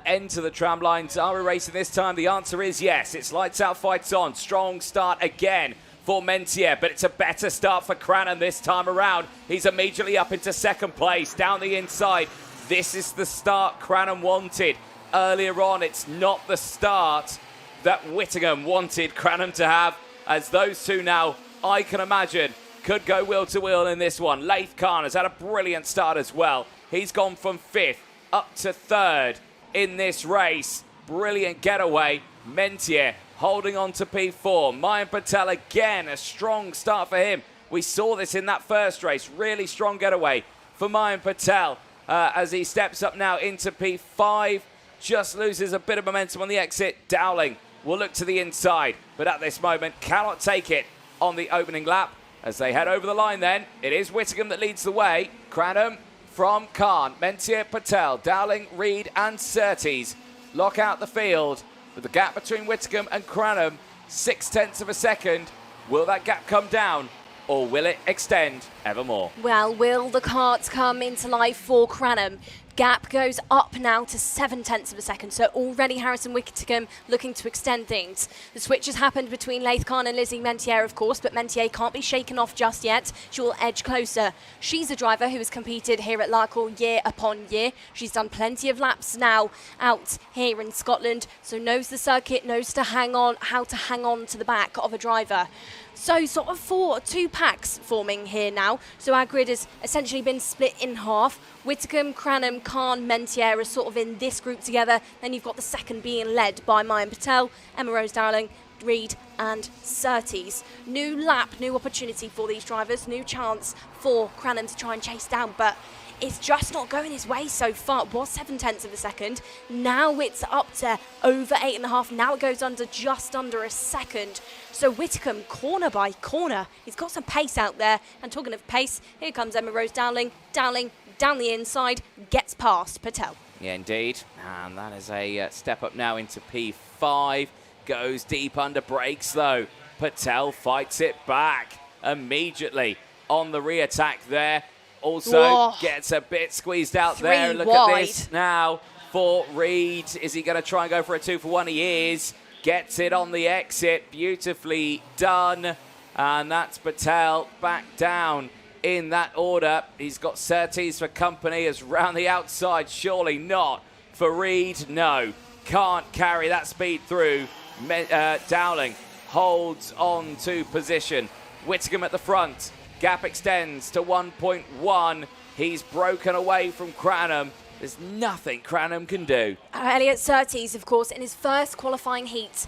A: enter the tram lines. Are we racing this time? The answer is yes. It's lights out, fights on. Strong start again for Mentier, but it's a better start for Cranham this time around. He's immediately up into second place, down the inside. This is the start Cranham wanted. Earlier on, it's not the start that Whittingham wanted Cranham to have, as those two now, I can imagine, could go wheel to wheel in this one. LeCont has had a brilliant start as well. He's gone from 5th up to 3rd in this race. Brilliant getaway. Mentier holding on to P4. Mayan Patel again, a strong start for him. We saw this in that first race. Really strong getaway for Mayan Patel as he steps up now into P5. Just loses a bit of momentum on the exit. Dowling will look to the inside, but at this moment cannot take it on the opening lap. As they head over the line then, it is Whittingham that leads the way. Cranham from Khan, Mentier, Patel, Dowling, Reed and Surtees lock out the field. With the gap between Whittingham and Cranham, 0.6 of a second. Will that gap come down, or will it extend evermore?
B: Well, will the karts come into life for Cranham? Gap goes up now to 0.7 of a second, so already Harrison Whitcomb looking to extend things. The switch has happened between LeCont and Lizzie Mentier, of course, but Mentier can't be shaken off just yet. She will edge closer. She's a driver who has competed here at Larkhall year upon year. She's done plenty of laps now out here in Scotland, so knows the circuit, knows to how to hang on to the back of a driver. So sort of 2 packs forming here now. So our grid has essentially been split in half. Whitcomb, Cranham, Khan, Mentier are sort of in this group together. Then you've got the second being led by Mayan Patel, Emma Rose Dowling, Reed and Surtees. New lap, new opportunity for these drivers, new chance for Cranham to try and chase down, but it's just not going his way so far. It was 0.7 of a second. Now it's up to over 8.5. Now it goes under just under a second. So Whitcomb, corner by corner. He's got some pace out there. And talking of pace, here comes Emma Rose Dowling. Dowling down the inside, gets past Patel.
A: Yeah, indeed. And that is a step up now into P5. Goes deep under brakes, though. Patel fights it back immediately on the re-attack there. Also
B: Whoa.
A: Gets a bit squeezed out there. Look
B: wide.
A: at this now for Reed. Is he going to try and go for a 2-for-1? He is. Gets it on the exit. Beautifully done. And that's Patel back down in that order. He's got Surtees for company as round the outside. Surely not for Reed. No. Can't carry that speed through. Dowling holds on to position. Whitcomb at the front. Gap extends to 1.1. He's broken away from Cranham. There's nothing Cranham can do.
B: Elliot Surtees, of course, in his first qualifying heat.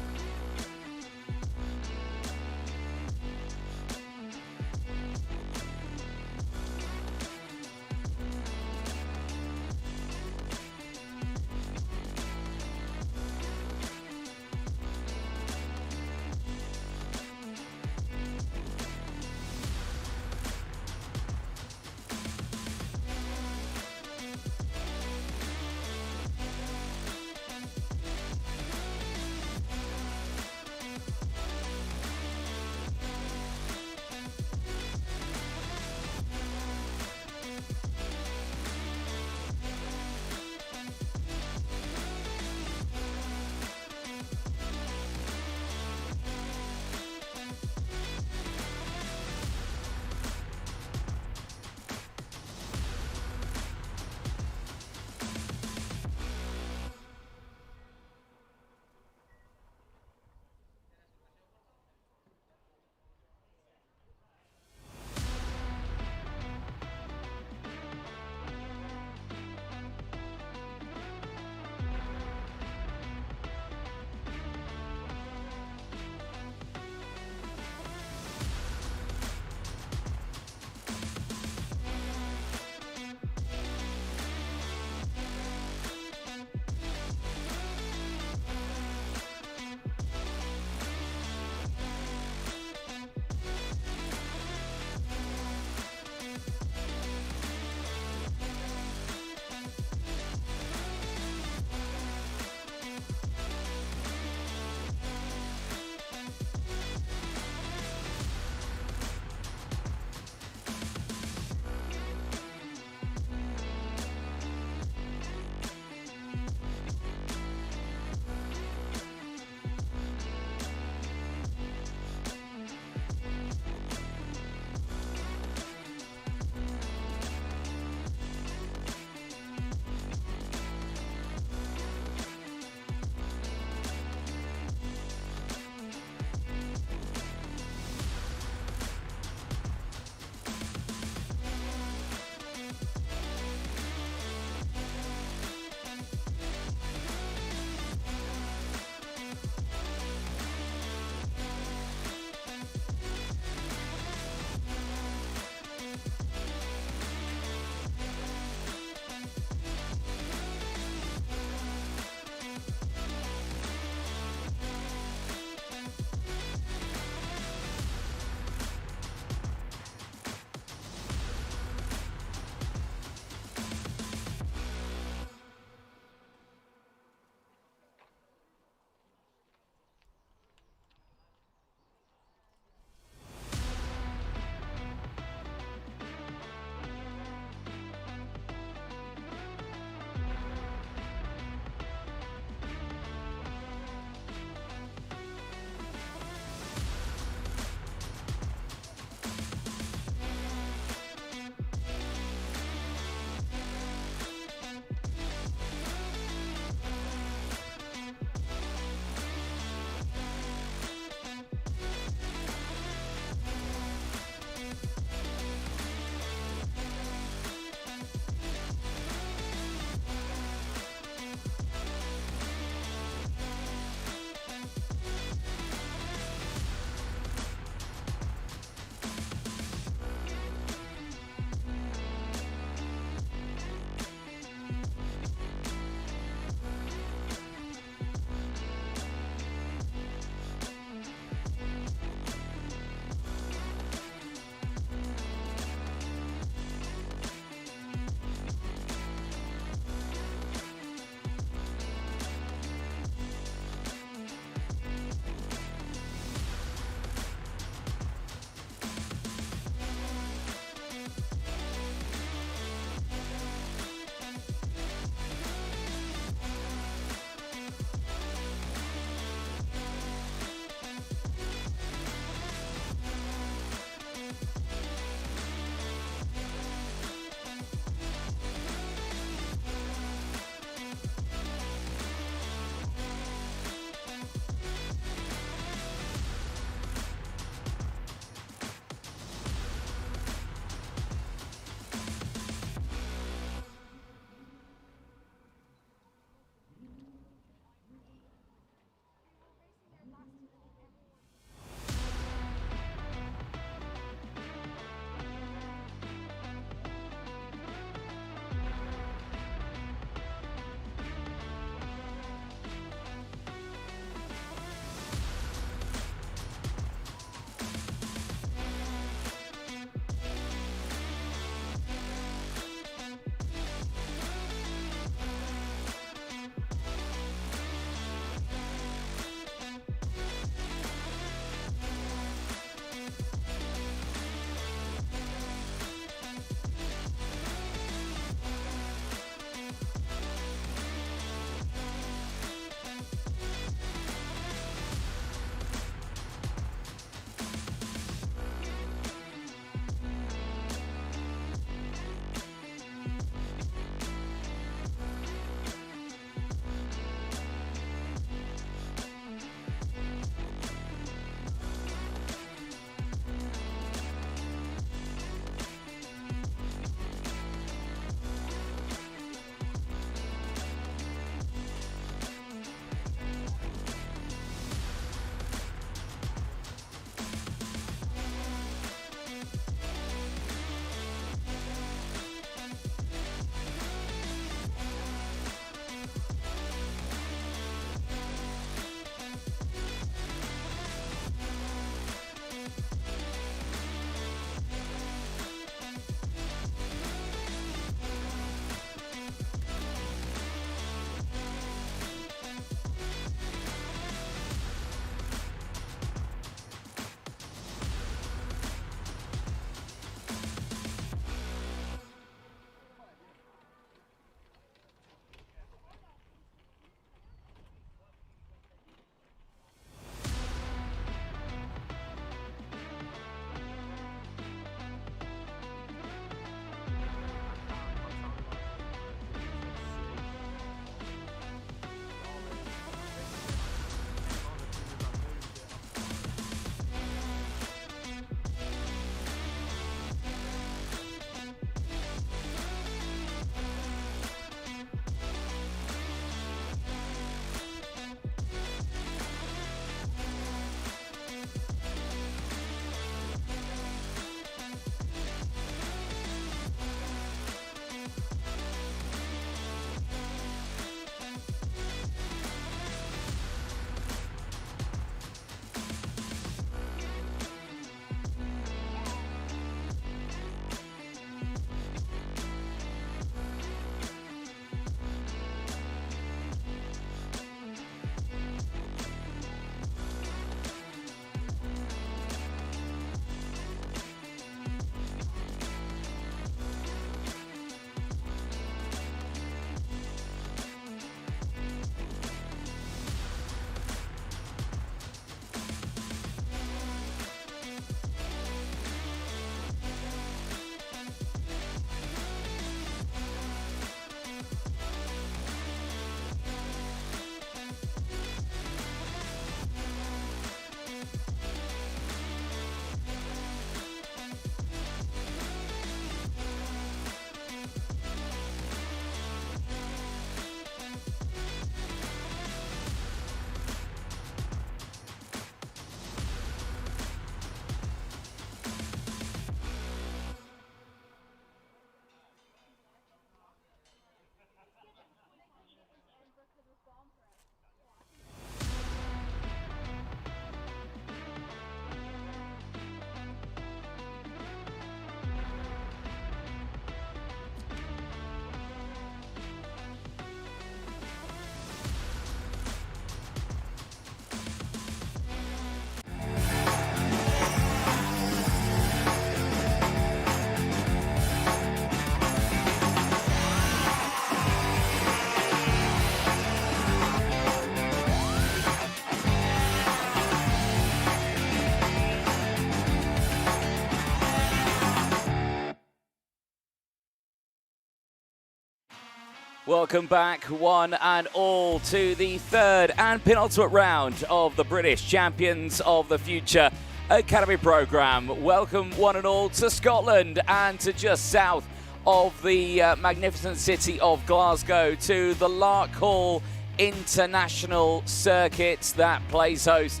A: Welcome back, one and all, to the third and penultimate round of the British Champions of the Future Academy programme. Welcome, one and all, to Scotland and to just south of the magnificent city of Glasgow, to the Larkhall International Circuit that plays host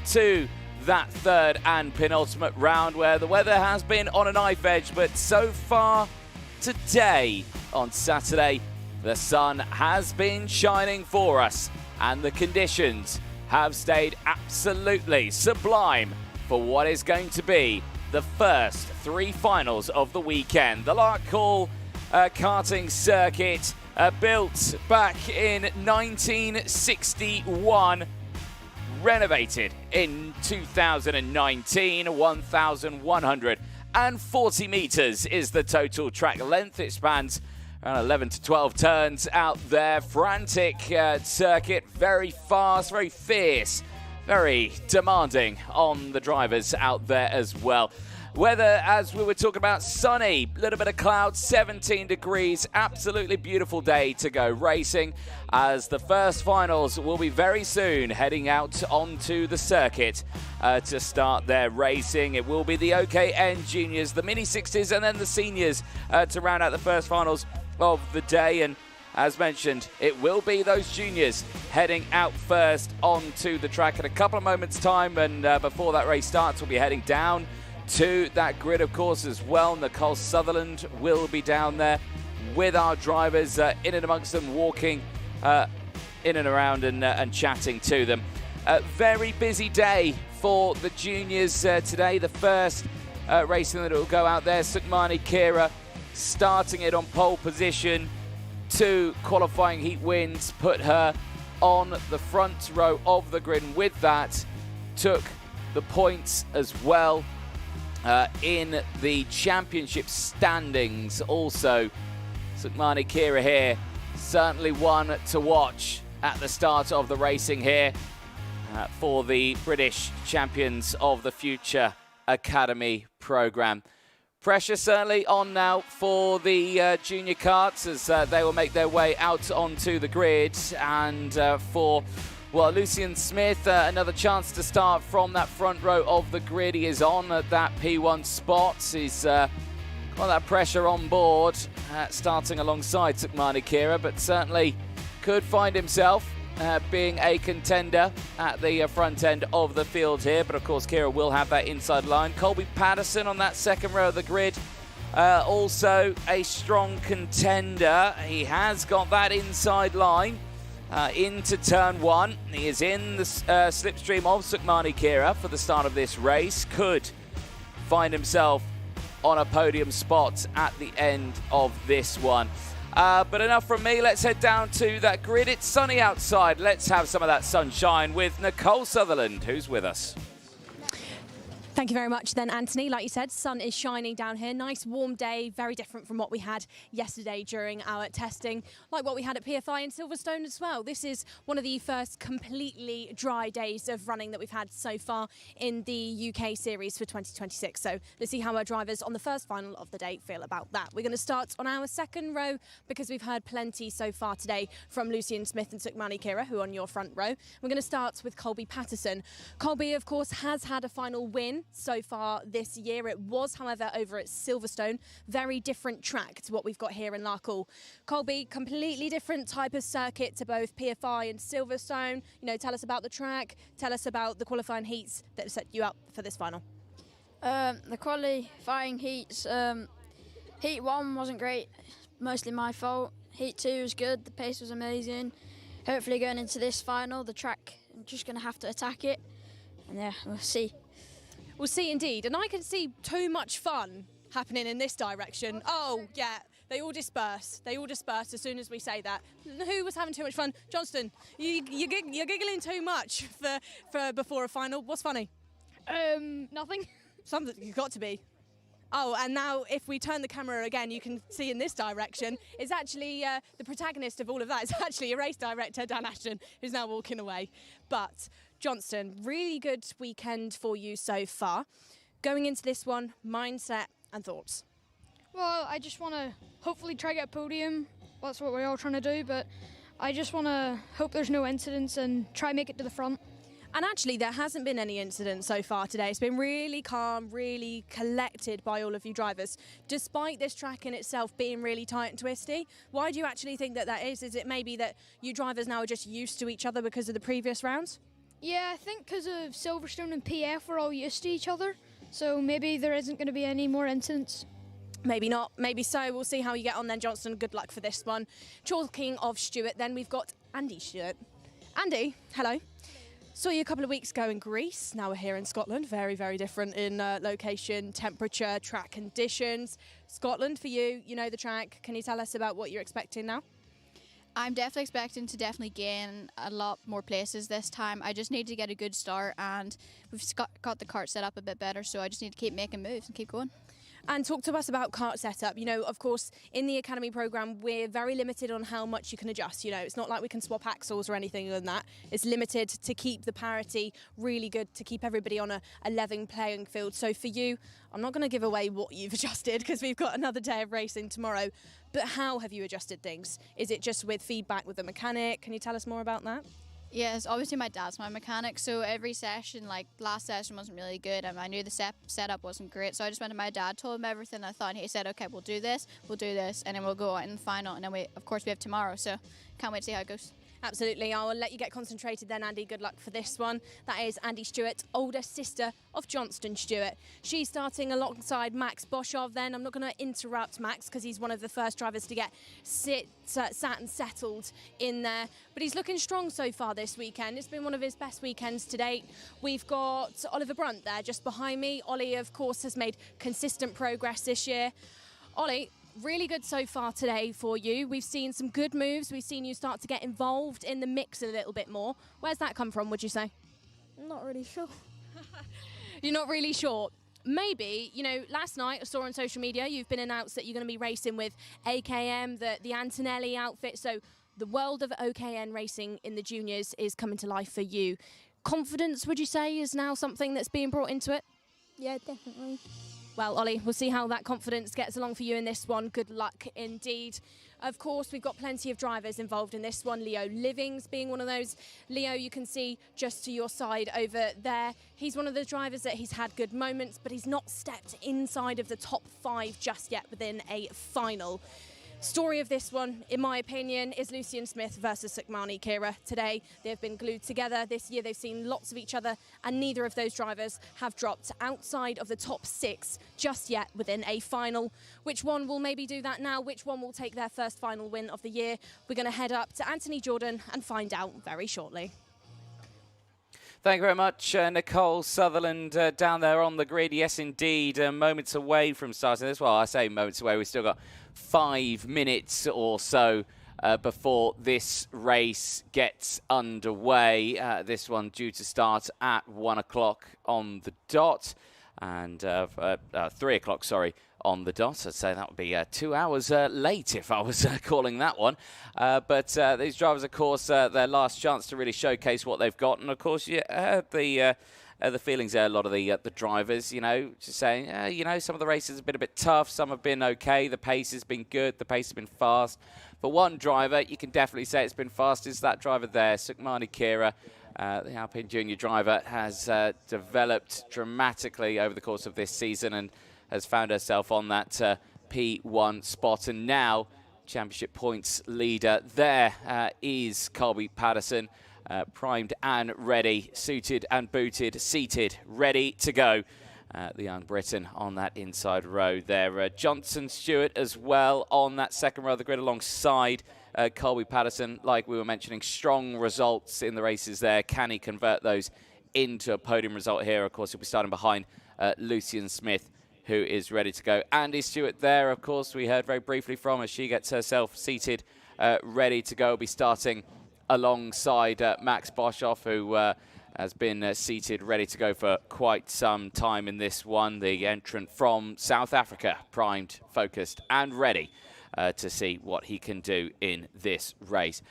A: to that third and penultimate round, where the weather has been on a knife edge, but so far today, on Saturday, the sun has been shining for us, and the conditions have stayed absolutely sublime for what is going to be the first three finals of the weekend. The Larkhall Karting Circuit, built back in 1961, renovated in 2019, 1,140 metres is the total track length. It spans around 11 to 12 turns out there. Frantic circuit, very fast, very fierce, very demanding on the drivers out there as well. Weather, as we were talking about, sunny, a little bit of clouds, 17 degrees, absolutely beautiful day to go racing, as the first finals will be very soon heading out onto the circuit to start their racing. It will be the OKN juniors, the mini 60s, and then the seniors to round out the first finals of the day. And as mentioned, it will be those juniors heading out first onto the track in a couple of moments' time, and before that race starts, we'll be heading down to that grid, of course, as well. Nicole Sutherland will be down there with our drivers, in and amongst them, walking in and around and chatting to them. Very busy day for the juniors today. The first racing that will go out there, Sukmani Kira starting it on pole position. 2 qualifying heat wins put her on the front row of the grid, and with that took the points as well in the championship standings. Also, Sukmani Kira here, certainly one to watch at the start of the racing here for the British Champions of the Future Academy programme. Pressure certainly on now for the junior karts as they will make their way out onto the grid, and for Lucian Smith, another chance to start from that front row of the grid. He is on at that P1 spot. He's got that pressure on board, starting alongside Sukmani Kira, but certainly could find himself being a contender at the front end of the field here. But of course, Kira will have that inside line. Colby Patterson on that second row of the grid, also a strong contender. He has got that inside line into turn 1. He is in the slipstream of Sukmani Kira for the start of this race. Could find himself on a podium spot at the end of this one. But enough from me. Let's head down to that grid. It's sunny outside. Let's have some of that sunshine with Nicole Sutherland, who's with us.
F: Thank you very much then, Anthony. Like you said, sun is shining down here. Nice warm day, very different from what we had yesterday during our testing, like what we had at PFI in Silverstone as well. This is one of the first completely dry days of running that we've had so far in the UK series for 2026. So let's see how our drivers on the first final of the day feel about that. We're going to start on our second row because we've heard plenty so far today from Lucian Smith and Sukmani Kira, who are on your front row. We're going to start with Colby Patterson. Colby, of course, has had a final win so far this year. It was, however, over at Silverstone. Very different track to what we've got here in Larkhall. Colby, completely different type of circuit to both PFI and Silverstone. You know, tell us about the track. Tell us about the qualifying heats that set you up for this final.
D: The qualifying heats, heat 1 wasn't great, mostly my fault. Heat 2 was good, the pace was amazing. Hopefully going into this final, the track, I'm just going to have to attack it. And yeah, we'll see.
F: We'll see indeed. And I can see too much fun happening in this direction. Oh, yeah. They all disperse. They all disperse as soon as we say that. Who was having too much fun? Johnston, you're giggling too much for before a final. What's funny?
H: Nothing.
F: Something. You've got to be. Oh, and now if we turn the camera again, you can see in this direction, it's actually the protagonist of all of that is actually a race director, Dan Ashton, who's now walking away. But Johnston, really good weekend for you so far. Going into this one, mindset and thoughts.
H: Well, I just want to hopefully try to get a podium That's what we're all trying to do, but I just want to hope there's no incidents and try make it to the front.
F: And actually, there hasn't been any incidents so far today. It's been really calm, really collected by all of you drivers, despite this track in itself being really tight and twisty. Why do you actually think that that is? Is it maybe that you drivers now are just used to each other because of the previous rounds?
H: Yeah, I think because of Silverstone and PF, we're all used to each other, so maybe there isn't going to be any more incidents.
F: Maybe not, maybe so. We'll see how you get on then, Johnston. Good luck for this one. Talking of Stewart, then we've got Andy Stewart. Andy, hello. Saw you a couple of weeks ago in Greece. Now we're here in Scotland. Very, very different in location, temperature, track conditions. Scotland, for you, you know the track. Can you tell us about what you're expecting now?
I: I'm definitely expecting to gain a lot more places this time. I just need to get a good start, and we've got the kart set up a bit better, so I just need to keep making moves and keep going.
F: And talk to us about kart setup. You know, of course, in the academy program, we're very limited on how much you can adjust. You know, it's not like we can swap axles or anything than that. It's limited to keep the parity really good, to keep everybody on a level playing field. So for you, I'm not going to give away what you've adjusted because we've got another day of racing tomorrow. But how have you adjusted things? Is it just with feedback with the mechanic? Can you tell us more about that?
I: Yes, obviously my dad's my mechanic, so every session, like last session wasn't really good, and I knew the setup wasn't great, so I just went to my dad, told him everything I thought, and he said, okay, we'll do this, and then we'll go out in the final, and then of course we have tomorrow, so can't wait to see how it goes.
F: Absolutely. I'll let you get concentrated then, Andy. Good luck for this one. That is Andy Stewart, older sister of Johnston Stewart. She's starting alongside Max Boschov then. I'm not going to interrupt Max because he's one of the first drivers to get sat and settled in there. But he's looking strong so far this weekend. It's been one of his best weekends to date. We've got Oliver Brunt there just behind me. Ollie, of course, has made consistent progress this year. Ollie, really good so far today for you. We've seen some good moves. We've seen you start to get involved in the mix a little bit more. Where's that come from, would you say?
C: Not really sure.
F: You're not really sure. Maybe, you know, last night I saw on social media you've been announced that you're going to be racing with AKM, the Antonelli outfit. So the world of OKN racing in the juniors is coming to life for you. Confidence, would you say, is now something that's being brought into it?
C: Yeah, definitely.
F: Well, Ollie, we'll see how that confidence gets along for you in this one. Good luck indeed. Of course, we've got plenty of drivers involved in this one. Leo Livings being one of those. Leo, you can see just to your side over there. He's one of the drivers that he's had good moments, but he's not stepped inside of the top 5 just yet within a final. Story of this one, in my opinion, is Lucian Smith versus Sukhmani Kira. Today, they've been glued together. This year, they've seen lots of each other, and neither of those drivers have dropped outside of the top 6 just yet within a final. Which one will maybe do that now? Which one will take their first final win of the year? We're going to head up to Anthony Jordan and find out very shortly.
A: Thank you very much, Nicole Sutherland down there on the grid. Yes, indeed, moments away from starting this. Well, I say moments away. We've still got 5 minutes or so before this race gets underway. This one due to start at 1 o'clock on the dot, and 3 o'clock, sorry, on the dot. I'd say that would be 2 hours late if I was calling that one. But these drivers, of course, their last chance to really showcase what they've got. And, of course, you heard the feelings there, a lot of the drivers, you know, just saying, you know, some of the races have been a bit tough. Some have been okay. The pace has been good. The pace has been fast. For one driver, you can definitely say it's been fast. Is that driver there, Sukhmani Kira. The Alpine Junior driver has developed dramatically over the course of this season and has found herself on that P1 spot. And now, championship points leader there is Colby Patterson, primed and ready, suited and booted, seated, ready to go. The young Briton on that inside row there. Johnson Stewart as well on that second row of the grid alongside Colby Patterson. Like we were mentioning, strong results in the races there. Can he convert those into a podium result here? Of course, he'll be starting behind Lucian Smith, who is ready to go. Andy Stewart there, of course, we heard very briefly from as she gets herself seated, ready to go. Be starting alongside Max Boschov, who has been seated, ready to go for quite some time in this one. The entrant from South Africa, primed, focused and ready to see what he can do in this race.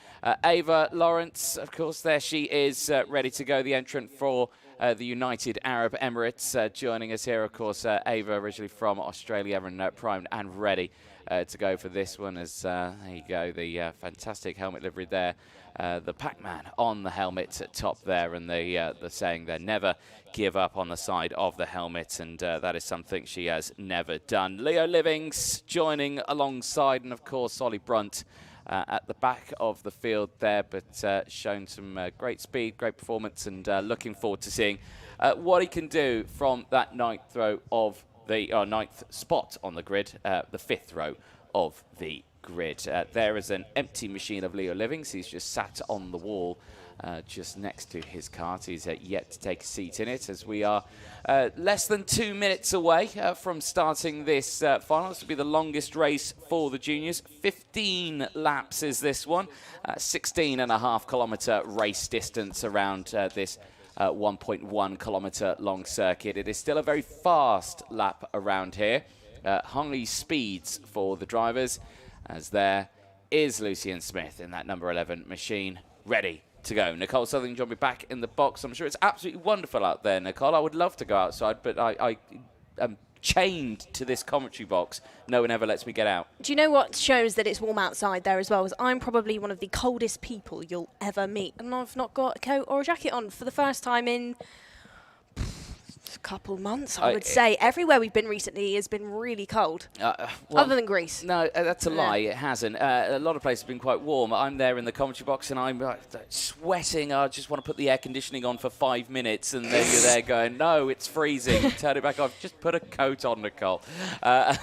A: Ava Lawrence, of course, there she is, ready to go, the entrant for the United Arab Emirates. Joining us here, of course, Ava, originally from Australia, and primed and ready to go for this one. As there you go, the fantastic helmet livery there. The Pac-Man on the helmet at top there, and the saying there, never give up on the side of the helmet, and that is something she has never done. Leo Livings joining alongside, and of course Ollie Brunt at the back of the field there, but shown some great speed, great performance, and looking forward to seeing what he can do from that ninth spot on the grid, the fifth row of the grid. There is an empty machine of Leo Livings. He's just sat on the wall just next to his kart. He's yet to take a seat in it, as we are less than 2 minutes away from starting this final. This will be the longest race for the juniors. 15 laps is this one. 16.5 kilometre race distance around this 1.1 kilometre long circuit. It is still a very fast lap around here. High speeds for the drivers, as there is Lucian Smith in that number 11 machine, ready to go. Nicole Southern joined me back in the box. I'm sure it's absolutely wonderful out there, Nicole. I would love to go outside, but I am chained to this commentary box. No one ever lets me get out.
B: Do you know what shows that it's warm outside there as well? Is I'm probably one of the coldest people you'll ever meet, and I've not got a coat or a jacket on for the first time in a couple months, I would say. Everywhere we've been recently has been really cold, other than Greece.
A: No, that's a lie. It hasn't. A lot of places have been quite warm. I'm there in the commentary box and I'm sweating. I just want to put the air conditioning on for 5 minutes, and then you're there going, no, it's freezing. Turn it back off. Just put a coat on, Nicole.
B: No,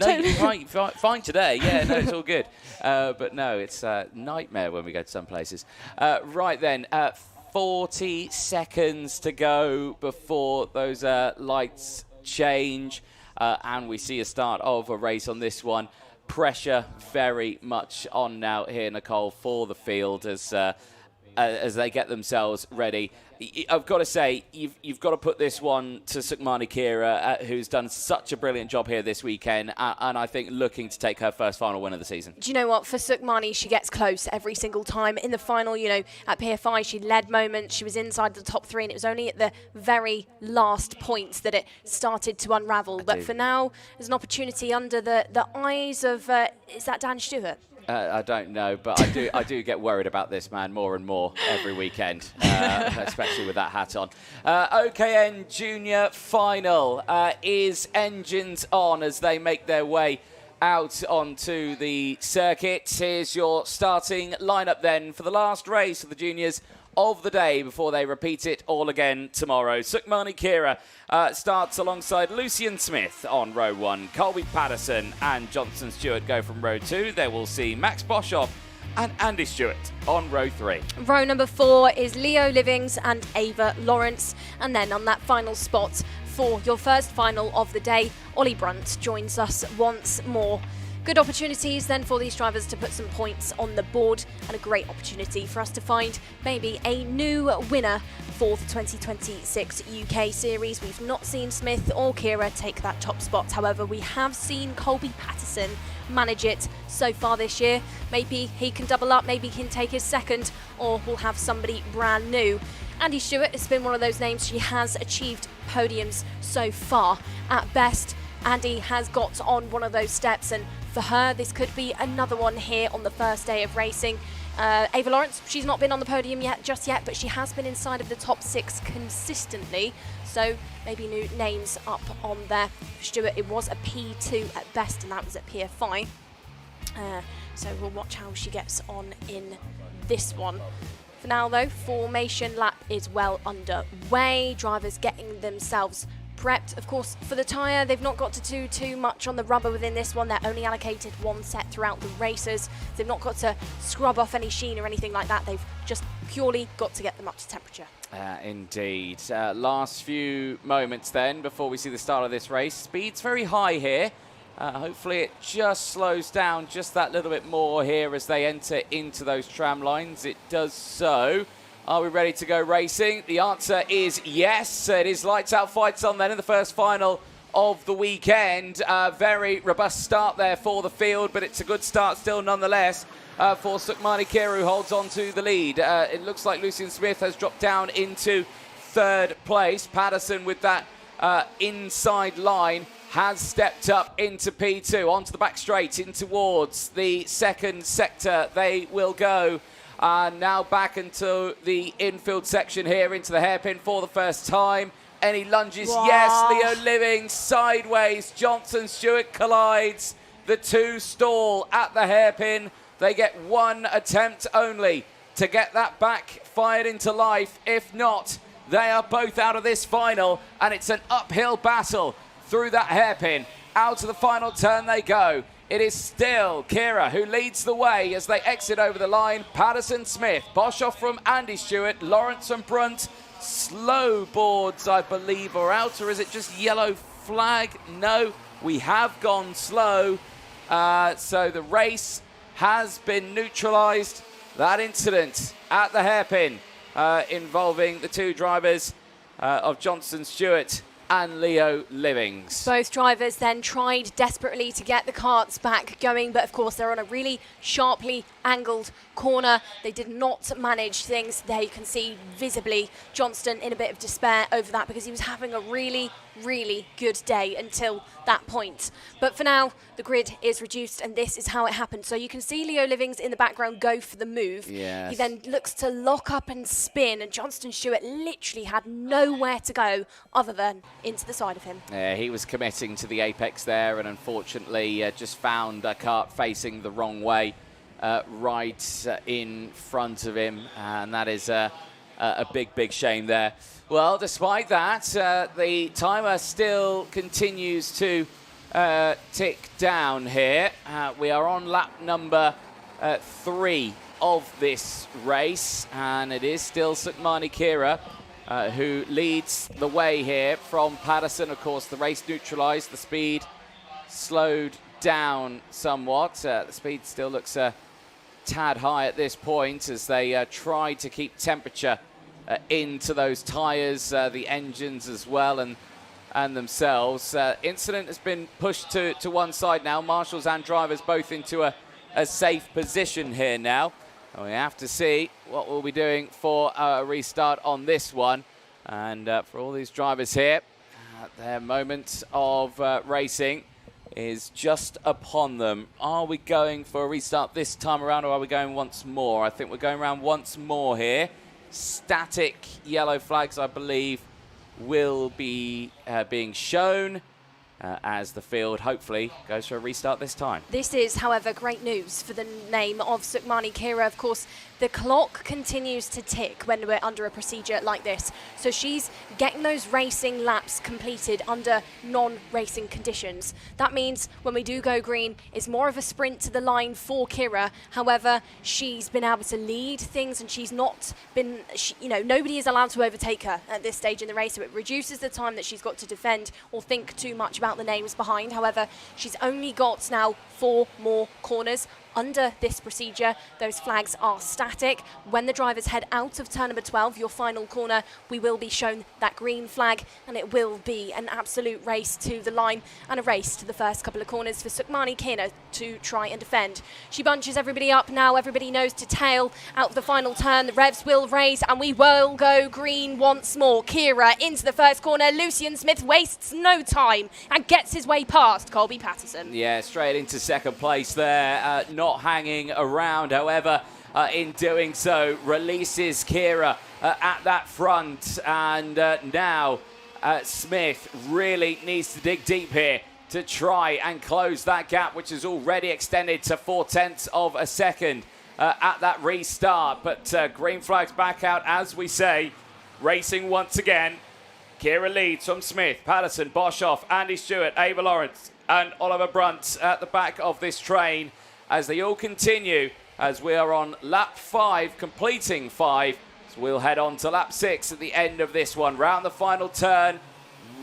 A: totally. Fine today. Yeah, no, it's all good. But no, it's a nightmare when we go to some places. Right then, 40 seconds to go before those lights change, and we see a start of a race on this one. Pressure very much on now here, Nicole, for the field as they get themselves ready. I've got to say, you've got to put this one to Sukhmani Kira, who's done such a brilliant job here this weekend, and I think looking to take her first final win of the season.
B: Do you know what? For Sukhmani, she gets close every single time. In the final, you know, at PFI, she led moments. She was inside the top 3, and it was only at the very last points that it started to unravel. But for now, there's an opportunity under the eyes of, is that Dan Stewart?
A: I don't know, but I do get worried about this man more and more every weekend, especially with that hat on. OKN Junior Final is engines on as they make their way out onto the circuit. Here's your starting lineup then for the last race of the juniors of the day before they repeat it all again tomorrow. Sukhmani Kira starts alongside Lucian Smith on row 1. Colby Patterson and Johnson Stewart go from row 2. There we'll see Max Boshoff and Andy Stewart on row 3.
B: Row number 4 is Leo Livings and Ava Lawrence. And then on that final spot for your first final of the day, Ollie Brunt joins us once more. Good opportunities then for these drivers to put some points on the board, and a great opportunity for us to find maybe a new winner for the 2026 UK Series. We've not seen Smith or Kira take that top spot. However, we have seen Colby Patterson manage it so far this year. Maybe he can double up, maybe he can take his second, or we'll have somebody brand new. Andy Stewart has been one of those names. She has achieved podiums so far. At best, Andy has got on one of those steps, and for her, this could be another one here on the first day of racing. Ava Lawrence, she's not been on the podium just yet, but she has been inside of the top 6 consistently. So maybe new names up on there. For Stewart, it was a P2 at best, and that was at PFI. So we'll watch how she gets on in this one. For now, though, formation lap is well underway. Drivers getting themselves prepped. Of course, for the tyre, they've not got to do too much on the rubber within this one. They're only allocated 1 set throughout the races. They've not got to scrub off any sheen or anything like that. They've just purely got to get them up to temperature.
A: Indeed. Last few moments then before we see the start of this race. Speed's very high here. Hopefully it just slows down just that little bit more here as they enter into those tram lines. It does so. Are we ready to go racing? The answer is yes. It is lights out, fights on then in the first final of the weekend. Very robust start there for the field, but it's a good start still nonetheless for Sukmani Kira, who holds on to the lead. It looks like Lucian Smith has dropped down into third place. Patterson with that inside line has stepped up into P2, onto the back straight, in towards the second sector they will go. Now back into the infield section here, into the hairpin for the first time. Any lunges?
B: Wow.
A: Yes, Leo Living sideways. Johnson Stewart collides. The two stall at the hairpin. They get one attempt only to get that back fired into life. If not, they are both out of this final, and it's an uphill battle through that hairpin. Out to the final turn they go. It is still Kira who leads the way as they exit over the line. Patterson, Smith, Boshoff from Andy Stewart, Lawrence and Brunt. Slow boards, I believe, are out, or is it just yellow flag? No, we have gone slow. So the race has been neutralised. That incident at the hairpin involving the two drivers of Johnson Stewart and Leo Livings.
B: Both drivers then tried desperately to get the karts back going, but of course they're on a really sharply angled corner. They did not manage things. There you can see visibly Johnston in a bit of despair over that, because he was having a really, really good day until that point. But for now, the grid is reduced, and this is how it happened. So you can see Leo Livings in the background go for the move.
A: Yes.
B: He then looks to lock up and spin, and Johnston Stewart literally had nowhere to go other than into the side of him.
A: Yeah, he was committing to the apex there, and unfortunately just found a kart facing the wrong way right in front of him, and that is a big shame there. Well, despite that, the timer still continues to tick down here. We are on lap number 3 of this race, and it is still Sukmani Kira who leads the way here from Patterson. Of course, the race neutralised, the speed slowed down somewhat. The speed still looks a tad high at this point as they try to keep temperature into those tyres, the engines as well, and themselves. Incident has been pushed to one side now. Marshals and drivers both into a safe position here now. And we have to see what we'll be doing for a restart on this one. And for all these drivers here, their moment of racing is just upon them. Are we going for a restart this time around, or are we going once more? I think we're going around once more here. Static yellow flags, I believe, will be being shown as the field hopefully goes for a restart this time.
B: This is, however, great news for the name of Sukmani Kira. Of course, the clock continues to tick when we're under a procedure like this. So she's getting those racing laps completed under non-racing conditions. That means when we do go green, it's more of a sprint to the line for Kira. However, she's been able to lead things, and she's not been, nobody is allowed to overtake her at this stage in the race. So it reduces the time that she's got to defend or think too much about the names behind. However, she's only got now 4 more corners under this procedure. Those flags are static. When the drivers head out of turn number 12, your final corner, we will be shown that green flag, and it will be an absolute race to the line and a race to the first couple of corners for Sukmani Kira to try and defend. She bunches everybody up now. Everybody knows to tail out of the final turn. The revs will raise, and we will go green once more. Kira into the first corner. Lucian Smith wastes no time and gets his way past Colby Patterson.
A: Yeah, straight into second place there. Not hanging around, however, in doing so, releases Kira at that front, and now Smith really needs to dig deep here to try and close that gap, which is already extended to 0.4 of a second at that restart. But green flags back out, as we say, racing once again. Kira leads from Smith, Patterson, Boshoff, Andy Stewart, Ava Lawrence and Oliver Brunt at the back of this train as they all continue, as we are on lap 5, completing 5. So we'll head on to lap 6 at the end of this one. Round the final turn,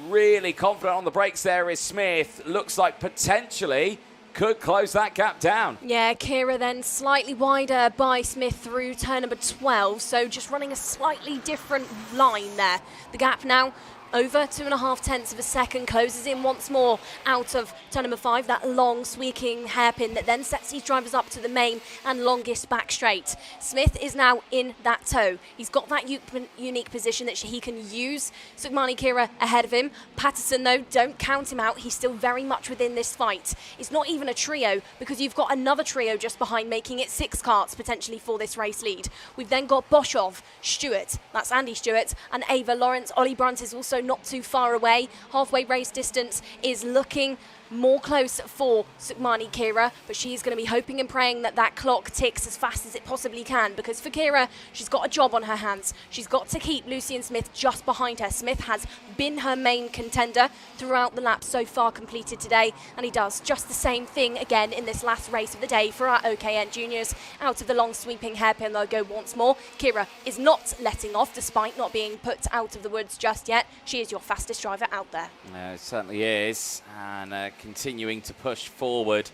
A: really confident on the brakes there is Smith. Looks like potentially could close that gap down.
B: Yeah, Kira then slightly wider by Smith through turn number 12, so just running a slightly different line there. The gap now over 2.5 tenths of a second, closes in once more out of turn number 5, that long sweeping hairpin that then sets these drivers up to the main and longest back straight. Smith is now in that toe. He's got that unique position that he can use. Sukmani Kira ahead of him. Patterson, though, don't count him out. He's still very much within this fight. It's not even a trio because you've got another trio just behind, making it 6 karts potentially for this race lead. We've then got Boschov, Stewart, that's Andy Stewart, and Ava Lawrence. Ollie Brunt is also not too far away. Halfway race distance is looking more close for Sukmani Kira, but she's going to be hoping and praying that that clock ticks as fast as it possibly can, because for Kira, she's got a job on her hands. She's got to keep Lucian Smith just behind her. Smith has been her main contender throughout the laps so far completed today, and he does just the same thing again in this last race of the day for our OKN juniors. Out of the long sweeping hairpin, they'll go once more. Kira is not letting off despite not being put out of the woods just yet. She is your fastest driver out there.
A: It certainly is, and continuing to push forward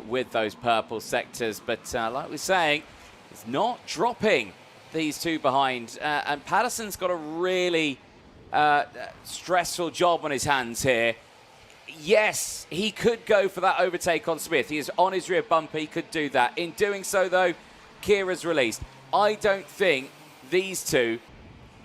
A: with those purple sectors, but like we were saying, it's not dropping these two behind, and Patterson's got a really stressful job on his hands here. Yes, he could go for that overtake on Smith. He is on his rear bumper, he could do that. In doing so, though, Kira's released. I don't think these two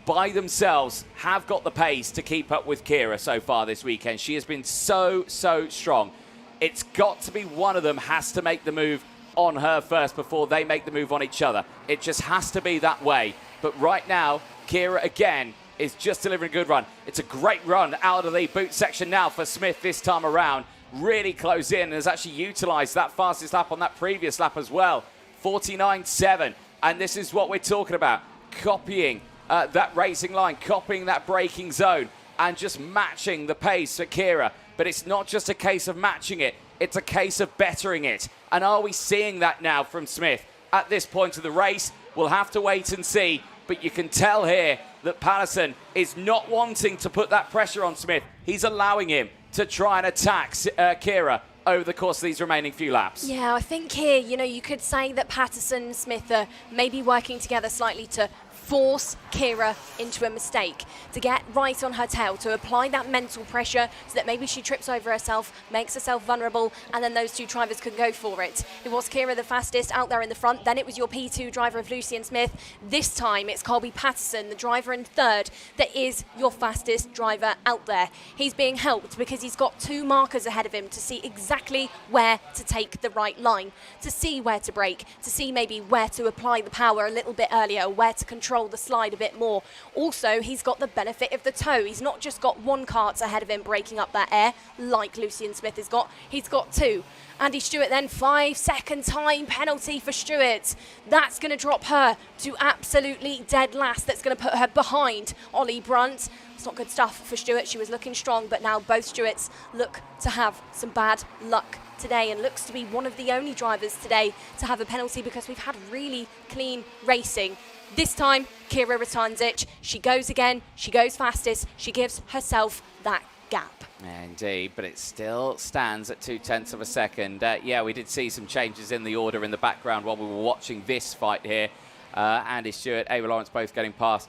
A: by themselves have got the pace to keep up with Kira so far this weekend. She has been so strong. It's got to be one of them has to make the move on her first before they make the move on each other. It just has to be that way. But right now, Kira again is just delivering a good run. It's a great run out of the boot section now for Smith this time around. Really close in and has actually utilised that fastest lap on that previous lap as well. 49.7. And this is what we're talking about. Copying that racing line, copying that braking zone, and just matching the pace for Kira. But it's not just a case of matching it, it's a case of bettering it. And are we seeing that now from Smith at this point of the race? We'll have to wait and see, but you can tell here that Patterson is not wanting to put that pressure on Smith. He's allowing him to try and attack Kira over the course of these remaining few laps.
B: Yeah, I think here, you could say that Patterson and Smith are maybe working together slightly to force Kira into a mistake, to get right on her tail, to apply that mental pressure so that maybe she trips over herself, makes herself vulnerable, and then those two drivers can go for it. It was Kira the fastest out there in the front, then it was your P2 driver of Lucian Smith. This time it's Colby Patterson, the driver in third, that is your fastest driver out there. He's being helped because he's got 2 markers ahead of him to see exactly where to take the right line, to see where to brake, to see maybe where to apply the power a little bit earlier, where to control the slide a bit more. Also, he's got the benefit of the toe. He's not just got 1 kart ahead of him breaking up that air like Lucian Smith has got. He's got 2. Andy Stewart then, 5-second time penalty for Stewart. That's going to drop her to absolutely dead last. That's going to put her behind Ollie Brunt. It's not good stuff for Stewart. She was looking strong, but now both Stewarts look to have some bad luck today, and looks to be one of the only drivers today to have a penalty because we've had really clean racing. This time, Kira returns it. She goes again. She goes fastest. She gives herself that gap.
A: Indeed, but it still stands at 0.2 of a second. Yeah, we did see some changes in the order in the background while we were watching this fight here. Andy Stewart, Ava Lawrence both getting past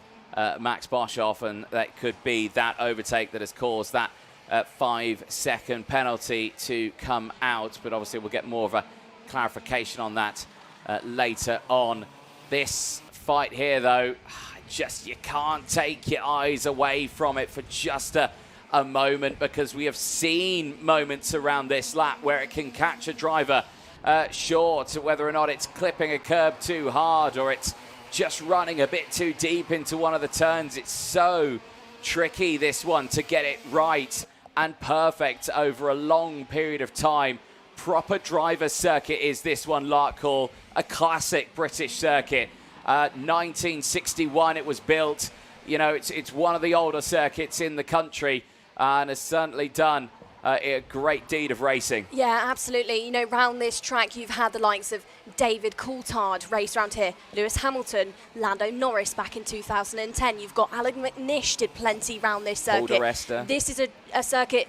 A: Max Boschhoff, and that could be that overtake that has caused that 5-second penalty to come out. But obviously we'll get more of a clarification on that later on. This fight here, though, just you can't take your eyes away from it for just a moment, because we have seen moments around this lap where it can catch a driver short, whether or not it's clipping a curb too hard or it's just running a bit too deep into one of the turns. It's so tricky, this one, to get it right and perfect over a long period of time. Proper driver circuit is this one, Larkhall, a classic British circuit. 1961 it was built. It's one of the older circuits in the country, and has certainly done a great deed of racing.
B: Yeah, absolutely. Round this track, you've had the likes of David Coulthard race around here, Lewis Hamilton, Lando Norris back in 2010. You've got Alan McNish did plenty round this circuit. This is a circuit,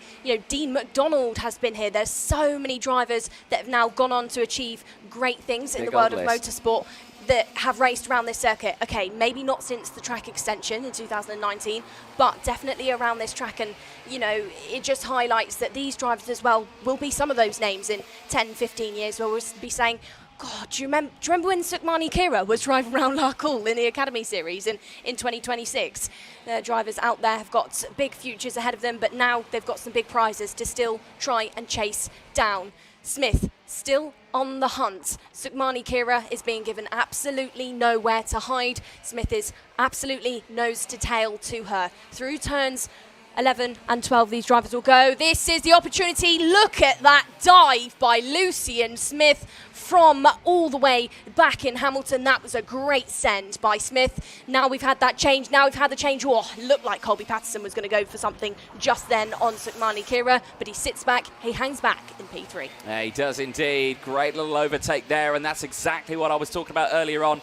B: Dean McDonald has been here. There's so many drivers that have now gone on to achieve great things in the world of motorsport. that have raced around this circuit. Okay, maybe not since the track extension in 2019, but definitely around this track. And, you know, it just highlights that these drivers as well will be some of those names in 10, 15 years where we'll be saying, God, do you remember when Sukhmani Kira was driving around Larkhall in the Academy Series in 2026? The drivers out there have got big futures ahead of them, but now they've got some big prizes to still try and chase down. Smith still on the hunt. Sukhmani Kira is being given absolutely nowhere to hide. Smith is absolutely nose to tail to her. Through turns 11 and 12, these drivers will go. This is the opportunity. Look at that dive by Lucian Smith from all the way back in Hamilton. That was a great send by Smith. Now we've had that change. Now we've had the change. Oh, looked like Colby Patterson was going to go for something just then on Sukhmani Kira, but he sits back. He hangs back in P3.
A: Yeah, he does indeed. Great little overtake there, and that's exactly what I was talking about earlier on,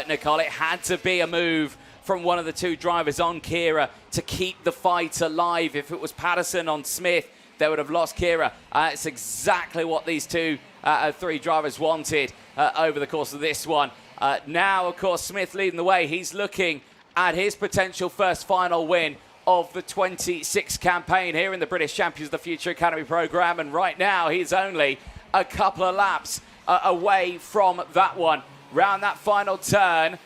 A: Nicole. It had to be a move from one of the two drivers on Kira to keep the fight alive. If it was Patterson on Smith, they would have lost Kira. It's exactly what these three drivers wanted over the course of this one. Now, of course, Smith leading the way. He's looking at his potential first final win of the 26 campaign here in the British Champions of the Future Academy programme. And right now, he's only a couple of laps away from that one. Round that final turn,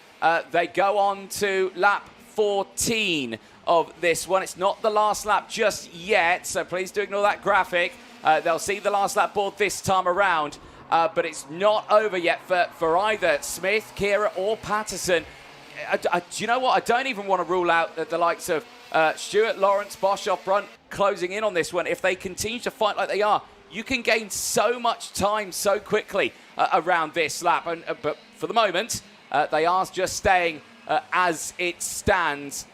A: they go on to lap 14 of this one. It's not the last lap just yet, so please do ignore that graphic. They'll see the last lap board this time around, but it's not over yet for either Smith, Kira or Patterson. Do you know what? I don't even want to rule out that the likes of Stewart, Lawrence, Bosch up front closing in on this one. If they continue to fight like they are, you can gain so much time so quickly around this lap. But for the moment, they are just staying as it stands.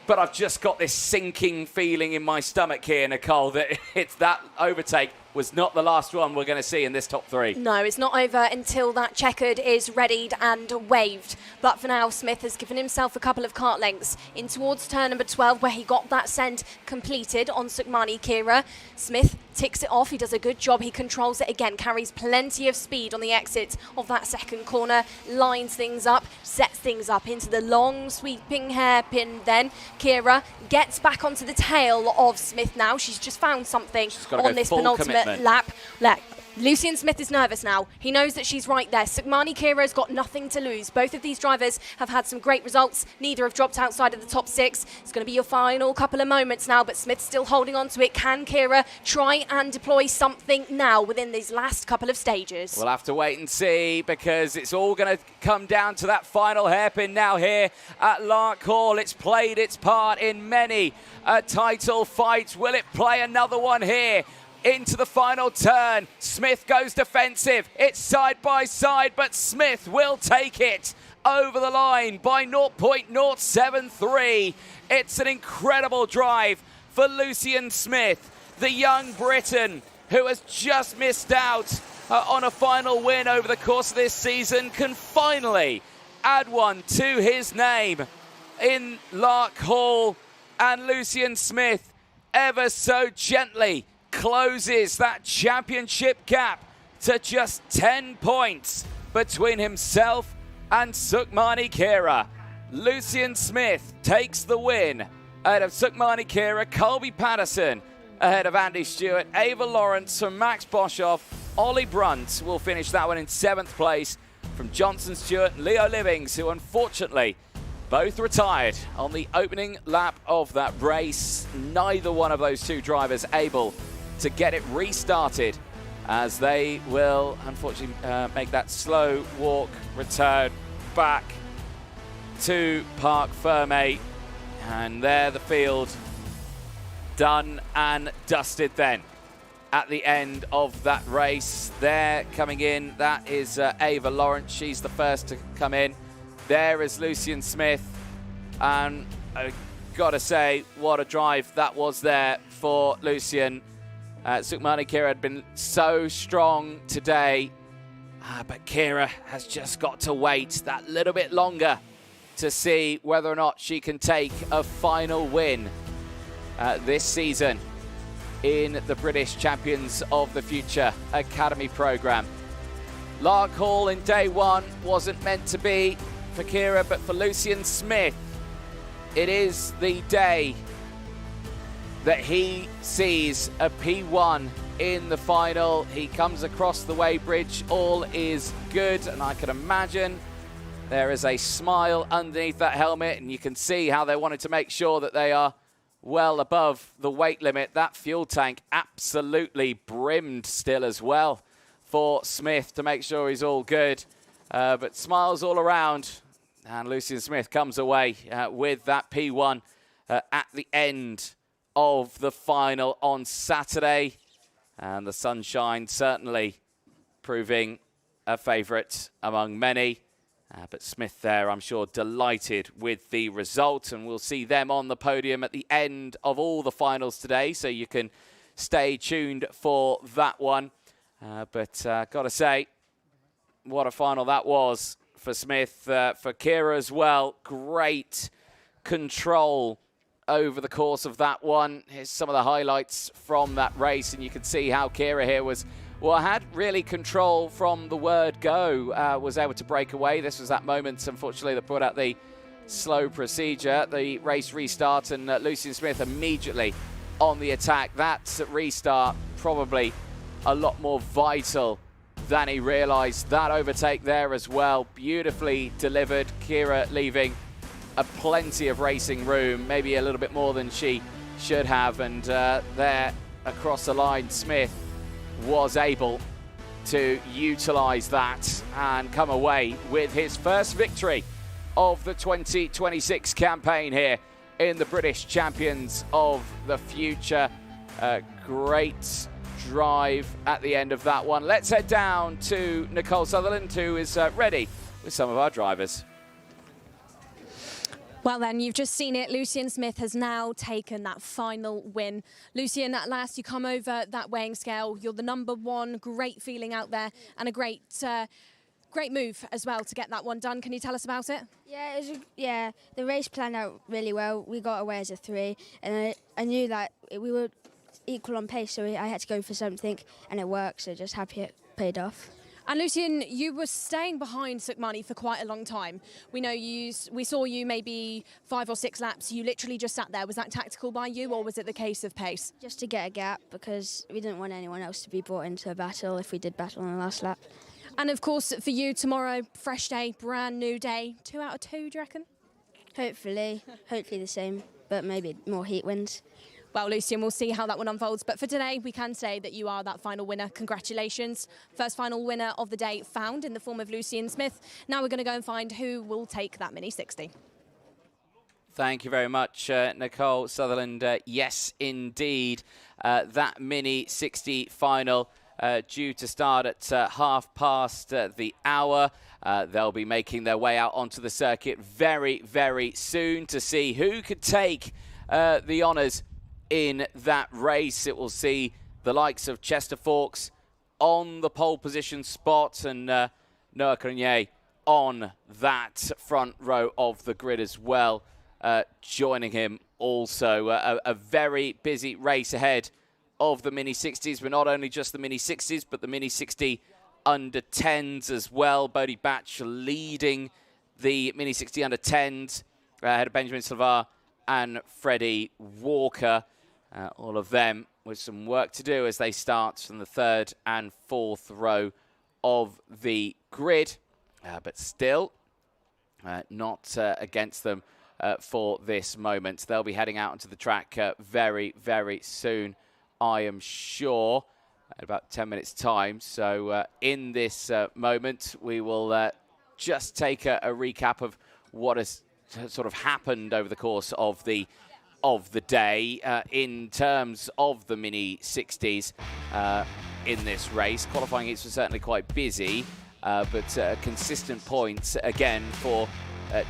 A: But I've just got this sinking feeling in my stomach here, Nicole, that it's that overtake was not the last one we're going to see in this top three.
B: No, it's not over until that checkered is readied and waved. But for now, Smith has given himself a couple of kart lengths in towards turn number 12, where he got that send completed on Sukhmani Kira. Smith ticks it off. He does a good job. He controls it again, carries plenty of speed on the exit of that second corner, lines things up, sets things up into the long sweeping hairpin. Then Kira gets back onto the tail of Smith now. She's just found something on this penultimate lap. Lucian Smith is nervous now. He knows that she's right there. Sukhmani Kira's got nothing to lose. Both of these drivers have had some great results. Neither have dropped outside of the top six. It's going to be your final couple of moments now, but Smith's still holding on to it. Can Kira try and deploy something now within these last couple of stages?
A: We'll have to wait and see, because it's all going to come down to that final hairpin now here at Larkhall. It's played its part in many title fights. Will it play another one here? Into the final turn, Smith goes defensive. It's side by side, but Smith will take it over the line by 0.073. It's an incredible drive for Lucian Smith, the young Briton who has just missed out on a final win over the course of this season, can finally add one to his name in Larkhall. And Lucian Smith, ever so gently, closes that championship gap to just 10 points between himself and Sukhmani Kira. Lucian Smith takes the win ahead of Sukhmani Kira. Colby Patterson ahead of Andy Stewart. Ava Lawrence from Max Boshoff. Ollie Brunt will finish that one in 7th place from Johnson Stewart and Leo Livings, who unfortunately both retired on the opening lap of that race. Neither one of those two drivers able to get it restarted, as they will unfortunately make that slow walk return back to Parc Fermé. And there the field done and dusted then at the end of that race. There coming in, that is Ava Lawrence. She's the first to come in. There is Lucian Smith, and I've got to say, what a drive that was there for Lucian. Sukhmani Kira had been so strong today, but Kira has just got to wait that little bit longer to see whether or not she can take a final win this season in the British Champions of the Future Academy programme. Larkhall in day one wasn't meant to be for Kira, but for Lucian Smith, it is the day that he sees a P1 in the final. He comes across the weighbridge, all is good, and I can imagine there is a smile underneath that helmet, and you can see how they wanted to make sure that they are well above the weight limit. That fuel tank absolutely brimmed still as well for Smith to make sure he's all good. But smiles all around, and Lucian Smith comes away with that P1 at the end of the final on Saturday. And the sunshine certainly proving a favourite among many. But Smith there, I'm sure, delighted with the result. And we'll see them on the podium at the end of all the finals today. So you can stay tuned for that one. But got to say, what a final that was for Smith. For Kira as well, great control over the course of that one. Here's some of the highlights from that race, and you can see how Kira here was, well, had really control from the word go, was able to break away. This was that moment, unfortunately, that put out the slow procedure. The race restart, and Lucian Smith immediately on the attack. That restart probably a lot more vital than he realised. That overtake there as well, beautifully delivered. Kira leaving plenty of racing room, maybe a little bit more than she should have, and there across the line Smith was able to utilise that and come away with his first victory of the 2026 campaign here in the British Champions of the Future. Great drive at the end of that one. Let's head down to Nicole Sutherland, who is ready with some of our drivers.
F: Well then, you've just seen it. Lucian Smith has now taken that final win. Lucian, at last you come over that weighing scale. You're the #1. Great feeling out there, and a great move as well to get that one done. Can you tell us about it?
D: Yeah, the race planned out really well. We got away as a 3, and I knew that we were equal on pace, so I had to go for something, and it worked. So just happy it paid off.
F: And Lucian, you were staying behind Sukmani for quite a long time. We know we saw you maybe 5 or 6 laps. You literally just sat there. Was that tactical by you, or was it the case of pace?
D: Just to get a gap, because we didn't want anyone else to be brought into a battle if we did battle on the last lap.
F: And of course, for you tomorrow, fresh day, brand new day. 2 out of 2, do you reckon?
D: Hopefully the same, but maybe more heat wins.
F: Well, Lucian, we'll see how that one unfolds. But for today, we can say that you are that final winner. Congratulations. First final winner of the day found in the form of Lucian Smith. Now we're going to go and find who will take that Mini 60.
A: Thank you very much, Nicole Sutherland. Yes, indeed. That Mini 60 final due to start at past the hour. They'll be making their way out onto the circuit very, very soon to see who could take the honours in that race. It will see the likes of Chester Fawkes on the pole position spot, and Noah Cronier on that front row of the grid as well, joining him also. A very busy race ahead of the Mini 60s, but not only just the Mini 60s, but the Mini 60 under 10s as well. Bodie Batch leading the Mini 60 under 10s, ahead of Benjamin Silva and Freddie Walker. All of them with some work to do as they start from the 3rd and 4th row of the grid. But still not against them for this moment. They'll be heading out onto the track very, very soon, I am sure, in about 10 minutes' time. So in this moment, we will just take a recap of what has sort of happened over the course of the day in terms of the Mini 60s in this race. Qualifying heats were certainly quite busy, but consistent points again for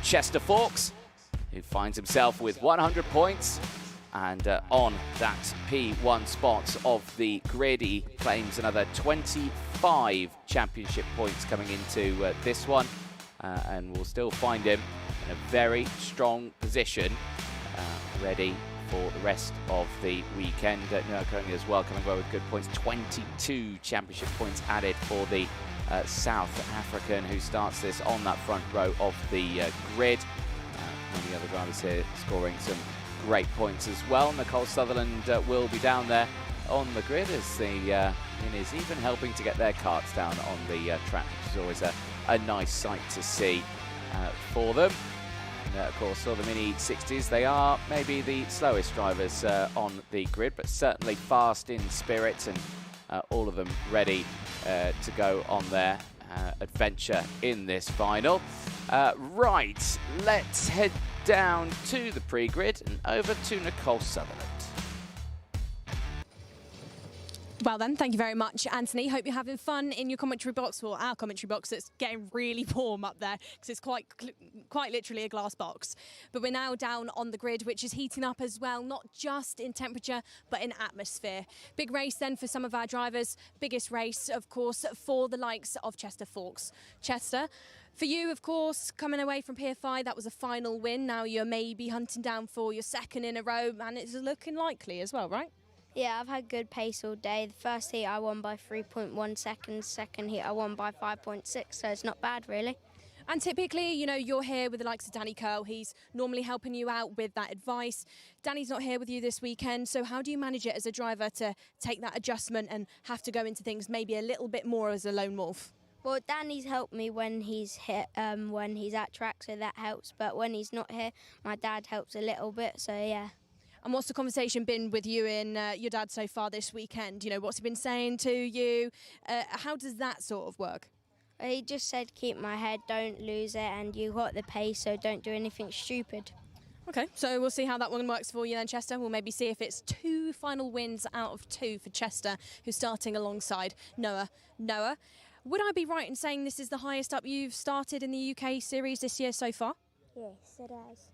A: Chester Fawkes, who finds himself with 100 points and on that P1 spot of the grid. He claims another 25 championship points coming into this one, and we'll still find him in a very strong position, ready for the rest of the weekend. Noah Cronier as well coming away with good points. 22 championship points added for the South African, who starts this on that front row of the grid. Many other drivers here scoring some great points as well. Nicole Sutherland will be down there on the grid as the Minis even helping to get their karts down on the track, which is always a nice sight to see for them. And of course, for the Mini 60s, they are maybe the slowest drivers on the grid, but certainly fast in spirit, and all of them ready to go on their adventure in this final. Right, let's head down to the pre-grid and over to Nicole Sutherland.
F: Well then, thank you very much, Anthony. Hope you're having fun in your commentary box, or our commentary box that's getting really warm up there because it's quite literally a glass box. But we're now down on the grid, which is heating up as well, not just in temperature, but in atmosphere. Big race then for some of our drivers. Biggest race, of course, for the likes of Chester Fawkes. Chester, for you, of course, coming away from PFI, that was a final win. Now you're maybe hunting down for your second in a row, and it's looking likely as well, right?
D: Yeah, I've had good pace all day. The first heat I won by 3.1 seconds. Second heat I won by 5.6, so it's not bad really.
F: And typically, you know, you're here with the likes of Danny Curl. He's normally helping you out with that advice. Danny's not here with you this weekend, so how do you manage it as a driver to take that adjustment and have to go into things maybe a little bit more as a lone wolf?
D: Well, Danny's helped me when he's hit, when he's at track, so that helps. But when he's not here, my dad helps a little bit, so yeah.
F: And what's the conversation been with you and your dad so far this weekend? You know, what's he been saying to you? How does that sort of work?
D: He just said, keep my head, don't lose it, and you got the pace, so don't do anything stupid.
F: Okay, so we'll see how that one works for you then, Chester. We'll maybe see if it's 2 final wins out of 2 for Chester, who's starting alongside Noah. Noah, would I be right in saying this is the highest up you've started in the UK series this year so far?
G: Yes, it is.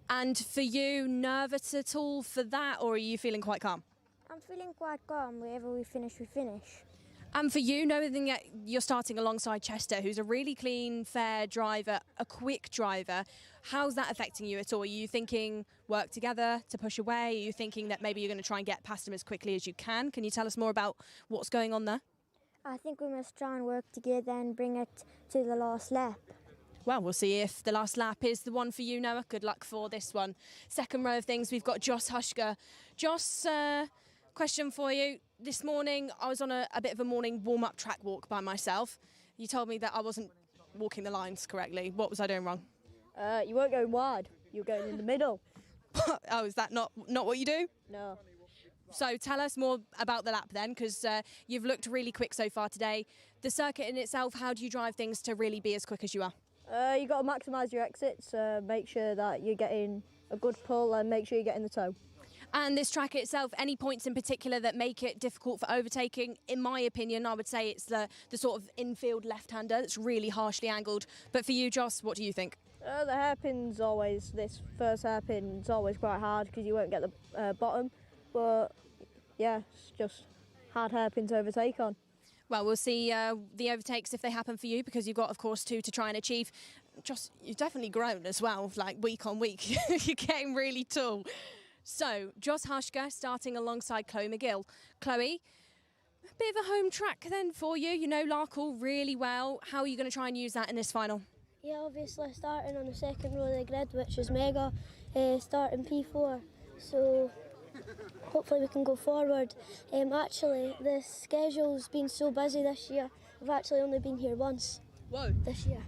F: And for you, nervous at all for that, or are you feeling quite calm?
G: I'm feeling quite calm. Wherever we finish, we finish.
F: And for you, knowing that you're starting alongside Chester, who's a really clean, fair driver, a quick driver, how's that affecting you at all? Are you thinking work together to push away? Are you thinking that maybe you're going to try and get past him as quickly as you can? Can you tell us more about what's going on there?
G: I think we must try and work together and bring it to the last lap.
F: Well, we'll see if the last lap is the one for you, Noah. Good luck for this one. Second row of things, we've got Joss Hushka. Joss, question for you. This morning, I was on a bit of a morning warm-up track walk by myself. You told me that I wasn't walking the lines correctly. What was I doing wrong?
J: You weren't going wide. You were going in the middle.
F: Oh, is that not what you do?
J: No.
F: So tell us more about the lap then, because you've looked really quick so far today. The circuit in itself, how do you drive things to really be as quick as you are?
J: You got to maximise your exits, make sure that you're getting a good pull and make sure you're getting the toe.
F: And this track itself, any points in particular that make it difficult for overtaking? In my opinion, I would say it's the sort of infield left-hander that's really harshly angled. But for you, Joss, what do you think?
J: The hairpin's always, this first hairpin's always quite hard because you won't get the bottom. But yeah, it's just hard hairpin to overtake on.
F: Well, we'll see the overtakes if they happen for you, because you've got, of course, 2 to try and achieve. Just, you've definitely grown as well, like week on week. You're getting really tall. So, Joss Hushka starting alongside Chloe McGill. Chloe, a bit of a home track then for you. You know Larkhall really well. How are you going to try and use that in this final?
G: Yeah, obviously starting on the second row of the grid, which is mega, starting P4. So hopefully we can go forward. Actually, the schedule's been so busy this year. I've actually only been here once.
F: Whoa.
G: This year.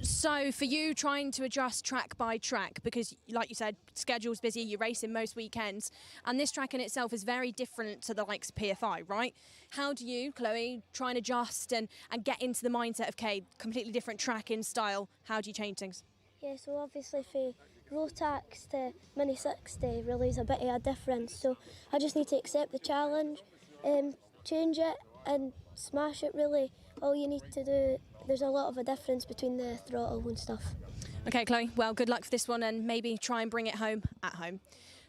F: So for you, trying to adjust track by track, because like you said, schedule's busy, you're racing most weekends, and this track in itself is very different to the likes of PFI, right? How do you, Chloe, try and adjust and get into the mindset of, okay, completely different track in style? How do you change things?
G: Yeah, so obviously for Rotax to Mini 60 really is a bit of a difference, so I just need to accept the challenge, change it and smash it really. All you need to do, there's a lot of a difference between the throttle and stuff.
F: Okay, Chloe, well, good luck for this one and maybe try and bring it home at home.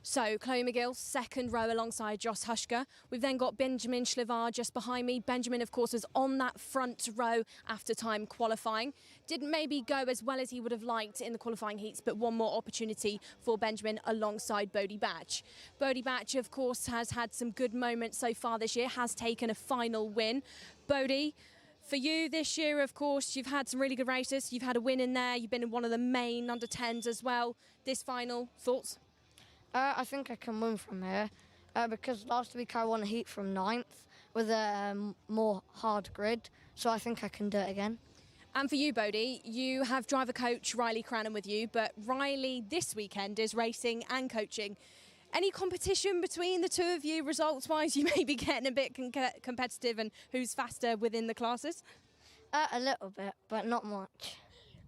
F: So, Chloe McGill, second row alongside Joss Hushka. We've then got Benjamin Schlevar just behind me. Benjamin, of course, was on that front row after time qualifying. Didn't maybe go as well as he would have liked in the qualifying heats, but one more opportunity for Benjamin alongside Bodie Batch. Bodie Batch, of course, has had some good moments so far this year, has taken a final win. Bodie, For you this year, of course, you've had some really good races. You've had a win in there. You've been in one of the main under-10s as well. This final, thoughts?
K: I think I can win from here because last week I won a heat from 9th with a more hard grid, so I think I can do it again.
F: And for you, Bodie, you have driver coach Riley Cranham with you, but Riley this weekend is racing and coaching. Any competition between the two of you, results-wise? You may be getting a bit competitive and who's faster within the classes?
K: A little bit, but not much.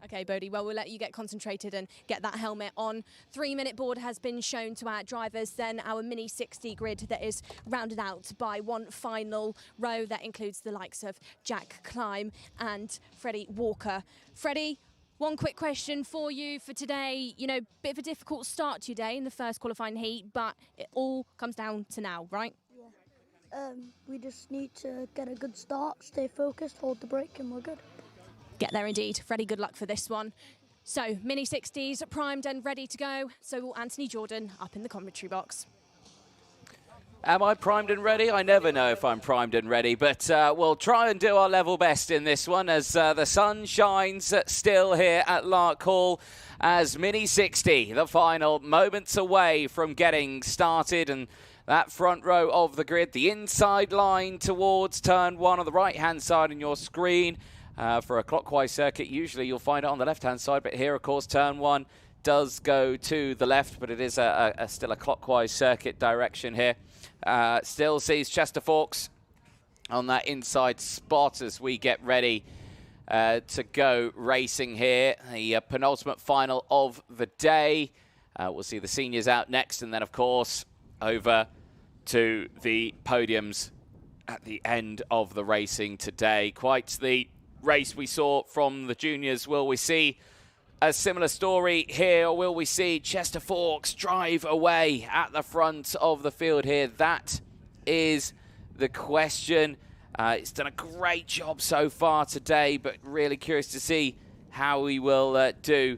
F: Okay, Bodie, well, we'll let you get concentrated and get that helmet on. 3-minute board has been shown to our drivers, then our Mini 60 grid that is rounded out by one final row that includes the likes of Jack Climb and Freddie Walker. Freddie, one quick question for you for today. You know, bit of a difficult start to your day in the first qualifying heat, but it all comes down to now, right?
G: Yeah. We just need to get a good start, stay focused, hold the brake, and we're good.
F: Get there indeed. Freddie, good luck for this one. So, Mini 60s primed and ready to go. So will Anthony Jordan up in the commentary box.
A: Am I primed and ready? I never know if I'm primed and ready, but we'll try and do our level best in this one as the sun shines still here at Larkhall as Mini 60, the final, moments away from getting started, and that front row of the grid, the inside line towards turn 1 on the right-hand side on your screen. For a clockwise circuit, usually you'll find it on the left-hand side, but here, of course, turn 1 does go to the left, but it is still a clockwise circuit direction here. Still sees Chester Forks on that inside spot as we get ready to go racing here. The penultimate final of the day. We'll see the seniors out next, and then, of course, over to the podiums at the end of the racing today. Quite the race we saw from the juniors. Will we see a similar story here, or will we see Chester Forks drive away at the front of the field here? That is the question. It's done a great job so far today, but really curious to see how he will do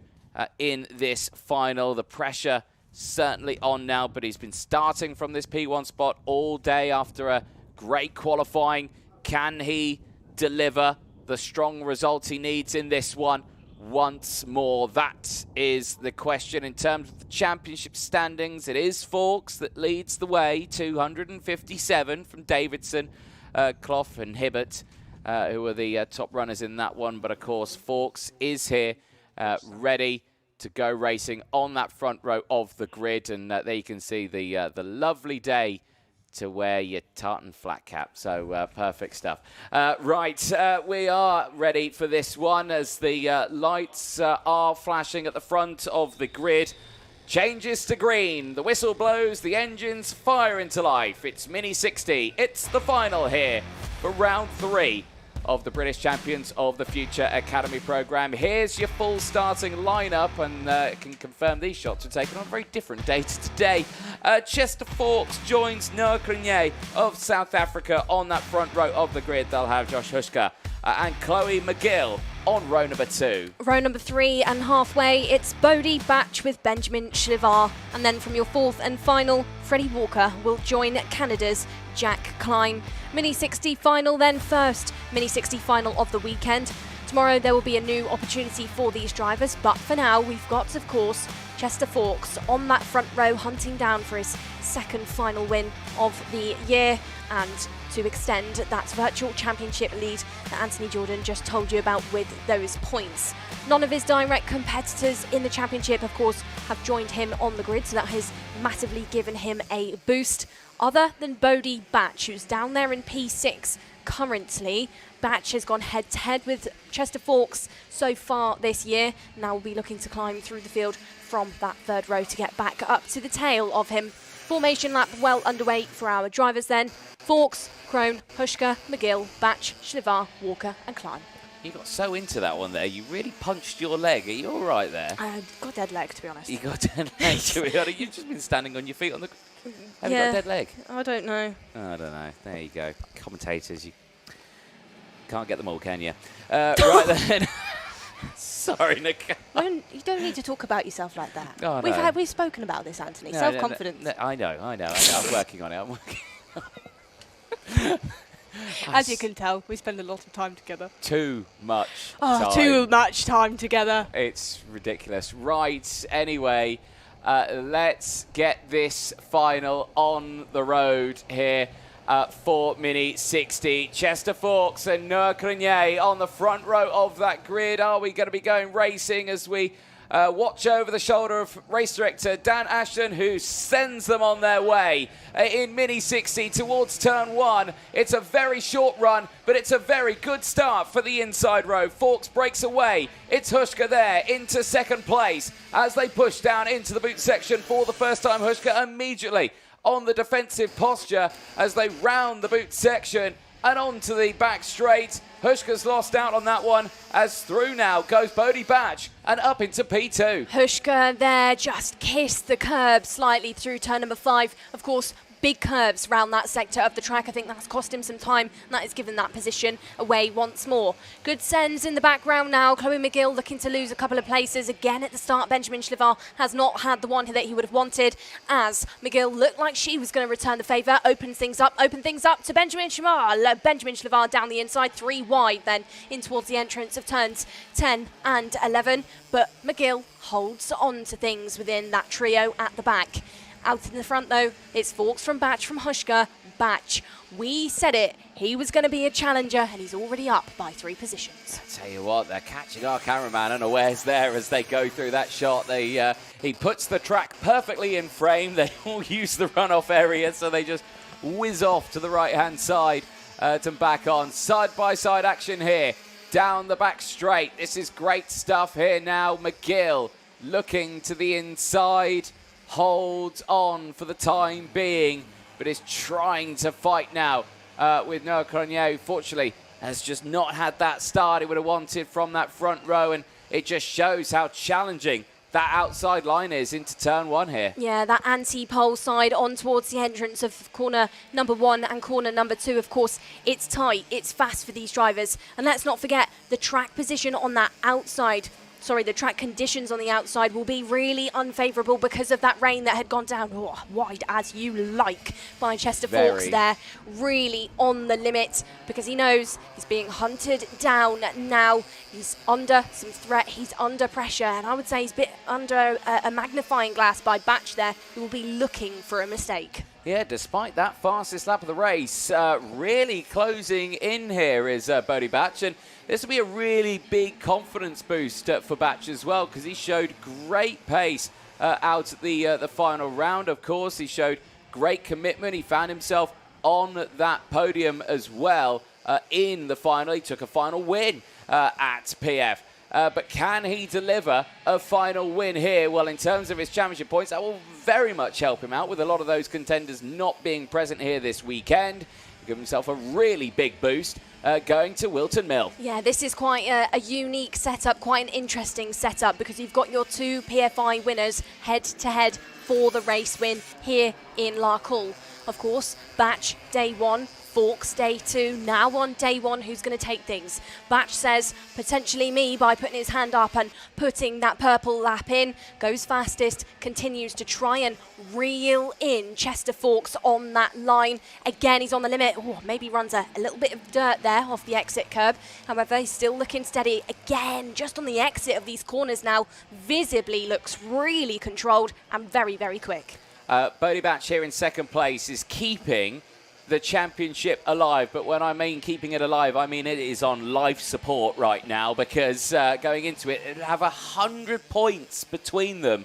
A: in this final. The pressure certainly on now, but he's been starting from this P1 spot all day after a great qualifying. Can he deliver the strong results he needs in this one once more? That is the question. In terms of the championship standings, it is Forks that leads the way, 257 from Davidson, Clough and Hibbert, who are the top runners in that one. But of course, Forks is here, ready to go racing on that front row of the grid, and there you can see the lovely day to wear your tartan flat cap. So perfect stuff. Right, we are ready for this one as the lights are flashing at the front of the grid. Changes to green, the whistle blows, the engines fire into life. It's Mini 60. It's the final here for round 3 of the British Champions of the Future Academy programme. Here's your full starting lineup, and can confirm these shots were taken on a very different day to today. Chester Forks joins Noah Crinier of South Africa on that front row of the grid. They'll have Josh Hushka and Chloe McGill on row number 2.
B: Row number 3 and halfway, it's Bodie Batch with Benjamin Schlivar. And then from your 4th and final, Freddie Walker will join Canada's Jack Climb. Mini 60 final then, first Mini 60 final of the weekend. Tomorrow there will be a new opportunity for these drivers, but for now we've got, of course, Chester Forks on that front row hunting down for his 2nd final win of the year, and to extend that virtual championship lead that Anthony Jordan just told you about with those points. None of his direct competitors in the championship, of course, have joined him on the grid, so that has massively given him a boost. Other than Bodie Batch, who's down there in P6 currently. Batch has gone head-to-head with Chester Forks so far this year. Now we'll be looking to climb through the field from that 3rd row to get back up to the tail of him. Formation lap well underway for our drivers then. Forks, Crone, Hushka, McGill, Batch, Schlivar, Walker and Klein.
A: You got so into that one there, you really punched your leg. Are you all right there?
B: I got dead leg, to be honest.
A: You got dead leg, to be honest. You've just been standing on your feet on the... Have you got a dead leg?
B: I don't know.
A: I don't know. There you go. Commentators, you can't get them all, can you? Right then. Sorry, Nick.
B: You don't need to talk about yourself like that.
A: Oh, no.
B: We've spoken about this, Anthony.
A: No,
B: Self-confidence.
A: I know. I'm working on it.
L: As you can tell, we spend a lot of time together.
A: Too much
L: Oh,
A: time.
L: too much time together.
A: It's ridiculous. Right, anyway, let's get this final on the road here for Mini 60. Chester Fawkes and Noah Crenier on the front row of that grid. Are we going to be going racing as we watch over the shoulder of race director Dan Ashton, who sends them on their way in Mini 60 towards turn 1. It's a very short run, but it's a very good start for the inside row. Fawkes breaks away. It's Hushka there into second place as they push down into the boot section for the first time. Hushka immediately on the defensive posture as they round the boot section and onto the back straight. Hushka's lost out on that one as through now goes Bodie Batch and up into P2.
B: Hushka there just kissed the curb slightly through turn number 5. Of course, big curves round that sector of the track. I think that's cost him some time, and that has given that position away once more. Good sends in the background now. Chloe McGill looking to lose a couple of places. Again at the start, Benjamin Schlivar has not had the one that he would have wanted, as McGill looked like she was going to return the favour. Open things up to Benjamin Schlivar. Benjamin Schlivar down the inside, 3 wide then in towards the entrance of turns 10 and 11. But McGill holds on to things within that trio at the back. Out in the front, though, it's Fawkes from Batch from Hushka. Batch, we said it, he was going to be a challenger, and he's already up by 3 positions.
A: I tell you what, they're catching our cameraman unawares there as they go through that shot. He puts the track perfectly in frame. They all use the runoff area, so they just whiz off to the right-hand side to back on. Side-by-side action here, down the back straight. This is great stuff here now. McGill looking to the inside. Holds on for the time being, but is trying to fight now with Noah Cronier, who fortunately has just not had that start he would have wanted from that front row, and it just shows how challenging that outside line is into turn 1 here.
B: Yeah, that anti-pole side on towards the entrance of corner number 1 and corner number 2. Of course, it's tight, it's fast for these drivers, and let's not forget the track position on that outside. The track conditions on the outside will be really unfavourable because of that rain that had gone down wide as you like by Chester Fawkes there. Really on the limit because he knows he's being hunted down now. He's under some threat, he's under pressure, and I would say he's a bit under a magnifying glass by Batch there, who will be looking for a mistake.
A: Yeah, despite that fastest lap of the race, really closing in here is Bodie Batch, and this will be a really big confidence boost for Batch as well, because he showed great pace out at the final round. Of course, he showed great commitment. He found himself on that podium as well in the final. He took a final win at PF. But can he deliver a final win here? Well, in terms of his championship points, that will very much help him out with a lot of those contenders not being present here this weekend. Give himself a really big boost going to Wilton Mill.
B: Yeah, this is quite a unique setup, quite an interesting setup, because you've got your 2 PFI winners head-to-head for the race win here in Larkhall. Of course, Batch, day 1. Fawkes, day 2, now on day 1, who's going to take things? Batch says, potentially me, by putting his hand up and putting that purple lap in. Goes fastest, continues to try and reel in Chester Fawkes on that line. Again, he's on the limit. Ooh, maybe runs a little bit of dirt there off the exit curb. However, he's still looking steady. Again, just on the exit of these corners now, visibly looks really controlled and very, very quick.
A: Bodie Batch here in second place is keeping the championship alive, but when I mean keeping it alive, I mean it is on life support right now, because going into it, it'll have 100 points between them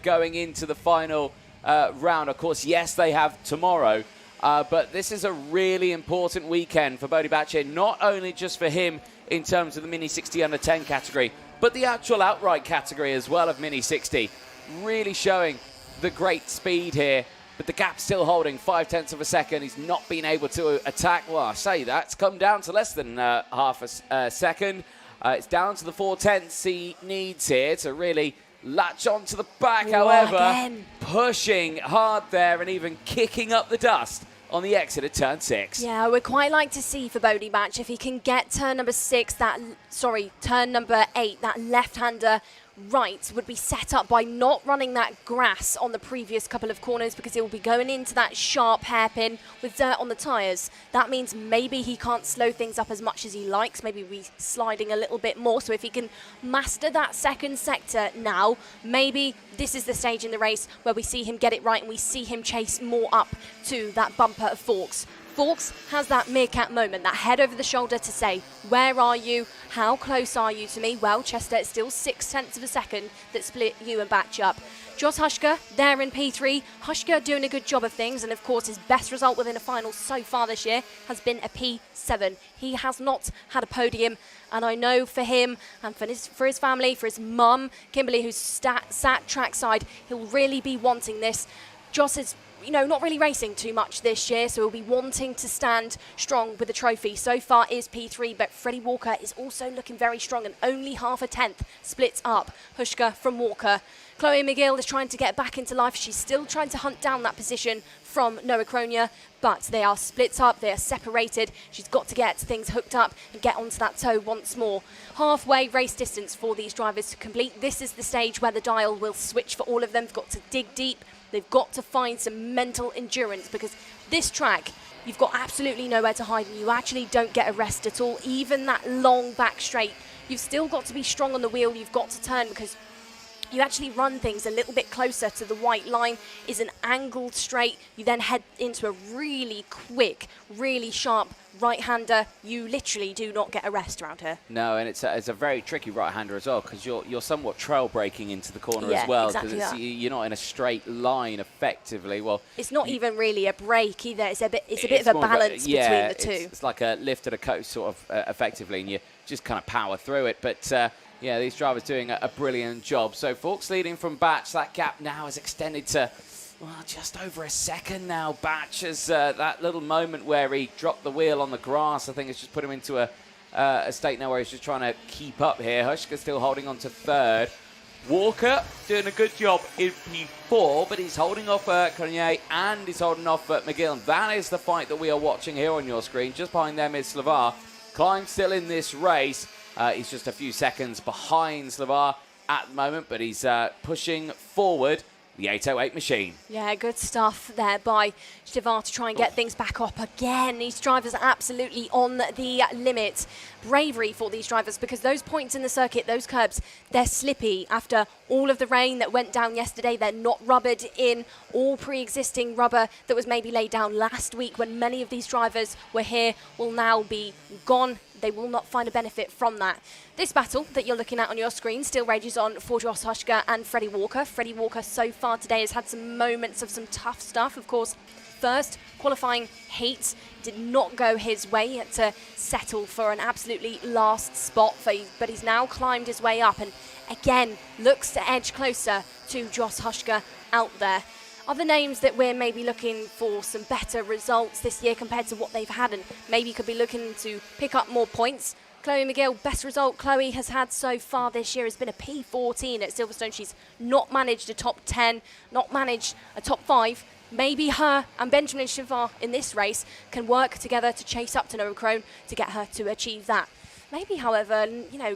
A: going into the final round. Of course, yes, they have tomorrow, but this is a really important weekend for Bodie Batch here, not only just for him in terms of the Mini 60 under 10 category, but the actual outright category as well of Mini 60. Really showing the great speed here. But the gap's still holding 0.5 of a second. He's not been able to attack. Well, I say that. It's come down to less than half a second. It's down to the 0.4 he needs here to really latch onto the back. However,
B: again,
A: pushing hard there and even kicking up the dust on the exit at turn 6.
B: Yeah, I would quite like to see for Bodie Batch if he can get turn number 8, that left-hander right would be set up by not running that grass on the previous couple of corners, because he'll be going into that sharp hairpin with dirt on the tyres. That means maybe he can't slow things up as much as he likes, maybe be sliding a little bit more. So if he can master that second sector now, maybe this is the stage in the race where we see him get it right and we see him chase more up to that bumper of Forks. Forks has that meerkat moment, that head over the shoulder to say, where are you? How close are you to me? Well, Chester, it's still 0.6 of a second that split you and Batch up. Jos Huschke there in P3. Huschke doing a good job of things, and of course his best result within a final so far this year has been a P7. He has not had a podium, and I know for him and for his family, for his mum, Kimberly, who's sat trackside, he'll really be wanting this. Jos is not really racing too much this year, so he'll be wanting to stand strong with the trophy. So far is P3, but Freddie Walker is also looking very strong, and only half a tenth splits up Huschke from Walker. Chloe McGill is trying to get back into life. She's still trying to hunt down that position from Noah Kronia, but they are split up, they are separated. She's got to get things hooked up and get onto that toe once more. Halfway race distance for these drivers to complete. This is the stage where the dial will switch for all of them. They've got to dig deep. They've got to find some mental endurance, because this track, you've got absolutely nowhere to hide and you actually don't get a rest at all. Even that long back straight, you've still got to be strong on the wheel. You've got to turn, because you actually run things a little bit closer to the white line. Is an angled straight. You then head into a really quick, really sharp right-hander. You literally do not get a rest around here.
A: No, and it's a very tricky right-hander as well, because you're somewhat trail braking into the corner as well, because
B: exactly
A: you're not in a straight line effectively. Well,
B: it's not even really a brake either. It's a bit of a balance between the two.
A: It's like a lift at a coast sort of effectively, and you just kind of power through it. But yeah, these drivers doing a brilliant job. So Forks leading from Batch. That gap now is extended to just over a second now. Batch has that little moment where he dropped the wheel on the grass, I think it's just put him into a state now where he's just trying to keep up here. Huschke still holding on to third. Walker doing a good job in P4, but he's holding off Cornier and he's holding off McGill. And that is the fight that we are watching here on your screen. Just behind them is Slavar. Klein still in this race. He's just a few seconds behind Slavar at the moment, but he's pushing forward the 808 machine.
B: Yeah, good stuff there by Slavar to try and get things back up again. These drivers are absolutely on the limit. Bravery for these drivers, because those points in the circuit, those curbs, they're slippy after all of the rain that went down yesterday. They're not rubbered in. All pre-existing rubber that was maybe laid down last week when many of these drivers were here will now be gone. They will not find a benefit from that. This battle that you're looking at on your screen still rages on for Jos Huschke and Freddie Walker. Freddie Walker so far today has had some moments of some tough stuff. Of course, first qualifying heat did not go his way. He had to settle for an absolutely last spot, but he's now climbed his way up and again looks to edge closer to Jos Huschke out there. Other names that we're maybe looking for some better results this year compared to what they've had, and maybe could be looking to pick up more points. Chloe McGill, best result Chloe has had so far this year has been a P14 at Silverstone. She's not managed a top 10, not managed a top 5. Maybe her and Benjamin Chavar in this race can work together to chase up to Noah Krohn to get her to achieve that. Maybe, however,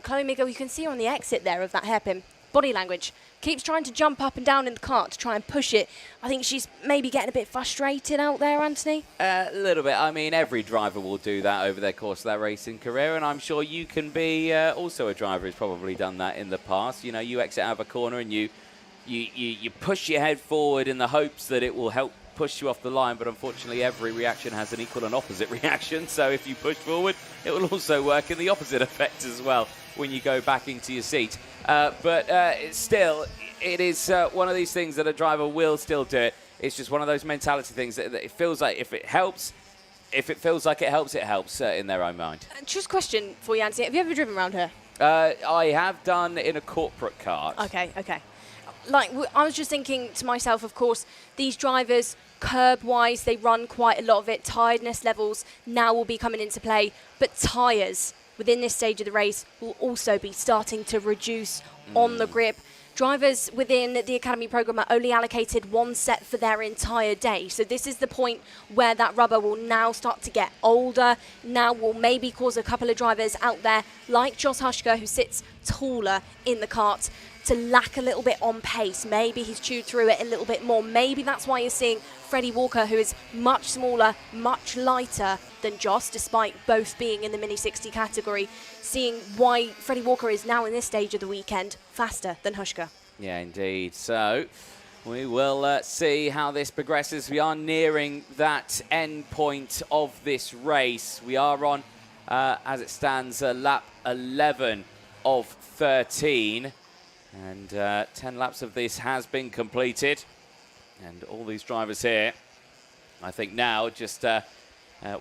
B: Chloe McGill, you can see her on the exit there of that hairpin. Body language. Keeps trying to jump up and down in the cart to try and push it. I think she's maybe getting a bit frustrated out there, Anthony.
A: A little bit. I mean, every driver will do that over their course of their racing career, and I'm sure you can be also a driver who's probably done that in the past. You exit out of a corner and you push your head forward in the hopes that it will help push you off the line, but unfortunately every reaction has an equal and opposite reaction. So if you push forward, it will also work in the opposite effect as well when you go back into your seat. But it is one of these things that a driver will still do it. It's just one of those mentality things that it feels like if it feels like it helps in their own mind.
B: Just a question for you, Anthony. Have you ever driven around here?
A: I have done in a corporate cart.
B: Okay. I was just thinking to myself, of course, these drivers, curb-wise, they run quite a lot of it. Tiredness levels now will be coming into play, but tyres within this stage of the race will also be starting to reduce on the grip. Drivers within the Academy programme are only allocated one set for their entire day. So this is the point where that rubber will now start to get older. Now will maybe cause a couple of drivers out there, like Jos Huschke, who sits taller in the cart, to lack a little bit on pace. Maybe he's chewed through it a little bit more. Maybe that's why you're seeing Freddie Walker, who is much smaller, much lighter than Joss, despite both being in the Mini 60 category, seeing why Freddie Walker is now in this stage of the weekend faster than Hushka.
A: Yeah, indeed. So we will see how this progresses. We are nearing that end point of this race. We are on, as it stands, lap 11 of 13. And 10 laps of this has been completed. And all these drivers here, I think now, just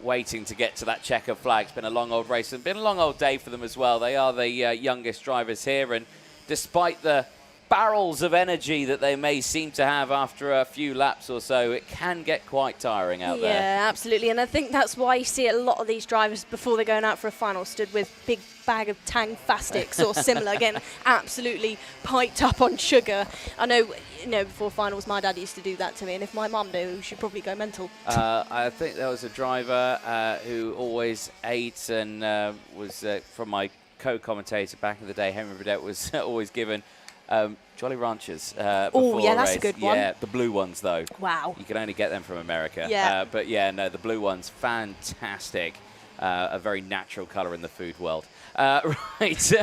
A: waiting to get to that checker flag. It's been a long old race and been a long old day for them as well. They are the youngest drivers here. And despite the barrels of energy that they may seem to have after a few laps or so, it can get quite tiring out there.
B: Yeah, absolutely. And I think that's why you see a lot of these drivers, before they're going out for a final, stood with big bag of Tang Fastics or similar, getting absolutely piped up on sugar. I know, before finals, my dad used to do that to me, and if my mum knew, she'd probably go mental.
A: I think there was a driver who always ate and was, from my co-commentator back in the day, Henry Burdett, was always given Jolly Ranchers.
B: Oh, yeah, that's a good one.
A: Yeah, the blue ones, though.
B: Wow.
A: You can only get them from America.
B: Yeah.
A: But yeah, no, the blue ones, fantastic. A very natural colour in the food world. Right.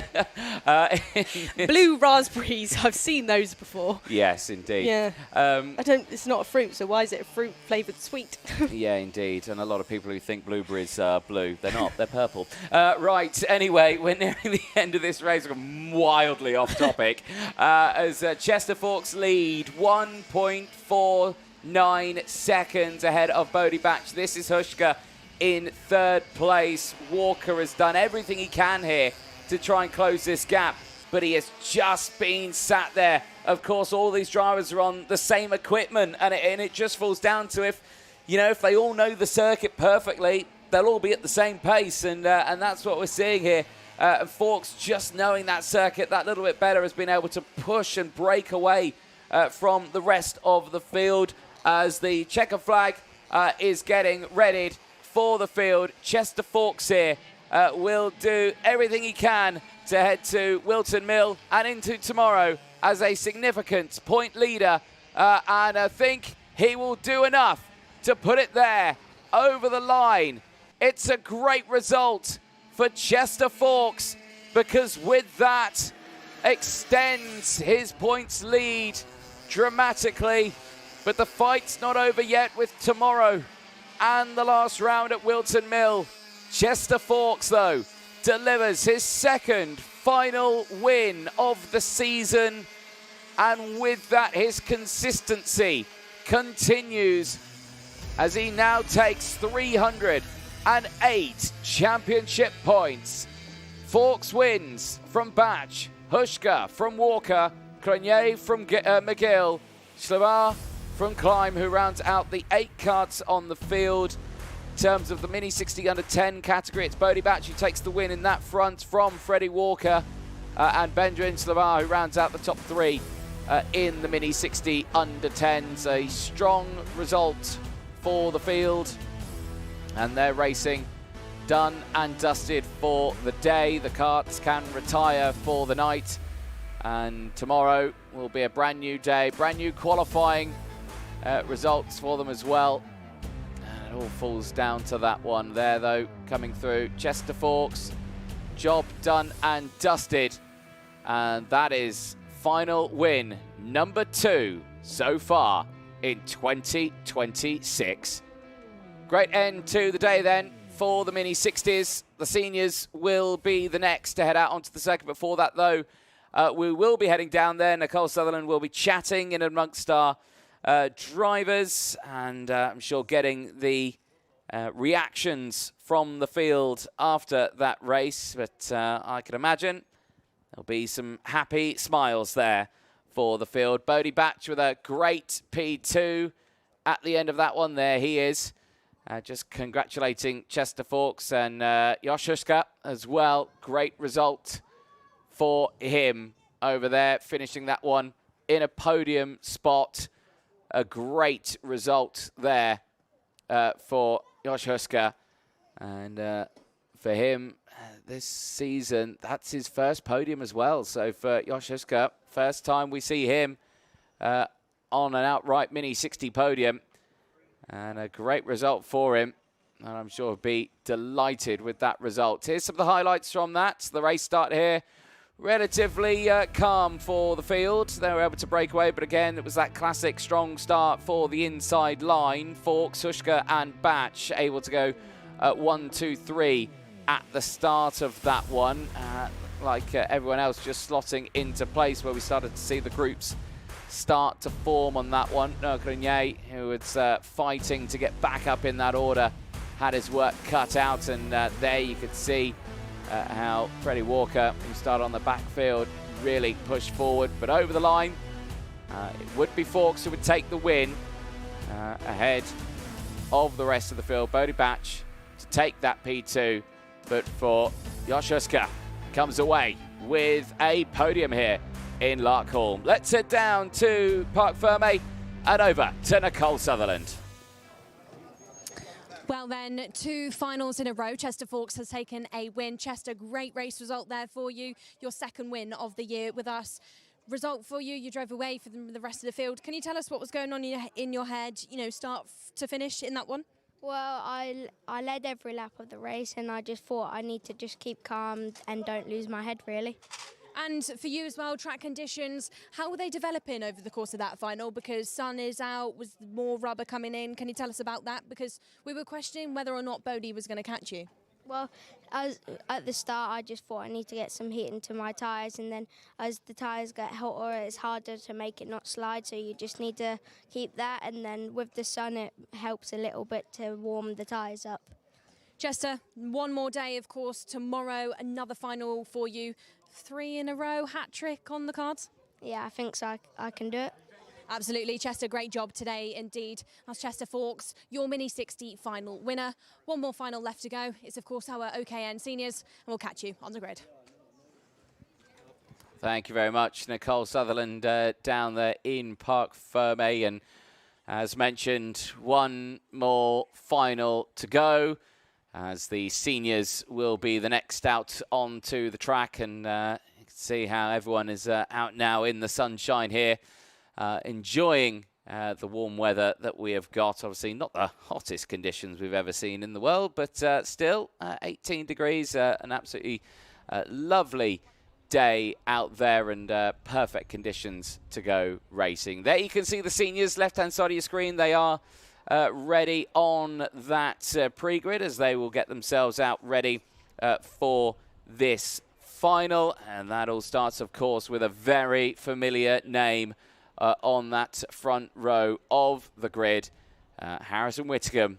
L: Blue raspberries, I've seen those before.
A: Yes, indeed.
L: Yeah. It's not a fruit, so why is it a fruit flavoured sweet?
A: Yeah, indeed. And a lot of people who think blueberries are blue. They're not, they're purple. Right, anyway, we're nearing the end of this race. We're wildly off topic. As Chester Forks lead 1.49 seconds ahead of Bodie Batch. This is Hushka in third place. Walker has done everything he can here to try and close this gap, but he has just been sat there. Of course, all these drivers are on the same equipment, and it just falls down to if they all know the circuit perfectly, they'll all be at the same pace, and that's what we're seeing here. Forks, just knowing that circuit that little bit better, has been able to push and break away from the rest of the field as the checker flag is getting readied for the field. Chester Forks here will do everything he can to head to Wilton Mill and into tomorrow as a significant point leader, and I think he will do enough to put it there over the line. It's a great result for Chester Forks, because with that extends his points lead dramatically, but the fight's not over yet with tomorrow and the last round at Wilton Mill. Chester Forks, though, delivers his second final win of the season, and with that his consistency continues as he now takes 308 championship points. Forks wins from Batch, Hushka from Walker, Cronier from McGill, Slavar from Climb, who rounds out the 8 karts on the field. In terms of the Mini 60 under 10 category, it's Bodie Batch who takes the win in that front from Freddie Walker, and Benjamin Slavar who rounds out the top 3 in the Mini 60 under 10s. A strong result for the field, and they're racing done and dusted for the day. The karts can retire for the night, and tomorrow will be a brand new day, brand new qualifying results for them as well. And it all falls down to that one there, though, coming through. Chester Forks, job done and dusted, and that is final win number 2 so far in 2026. Great end to the day then for the Mini 60s. The seniors will be the next to head out onto the circuit. Before that, though, we will be heading down there. Nicole Sutherland will be chatting in amongst our drivers, and I'm sure getting the reactions from the field after that race. But I can imagine there'll be some happy smiles there for the field. Bodie Batch with a great P2 at the end of that one. There he is. Just congratulating Chester Forks and Josh Hushka as well. Great result for him over there, finishing that one in a podium spot. A great result there for Josh Hushka. And for him this season, that's his first podium as well. So for Yoshiska, first time we see him on an outright Mini 60 podium, and a great result for him. And I'm sure he'll be delighted with that result. Here's some of the highlights from that. The race start here, relatively calm for the field. They were able to break away, but again, it was that classic strong start for the inside line. Forks, Hushka and Batch able to go 1, 2, 3 at the start of that one. Everyone else just slotting into place, where we started to see the groups start to form on that one. No, Grenier, who was fighting to get back up in that order, had his work cut out, and there you could see how Freddie Walker, who started on the backfield, really pushed forward. But over the line, it would be Forks who would take the win ahead of the rest of the field. Bodie Batch to take that P2, but for Yoshiska, comes away with a podium here in Larkhall. Let's head down to Parc Ferme and over to Nicole Sutherland.
F: Well then, 2 finals in a row. Chester Forks has taken a win. Chester, great race result there for you. Your second win of the year with us. Result for you, you drove away for the rest of the field. Can you tell us what was going on in your head, start to finish in that one?
G: Well, I led every lap of the race, and I just thought I need to just keep calm and don't lose my head, really.
F: And for you as well, track conditions, how were they developing over the course of that final? Because sun is out, was more rubber coming in. Can you tell us about that? Because we were questioning whether or not Bodie was going to catch you.
G: Well, at the start, I just thought I need to get some heat into my tyres, and then as the tyres get hotter, it's harder to make it not slide, so you just need to keep that, and then with the sun, it helps a little bit to warm the tyres up.
F: Chester, one more day, of course, tomorrow, another final for you. 3 in a row, hat trick on the cards?
G: Yeah, I think so. I can do it.
F: Absolutely, Chester, great job today indeed. That's Chester Forks, your Mini 60 final winner. One more final left to go. It's of course our OKN seniors, and we'll catch you on the grid.
A: Thank you very much, Nicole Sutherland, down there in Parc Ferme. And as mentioned, one more final to go, as the seniors will be the next out onto the track. And you can see how everyone is out now in the sunshine here, enjoying the warm weather that we have got. Obviously not the hottest conditions we've ever seen in the world, but still 18 degrees, an absolutely lovely day out there, and perfect conditions to go racing. There you can see the seniors, left-hand side of your screen. They are ready on that pre-grid, as they will get themselves out ready for this final. And that all starts, of course, with a very familiar name on that front row of the grid. Harrison Whittingham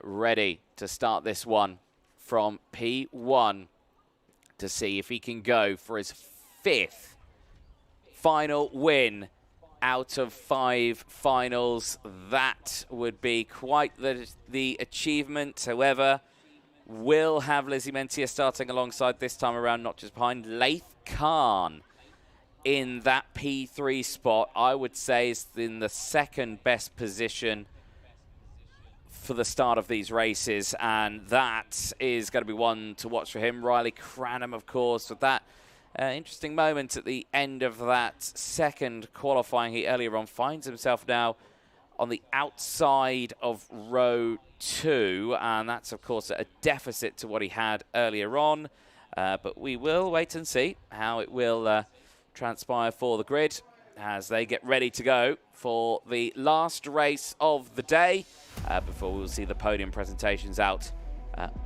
A: ready to start this one from P1 to see if he can go for his 5th final win out of 5 finals. That would be quite the achievement. However, we'll have Lizzie Mentier starting alongside this time around, not just behind. Laith Khan in that P3 spot, I would say, is in the 2nd best position for the start of these races, and that is going to be one to watch for him. Riley Cranham, of course, with that interesting moment at the end of that 2nd qualifying heat earlier on, finds himself now on the outside of row 2, and that's, of course, a deficit to what he had earlier on. But we will wait and see how it will transpire for the grid as they get ready to go for the last race of the day, before we'll see the podium presentations out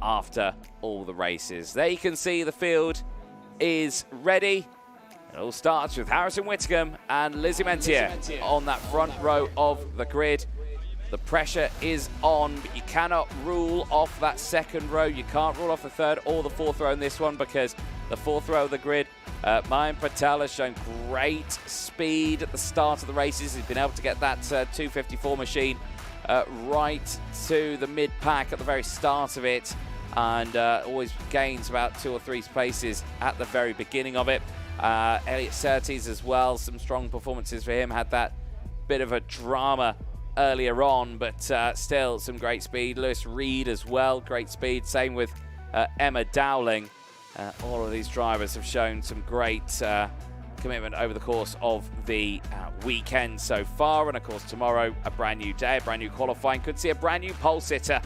A: after all the races. There you can see the field is ready. It all starts with Harrison Whittingham and Lizzie Mentier on that front row of the grid. The pressure is on, but you cannot rule off that 2nd row. You can't rule off the 3rd or the 4th row in this one, because the 4th row of the grid, Mayan Patel has shown great speed at the start of the races. He's been able to get that 254 machine right to the mid-pack at the very start of it, and always gains about 2 or 3 places at the very beginning of it. Elliot Surtees as well, some strong performances for him. Had that bit of a drama earlier on, but still some great speed. Lewis Reed as well, great speed. Same with Emma Dowling. All of these drivers have shown some great commitment over the course of the weekend so far. And of course, tomorrow, a brand new day, a brand new qualifying. Could see a brand new pole sitter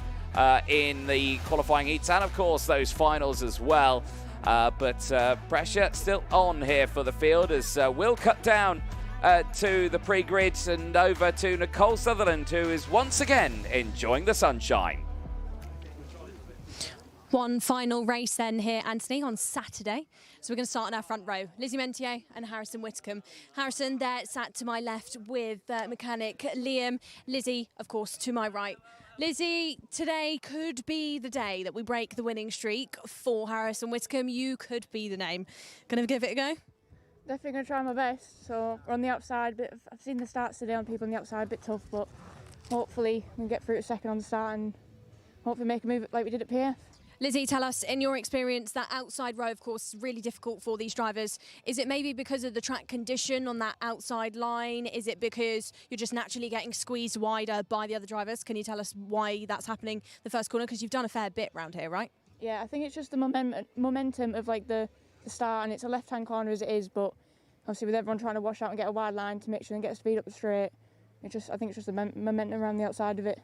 A: in the qualifying heats and of course those finals as well. But pressure still on here for the field as we'll cut down to the pre-grids and over to Nicole Sutherland, who is once again enjoying the sunshine.
F: One final race then here, Anthony, on Saturday. So we're going to start in our front row. Lizzie Mentier and Harrison Whitcomb. Harrison there sat to my left with mechanic Liam. Lizzie, of course, to my right. Lizzie, today could be the day that we break the winning streak for Harrison Whitcomb. You could be the name. Going to give it a go?
M: Definitely going to try my best. So we're on the outside, I've seen the starts today on people on the outside, a bit tough, but hopefully we can get through to second on the start and hopefully make a move like we did at PF.
F: Lizzie, tell us, in your experience, that outside row, of course, is really difficult for these drivers. Is it maybe because of the track condition on that outside line? Is it because you're just naturally getting squeezed wider by the other drivers? Can you tell us why that's happening the first corner? Because you've done a fair bit round here, right?
M: Yeah, I think it's just the momentum of like the start, and it's a left-hand corner as it is, but obviously with everyone trying to wash out and get a wide line to make sure and get speed up the straight, I think it's just the momentum around the outside of it.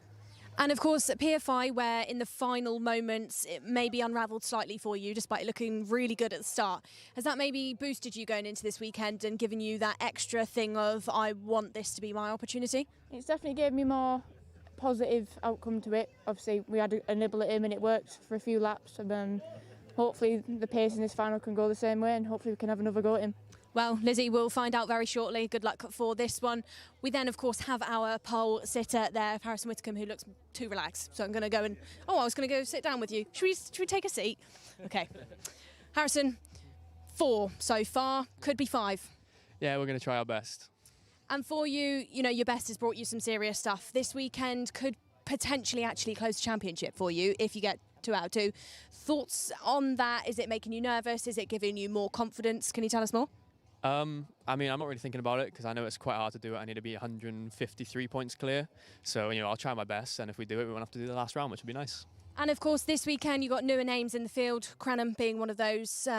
F: And of course, at PFI, where in the final moments it maybe unravelled slightly for you, despite looking really good at the start. Has that maybe boosted you going into this weekend and given you that extra thing of, I want this to be my opportunity?
M: It's definitely gave me more positive outcome to it. Obviously, we had a nibble at him and it worked for a few laps. And hopefully the pace in this final can go the same way and hopefully we can have another go at him.
F: Well, Lizzie, we'll find out very shortly. Good luck for this one. We then, of course, have our pole sitter there, Harrison Whitcomb, who looks too relaxed. So I'm going to go and... Oh, I was going to go sit down with you. Should we take a seat? OK. Harrison, 4 so far. Could be 5.
E: Yeah, we're going to try our best.
F: And for you, you know, your best has brought you some serious stuff. This weekend could potentially actually close the championship for you if you get 2 out of 2. Thoughts on that? Is it making you nervous? Is it giving you more confidence? Can you tell us more?
E: I mean, I'm not really thinking about it because I know it's quite hard to do it. I need to be 153 points clear. So, you know, I'll try my best. And if we do it, we won't have to do the last round, which would be nice.
F: And of course, this weekend, you've got newer names in the field. Cranham being one of those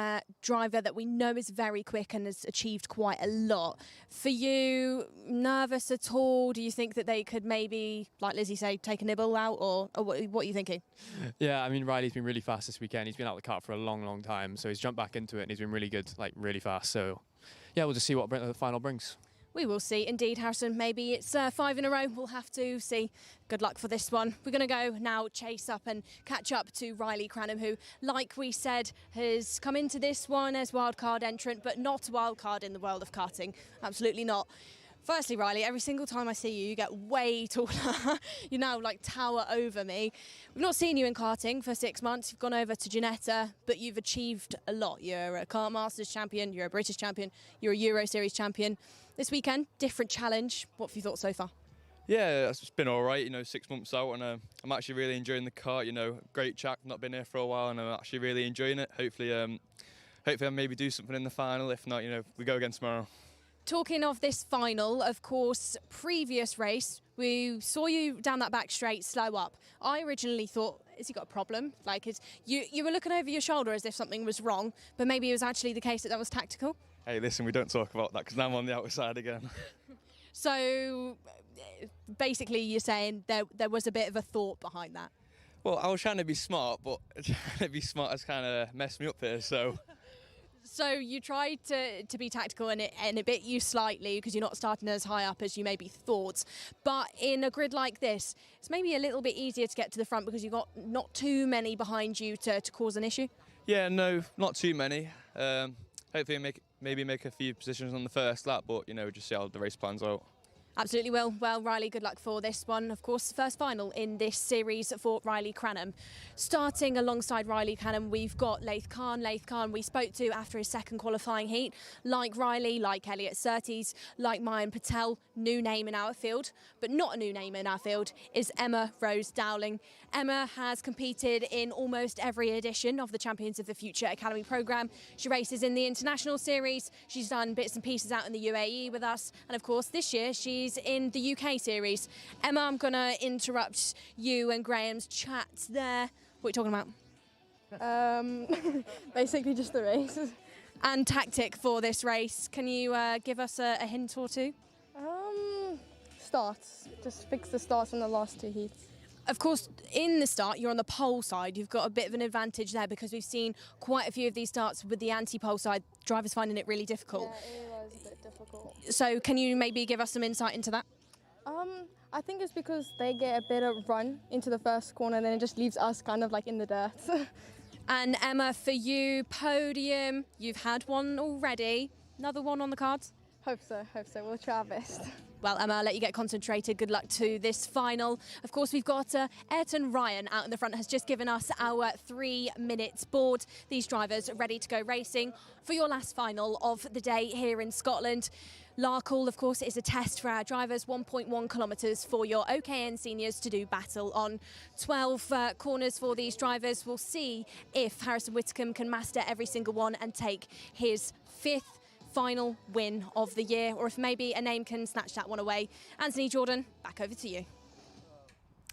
F: driver that we know is very quick and has achieved quite a lot. For you, nervous at all? Do you think that they could maybe, like Lizzie say, take a nibble out? Or what are you thinking?
E: Yeah, I mean, Riley's been really fast this weekend. He's been out of the kart for a long, long time. So he's jumped back into it and he's been really good, like really fast. So yeah, we'll just see what the final brings.
F: We will see. Indeed, Harrison, maybe it's 5 in a row. We'll have to see. Good luck for this one. We're going to go now chase up and catch up to Riley Cranham, who, like we said, has come into this one as wildcard entrant, but not a wildcard in the world of karting. Absolutely not. Firstly, Riley, every single time I see you, you get way taller. You now like tower over me. We've not seen you in karting for 6 months. You've gone over to Ginetta, but you've achieved a lot. You're a Kart Masters champion, you're a British champion, you're a Euro Series champion. This weekend, different challenge. What have you thought so far?
N: Yeah, it's been all right, you know, 6 months out, and I'm actually really enjoying the kart, you know, great track, not been here for a while, and I'm actually really enjoying it. Hopefully I'll maybe do something in the final. If not, you know, we go again tomorrow.
F: Talking of this final, of course, previous race, we saw you down that back straight, slow up. I originally thought, has he got a problem? Like, you were looking over your shoulder as if something was wrong, but maybe it was actually the case that was tactical?
N: Hey, listen, we don't talk about that because now I'm on the outside again.
F: So, basically, you're saying there was a bit of a thought behind that?
N: Well, I was trying to be smart, but trying to be smart has kind of messed me up here, so...
F: So you tried to be tactical and it bit you slightly because you're not starting as high up as you maybe thought. But in a grid like this, it's maybe a little bit easier to get to the front because you've got not too many behind you to cause an issue?
N: Yeah, no, not too many. Hopefully maybe make a few positions on the first lap, but, you know, just see how the race plans out.
F: Absolutely will. Well, Riley, good luck for this one. Of course, first final in this series for Riley Cranham. Starting alongside Riley Cranham, we've got Laith Khan. Laith Khan we spoke to after his second qualifying heat. Like Riley, like Elliot Surtees, like Mayan Patel, new name in our field, but not a new name in our field, is Emma Rose Dowling. Emma has competed in almost every edition of the Champions of the Future Academy programme. She races in the International Series. She's done bits and pieces out in the UAE with us. And of course, this year, she's in the UK Series. Emma, I'm going to interrupt you and Graham's chat there. What are you talking about?
J: Basically just the race.
F: And tactic for this race, can you give us a hint or two?
J: Starts. Just fix the starts in the last 2 heats.
F: Of course, in the start, you're on the pole side. You've got a bit of an advantage there because we've seen quite a few of these starts with the anti-pole side, drivers finding it really difficult.
J: Yeah, it was a bit difficult.
F: So can you maybe give us some insight into that?
J: I think it's because they get a bit of run into the first corner and then it just leaves us kind of like in the dirt.
F: And Emma, for you, podium, you've had one already. Another one on the cards?
J: Hope so. We'll try our best.
F: Well, Emma, I'll let you get concentrated. Good luck to this final. Of course, we've got Ayrton Ryan out in the front, has just given us our 3 minutes board. These drivers are ready to go racing for your last final of the day here in Scotland. Larkhall, of course, is a test for our drivers, 1.1 kilometres for your OKN seniors to do battle on. 12 corners for these drivers. We'll see if Harrison Whitcomb can master every single one and take his 5th final win of the year, or if maybe a name can snatch that one away. Anthony Jordan, back over to you.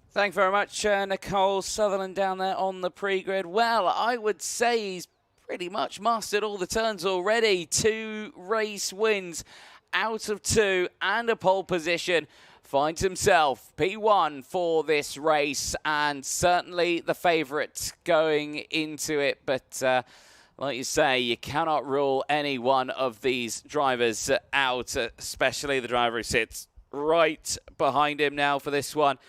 A: Thank you very much, Nicole Sutherland down there on the pre-grid. Well, I would say he's pretty much mastered all the turns already. 2 race wins out of 2 and a pole position. Finds himself P1 for this race and certainly the favourite going into it, but like you say, you cannot rule any one of these drivers out, especially the driver who sits right behind him now for this one.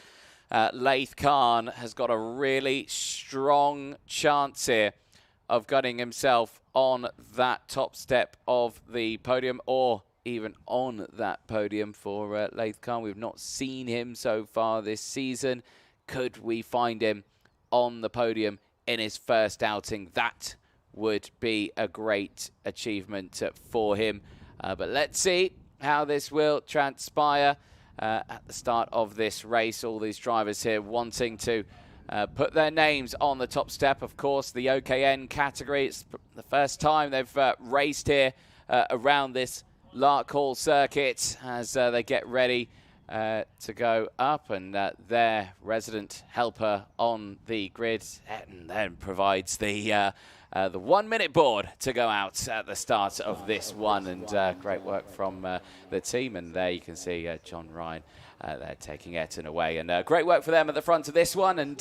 A: Laith Khan has got a really strong chance here of getting himself on that top step of the podium, or even on that podium for Laith Khan. We've not seen him so far this season. Could we find him on the podium in his first outing? That would be a great achievement for him. But let's see how this will transpire at the start of this race. All these drivers here wanting to put their names on the top step. Of course, the OKN category. It's the first time they've raced here around this Larkhall Circuit as they get ready to go up, and their resident helper on the grid and then provides the 1 minute board to go out at the start of this one, and great work from the team. And there you can see John Ryan they're taking Ayrton away, and great work for them at the front of this one. And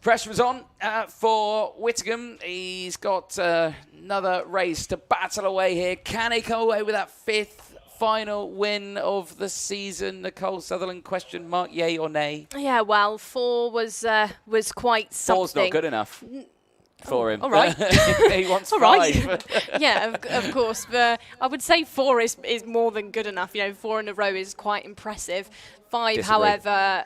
A: pressure is on for Whittingham. He's got another race to battle away here. Can he come away with that 5th final win of the season? Nicole Sutherland, question mark, yay or nay?
B: Yeah, well, 4 was quite something.
A: 4's not good enough for him.
B: All right.
A: He wants
B: all
A: 5.
B: Right. Yeah, of course. But I would say 4 is more than good enough. You know, 4 in a row is quite impressive. 5,
A: Disagree.
B: However,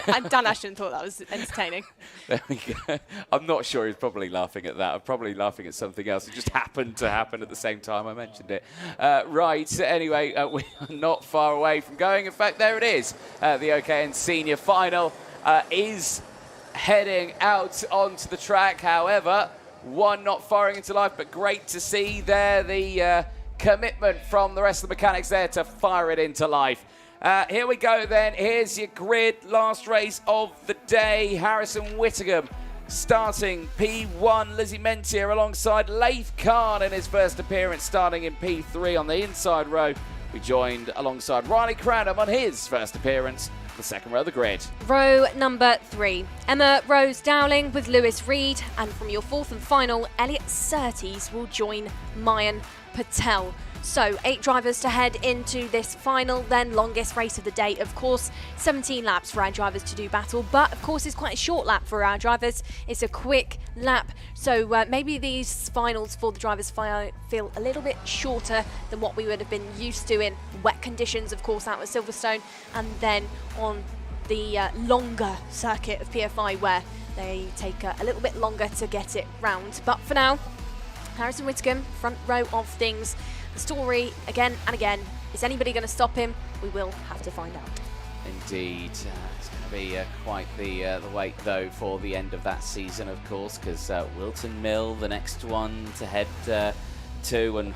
B: and Dan Ashton thought that was entertaining.
A: There we go. I'm not sure he's probably laughing at that. I'm probably laughing at something else. It just happened to happen at the same time I mentioned it. Right, anyway, we are not far away from going. In fact, there it is. The OKN Senior Final is heading out onto the track. However, one not firing into life, but great to see there the commitment from the rest of the mechanics there to fire it into life. Here we go then. Here's your grid. Last race of the day. Harrison Whittingham starting P1. Lizzie Mentier alongside Laith Khan in his first appearance, starting in P3 on the inside row. We joined alongside Riley Cranham on his first appearance, the second row of the grid.
B: Row number 3. Emma Rose Dowling with Lewis Reed, and from your 4th and final, Elliot Surtees will join Mayan Patel. So 8 drivers to head into this final, then longest race of the day, of course. 17 laps for our drivers to do battle, but of course it's quite a short lap for our drivers. It's a quick lap, so maybe these finals for the drivers feel a little bit shorter than what we would have been used to in wet conditions, of course, out at Silverstone, and then on the longer circuit of PFI where they take a little bit longer to get it round. But for now, Harrison Whittingham, front row of things. The story, again and again, is anybody going to stop him? We will have to find out.
A: Indeed. It's going to be quite the wait, though, for the end of that season, of course, because Wilton Mill, the next one to head to, and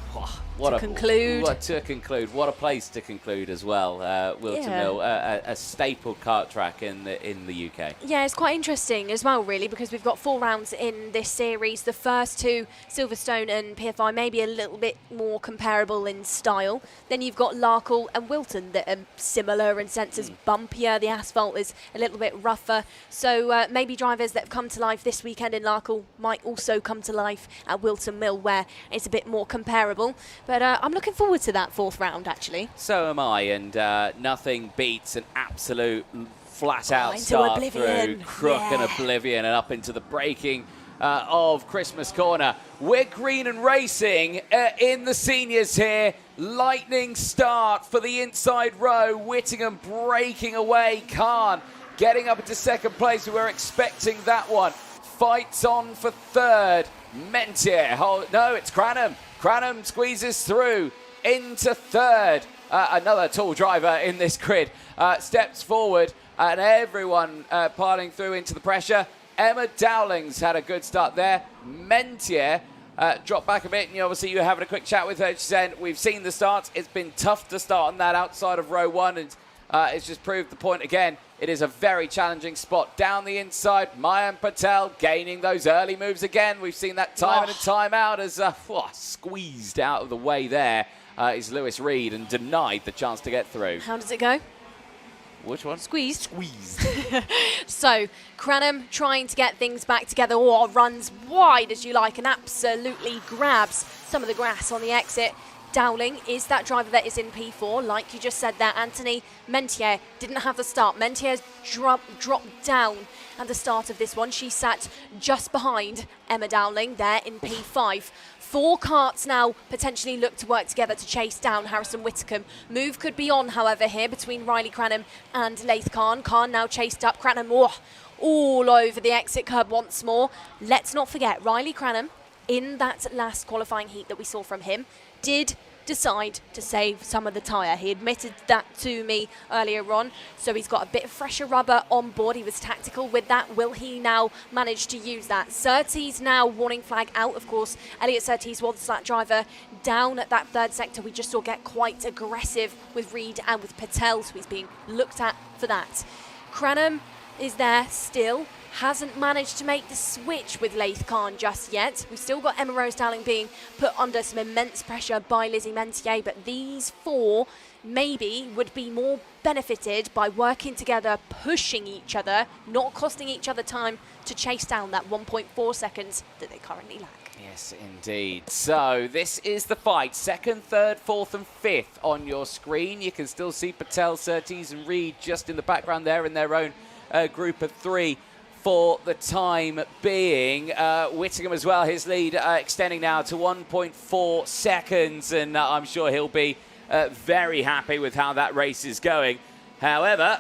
B: to conclude.
A: What a place to conclude as well. Wilton Mill, a staple kart track in the UK.
B: Yeah, it's quite interesting as well, really, because we've got 4 rounds in this series. The first 2, Silverstone and PFI, maybe a little bit more comparable in style. Then you've got Larkhall and Wilton that are similar in sense as bumpier. The asphalt is a little bit rougher. So maybe drivers that have come to life this weekend in Larkhall might also come to life at Wilton Mill, where it's a bit more comparable. But I'm looking forward to that 4th round, actually.
A: So am I, and nothing beats an absolute flat-out start through Crook and Oblivion and up into the braking of Christmas Corner. We're green and racing in the seniors here. Lightning start for the inside row. Whittingham breaking away. Khan getting up into 2nd place. We were expecting that one. Fights on for 3rd. Mentier. Oh, no, it's Cranham. Cranham squeezes through into 3rd. Another tall driver in this grid steps forward, and everyone piling through into the pressure. Emma Dowling's had a good start there. Mentier dropped back a bit, and obviously you're having a quick chat with her. She said, we've seen the starts. It's been tough to start on that outside of row 1, and it's just proved the point again. It is a very challenging spot down the inside. Mayan Patel gaining those early moves again. We've seen that time in and time out as squeezed out of the way there is Lewis Reed and denied the chance to get through.
B: How does it go?
A: Which one?
B: Squeezed.
A: Squeezed.
B: So, Cranham trying to get things back together, or runs wide as you like and absolutely grabs some of the grass on the exit. Dowling is that driver that is in P4, like you just said there, Anthony. Mentier didn't have the start. Mentier's dropped down at the start of this one. She sat just behind Emma Dowling there in P5. 4 karts now potentially look to work together to chase down Harrison Whitcomb. Move could be on, however, here between Riley Cranham and Laith Khan. Khan now chased up. Cranham all over the exit curb once more. Let's not forget, Riley Cranham, in that last qualifying heat that we saw from him, did decide to save some of the tyre. He admitted that to me earlier on, so he's got a bit of fresher rubber on board. He was tactical with that. Will he now manage to use that? Surtees now warning flag out, of course. Elliot Surtees was that driver down at that 3rd sector. We just saw get quite aggressive with Reed and with Patel, so he's being looked at for that. Cranham is there still. Hasn't managed to make the switch with Laith Khan just yet. We've still got Emma Rose Dowling being put under some immense pressure by Lizzie Mentier, but these 4 maybe would be more benefited by working together, pushing each other, not costing each other time to chase down that 1.4 seconds that they currently lack.
A: Yes, indeed. So this is the fight. 2nd, 3rd, 4th and 5th on your screen. You can still see Patel, Surtees and Reed just in the background there in their own group of 3. For the time being. Whittingham as well, his lead extending now to 1.4 seconds, and I'm sure he'll be very happy with how that race is going. However,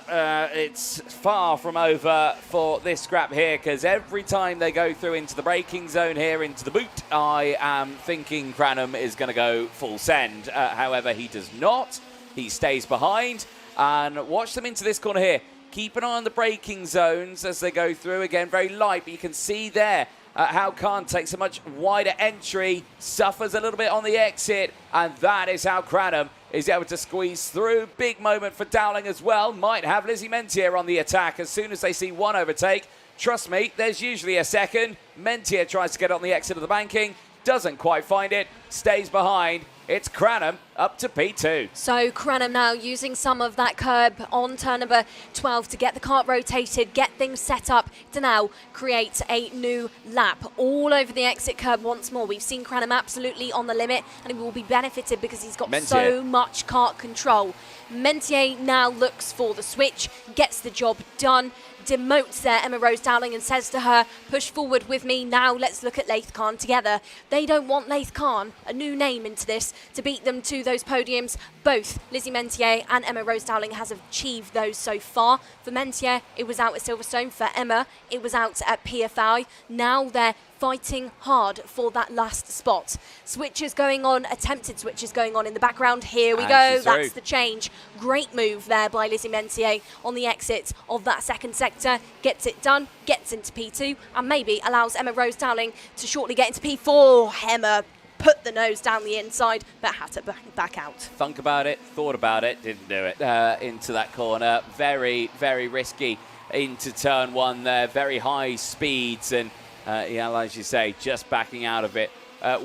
A: it's far from over for this scrap here, because every time they go through into the braking zone here, into the boot, I am thinking Cranham is going to go full send. However, he does not. He stays behind, and watch them into this corner here. Keep an eye on the braking zones as they go through. Again, very light, but you can see there how Khan takes a much wider entry, suffers a little bit on the exit, and that is how Cranham is able to squeeze through. Big moment for Dowling as well. Might have Lizzie Mentier on the attack as soon as they see one overtake. Trust me, there's usually a second. Mentier tries to get on the exit of the banking, doesn't quite find it, stays behind. It's Cranham up to P2.
B: So Cranham now using some of that curb on turn number 12 to get the kart rotated, get things set up to now create a new lap all over the exit curb once more. We've seen Cranham absolutely on the limit, and he will be benefited because he's got so much kart control. Mentier now looks for the switch, gets the job done, demotes there Emma Rose Dowling and says to her, push forward with me now, let's look at Laith Khan together. They don't want Laith Khan, a new name into this, to beat them to those podiums. Both Lizzie Mentier and Emma Rose Dowling has achieved those so far. For Mentier, it was out at Silverstone. For Emma, it was out at PFI. Now they're fighting hard for that last spot. Switches going on, attempted switches going on in the background. Here we go, that's the change. Great move there by Lizzie Mentier on the exit of that 2nd sector. Gets it done, gets into P2, and maybe allows Emma Rose Dowling to shortly get into P4. Emma put the nose down the inside, but had to back out.
A: Thunk about it, thought about it, didn't do it into that corner. Very, very risky into turn one there. Very high speeds and, yeah, as you say, just backing out of it.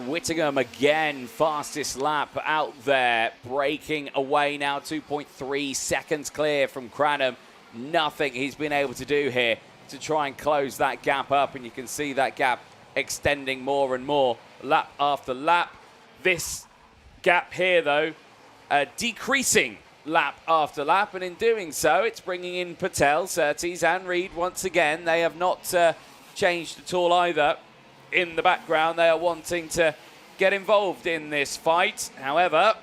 A: Whittingham again, fastest lap out there, breaking away now, 2.3 seconds clear from Cranham. Nothing he's been able to do here to try and close that gap up, and you can see that gap extending more and more lap after lap. This gap here, though, decreasing lap after lap, and in doing so, it's bringing in Patel, Surtees and Reed once again. They have not changed at all either. In the background, they are wanting to get involved in this fight. However,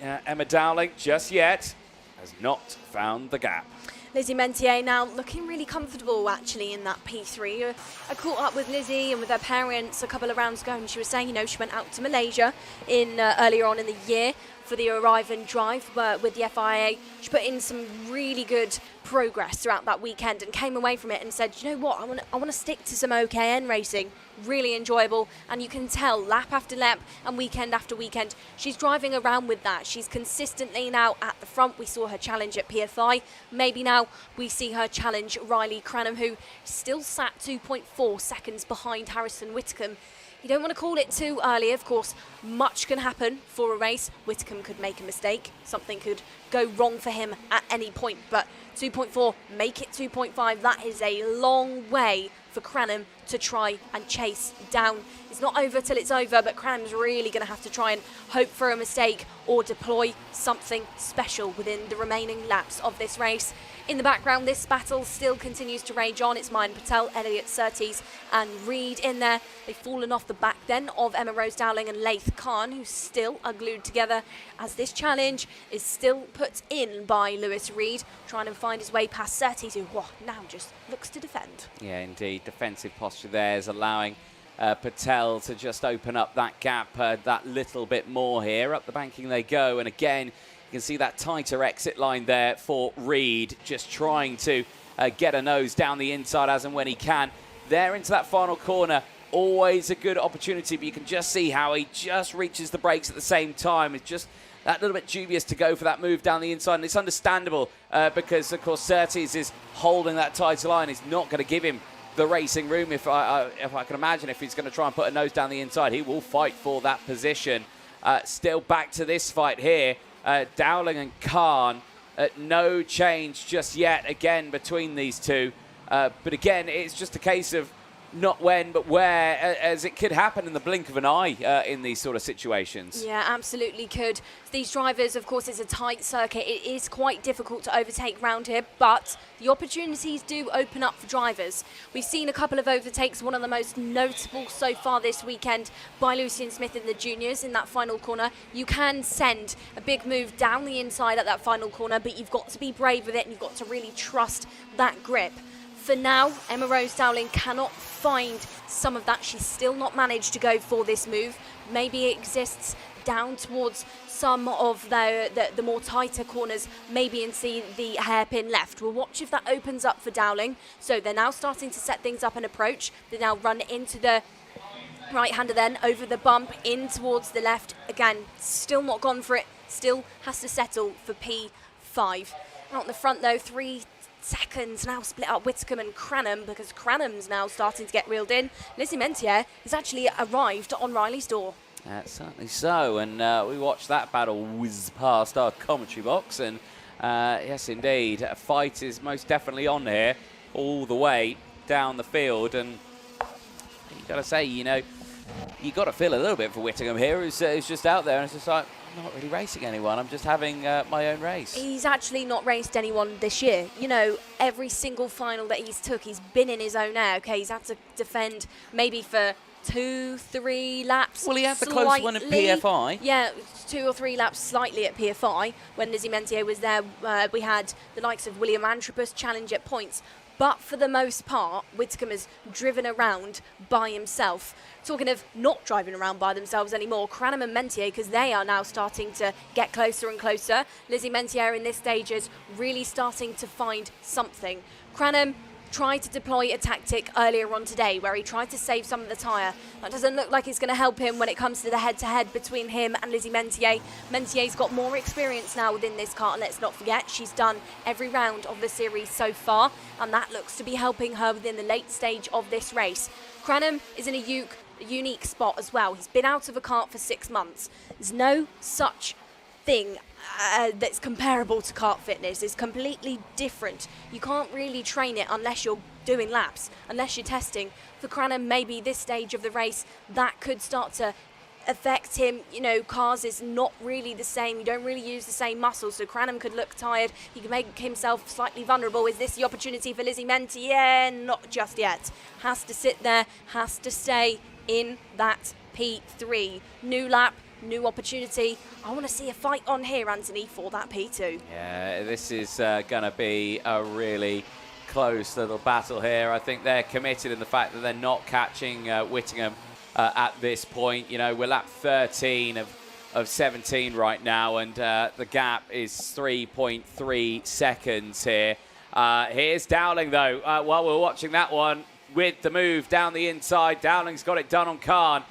A: Emma Dowling just yet has not found the gap.
B: Lizzie Mentier now looking really comfortable actually in that P3. I caught up with Lizzie and with her parents a couple of rounds ago, and she was saying, you know, she went out to Malaysia in earlier on in the year for the arrive and drive with the FIA. She put in some really good progress throughout that weekend and came away from it and said, you know what, I want to stick to some OKN racing. Really enjoyable, and you can tell lap after lap and weekend after weekend she's driving around with that. She's consistently now at the front. We saw her challenge at PFI. Maybe now we see her challenge Riley Cranham, who still sat 2.4 seconds behind Harrison Whitcomb. You don't want to call it too early, of course. Much can happen for a race. Whitcomb could make a mistake. Something could go wrong for him at any point. But 2.4, make it 2.5. That is a long way for Cranham to try and chase down. It's not over till it's over, but Cranham's really going to have to try and hope for a mistake or deploy something special within the remaining laps of this race. In the background, this battle still continues to rage on. It's Mayan Patel, Elliot Surtees and Reed in there. They've fallen off the back then of Emma Rose Dowling and Laith Khan, who still are glued together as this challenge is still put in by Lewis Reed, trying to find his way past Surtees, who now just looks to defend.
A: Yeah, indeed. Defensive posture there is allowing Patel to just open up that gap that little bit more here. Up the banking they go, and again, you can see that tighter exit line there for Reed, just trying to get a nose down the inside as and when he can. There into that final corner, always a good opportunity, but you can just see how he just reaches the brakes at the same time. It's just that little bit dubious to go for that move down the inside, and it's understandable because, of course, Surtees is holding that tighter line. He's not going to give him the racing room. If I can imagine, if he's going to try and put a nose down the inside, he will fight for that position. Still back to this fight here. Dowling and Khan, no change just yet again between these two. But again, it's just a case of not when, but where, as it could happen in the blink of an eye in these sort of situations.
B: Yeah, absolutely could. These drivers, of course, it's a tight circuit. It is quite difficult to overtake round here, but the opportunities do open up for drivers. We've seen a couple of overtakes, one of the most notable so far this weekend by Lucian Smith in the juniors in that final corner. You can send a big move down the inside at that final corner, but you've got to be brave with it and you've got to really trust that grip. For now, Emma Rose Dowling cannot find some of that. She's still not managed to go for this move. Maybe it exists down towards some of the more tighter corners, maybe and see the hairpin left. We'll watch if that opens up for Dowling. So they're now starting to set things up and approach. They now run into the right-hander then, over the bump, in towards the left. Again, still not gone for it. Still has to settle for P5. Out in the front though, 3 seconds now split up Whitcomb and Cranham, because Cranham's now starting to get reeled in. Lizzie Mentier has actually arrived on Riley's door.
A: Certainly so, and we watched that battle whiz past our commentary box, and yes indeed, a fight is most definitely on here all the way down the field, and you got to say, you know, you got to feel a little bit for Whittingham here, who's just out there and it's just like, I'm not really racing anyone, I'm just having my own race.
B: He's actually not raced anyone this year. You know, every single final that he's took, he's been in his own air. Okay, he's had to defend maybe for 2-3 laps.
A: Well, he had the close one at PFI.
B: Yeah, 2 or 3 laps slightly at PFI. When Lizzie Mentier was there, we had the likes of William Antropus challenge at points. But for the most part, Whitcomb has driven around by himself. Talking of not driving around by themselves anymore, Cranham and Mentier, because they are now starting to get closer and closer. Lizzie Mentier in this stage is really starting to find something. Cranham tried to deploy a tactic earlier on today where he tried to save some of the tyre. That doesn't look like it's going to help him when it comes to the head-to-head between him and Lizzie Mentier. Mentier's got more experience now within this kart, and let's not forget, she's done every round of the series so far, and that looks to be helping her within the late stage of this race. Cranham is in a unique spot as well. He's been out of a kart for 6 months. There's no such thing that's comparable to kart fitness. It's completely different. You can't really train it unless you're doing laps, unless you're testing. For Cranham, maybe this stage of the race, that could start to affect him. You know, cars is not really the same. You don't really use the same muscles, so Cranham could look tired. He could make himself slightly vulnerable. Is this the opportunity for Lizzie Mentier? Not just yet. Has to sit there, has to stay in that P3. New lap, new opportunity. I want to see a fight on here, Anthony, for that P2.
A: Yeah, this is going to be a really close little battle here. I think they're committed in the fact that they're not catching Whittingham at this point. You know, we're lap 13 of 17 right now, and the gap is 3.3 seconds here. Here's Dowling, though, while we're watching that one, with the move down the inside. Dowling's got it done on Khan.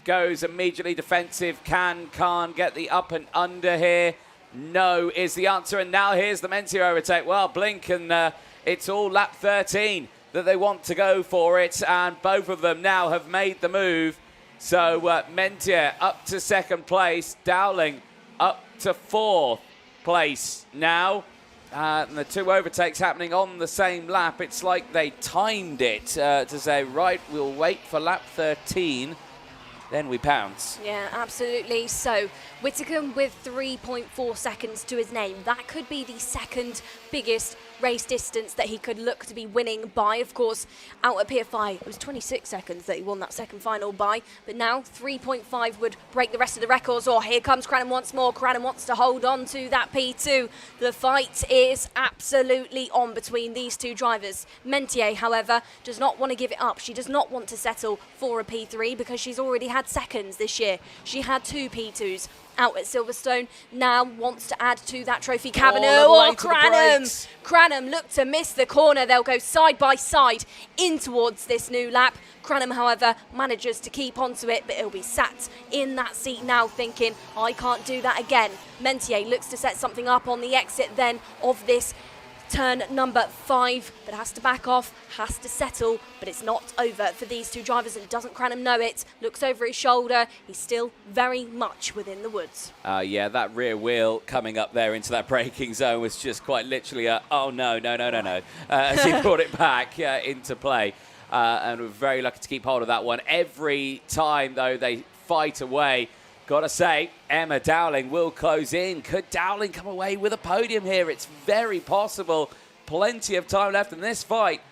A: Goes immediately defensive. Can Khan get the up and under here? No is the answer. And now here's the Mentier overtake. Well, blink, and it's all lap 13 that they want to go for it. And both of them now have made the move. So Mentier up to second place. Dowling up to fourth place now. And the two overtakes happening on the same lap. It's like they timed it to say, right, we'll wait for lap 13. Then we pounce.
B: Yeah, absolutely. So Whittingham with 3.4 seconds to his name. That could be the second biggest race distance that he could look to be winning by. Of course, out at PFI, it was 26 seconds that he won that second final by. But now 3.5 would break the rest of the records. Oh, here comes Cranham once more. Cranham wants to hold on to that P2. The fight is absolutely on between these two drivers. Mentier, however, does not want to give it up. She does not want to settle for a P3 because she's already had seconds this year. She had 2 P2s out at Silverstone, now wants to add to that trophy cabinet. Oh, Cranham! Cranham look to miss the corner. They'll go side by side in towards this new lap. Cranham, however, manages to keep onto it, but he'll be sat in that seat now thinking, I can't do that again. Mentier looks to set something up on the exit then of this turn number 5, but has to back off, has to settle, but it's not over for these two drivers, and doesn't Cranham know it? Looks over his shoulder, he's still very much within the woods. Yeah, that rear wheel coming up there into that braking zone was just quite literally a, oh no, as he brought it back into play. And we're very lucky to keep hold of that one. Every time, though, they fight away. Got to say, Emma Dowling will close in. Could Dowling come away with a podium here? It's very possible. Plenty of time left in this fight.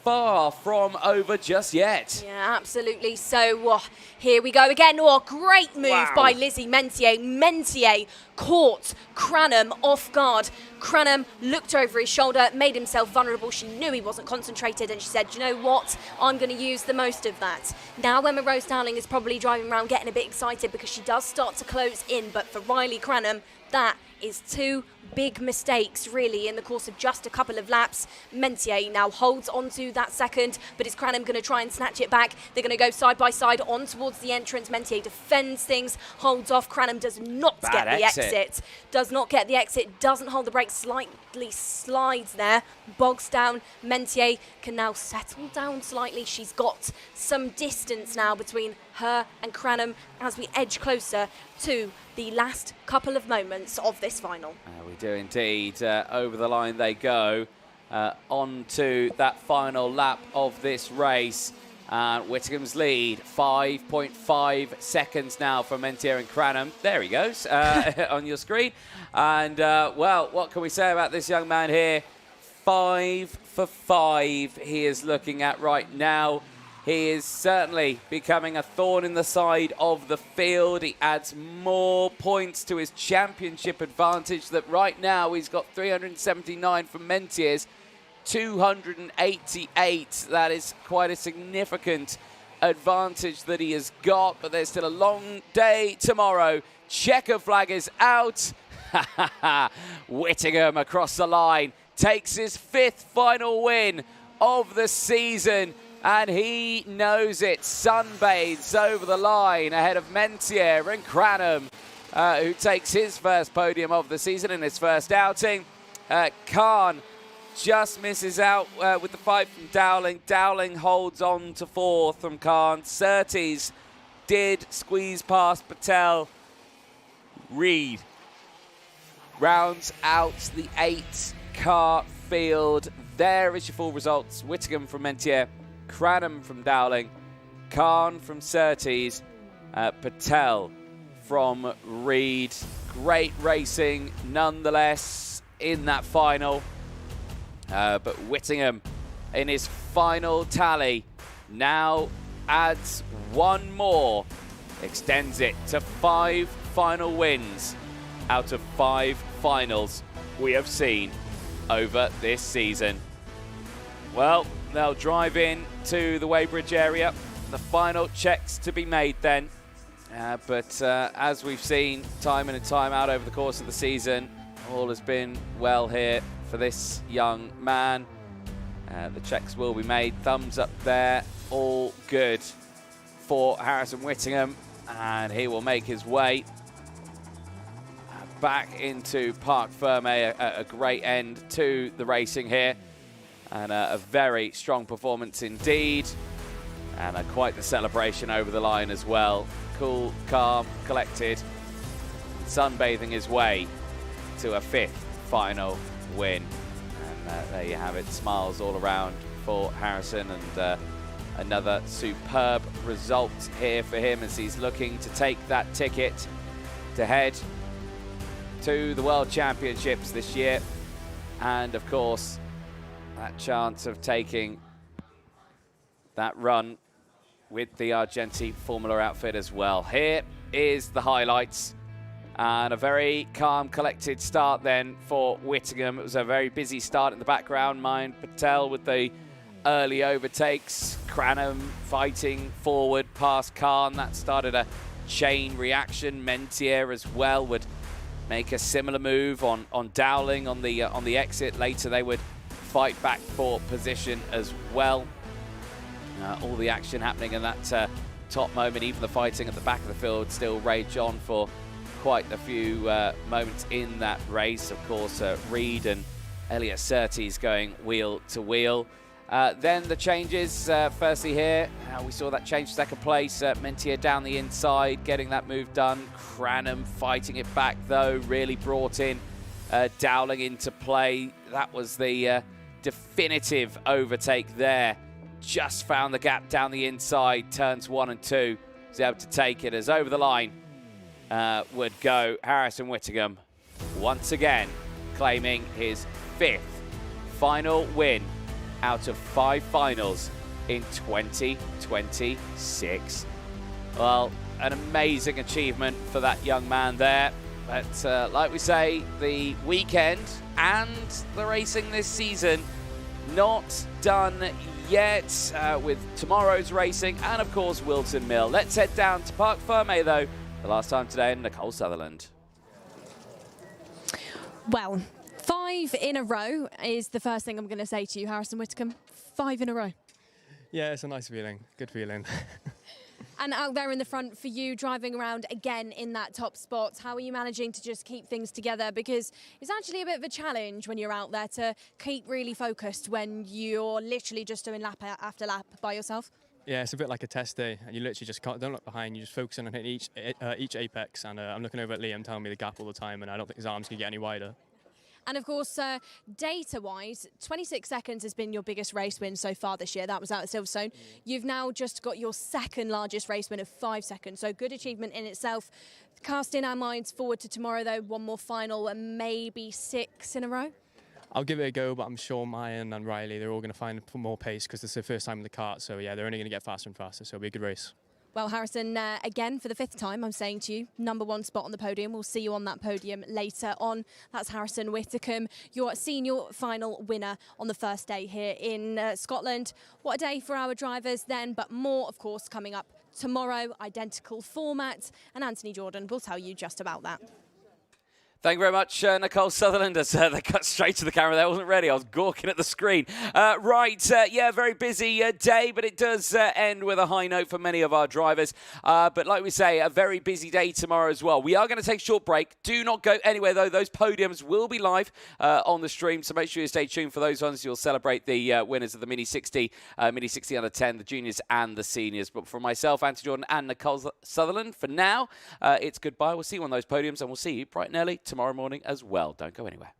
B: Far from over just yet. Yeah, absolutely. So here we go again. Oh, great move by Lizzie Mentier. Mentier caught Cranham off guard. Cranham looked over his shoulder, made himself vulnerable. She knew he wasn't concentrated, and she said, you know what? I'm going to use the most of that. Now Emma Rose Dowling is probably driving around getting a bit excited because she does start to close in, but for Riley Cranham, that is 2 big mistakes really in the course of just a couple of laps. Mentier now holds onto that second, but is Cranham going to try and snatch it back? They're going to go side by side on towards the entrance. Mentier defends things, holds off. Cranham does not get the exit. Does not get the exit, doesn't hold the brake, slightly slides there, bogs down. Mentier can now settle down slightly. She's got some distance now between her and Cranham as we edge closer to the last couple of moments of this final. We do indeed. Over the line they go. On to that final lap of this race. Whittingham's lead, 5.5 seconds now for Mentier and Cranham. There he goes on your screen. And, well, what can we say about this young man here? 5 for 5 he is looking at right now. He is certainly becoming a thorn in the side of the field. He adds more points to his championship advantage that right now he's got 379 from Mentier's 288. That is quite a significant advantage that he has got, but there's still a long day tomorrow. Checker flag is out. Whittingham across the line takes his 5th final win
A: of the season, and he knows it. Sunbathes over the line ahead of Mentier and Cranham, who takes his first podium of the season in his first outing. Khan just misses out with the fight from Dowling. Dowling holds on to fourth from Khan. Surtees did squeeze past Patel. Reed rounds out the 8-car field. There is your full results. Whittingham from Mentier, Cranham from Dowling, Khan from Surtees, Patel from Reed. Great racing nonetheless in that final. But Whittingham in his final tally now adds one more, extends it to 5 final wins out of 5 finals we have seen over this season. Well, they'll drive in to the Weybridge area. The final checks to be made then. But as we've seen time in and time out over the course of the season, all has been well here for this young man. The checks will be made. Thumbs up there. All good for Harrison Whittingham. And he will make his way back into Parc Ferme. A great end to the racing here. And a very strong performance indeed. And quite the celebration over the line as well. Cool, calm, collected. Sunbathing his way to a 5th final win. And there you have it. Smiles all around for Harrison. And another superb result here for him as he's looking to take that ticket to head to the World Championships this year. And of course, that chance of taking that run with the Argenti Formula outfit as well. Here is the highlights. And a very calm, collected start then for Whittingham. It was a very busy start in the background. Mind Patel with the early overtakes. Cranham fighting forward past Khan. That started a chain reaction. Mentier as well would make a similar move on Dowling on the exit. Later they would fight back for position as well. All the action happening in that top moment. Even the fighting at the back of the field still rage on for quite a few moments in that race. Of course, Reed and Elliot Surtees going wheel to wheel. Then the changes, firstly here, we saw that change to second place. Mentier down the inside, getting that move done. Cranham fighting it back though, really brought in Dowling into play. That was the definitive overtake there. Just found the gap down the inside, turns 1 and 2. Was able to take it as over the line would go Harrison Whittingham, once again claiming his 5th final win out of 5 finals in 2026. Well, an amazing achievement for that young man there. But like we say, the weekend and the racing this season not done yet with tomorrow's racing and, of course, Wilton Mill. Let's head down to Parc Ferme, though. The last time today, Nicole Sutherland.
F: Well, 5 in a row is the first thing I'm going to say to you, Harrison Whittingham. 5 in a row.
E: Yeah, it's a nice feeling. Good feeling.
F: And out there in the front for you, driving around again in that top spot, how are you managing to just keep things together? Because it's actually a bit of a challenge when you're out there to keep really focused when you're literally just doing lap after lap by yourself.
E: Yeah, it's a bit like a test day, and you literally just don't look behind. You just focus on hitting each apex. And I'm looking over at Liam telling me the gap all the time, and I don't think his arms can get any wider.
F: And of course, data-wise, 26 seconds has been your biggest race win so far this year. That was out at Silverstone. You've now just got your 2nd largest race win of 5 seconds. So good achievement in itself. Casting our minds forward to tomorrow, though, one more final and maybe 6 in a row.
E: I'll give it a go, but I'm sure Mayan and Riley, they're all going to find more pace because it's their first time in the kart. So, yeah, they're only going to get faster and faster. So it'll be a good race.
F: Well, Harrison, again, for the 5th time, I'm saying to you, #1 spot on the podium. We'll see you on that podium later on. That's Harrison Whittingham, your senior final winner on the first day here in Scotland. What a day for our drivers then, but more, of course, coming up tomorrow. Identical format, and Anthony Jordan will tell you just about that.
A: Thank you very much, Nicole Sutherland. As they cut straight to the camera there. I wasn't ready. I was gawking at the screen. Very busy day, but it does end with a high note for many of our drivers. But like we say, a very busy day tomorrow as well. We are going to take a short break. Do not go anywhere, though. Those podiums will be live on the stream, so make sure you stay tuned for those ones. You'll celebrate the winners of the Mini 60 under 10, the juniors and the seniors. But for myself, Anthony Jordan and Nicole Sutherland, for now, it's goodbye. We'll see you on those podiums, and we'll see you bright and early tomorrow morning as well. Don't go anywhere.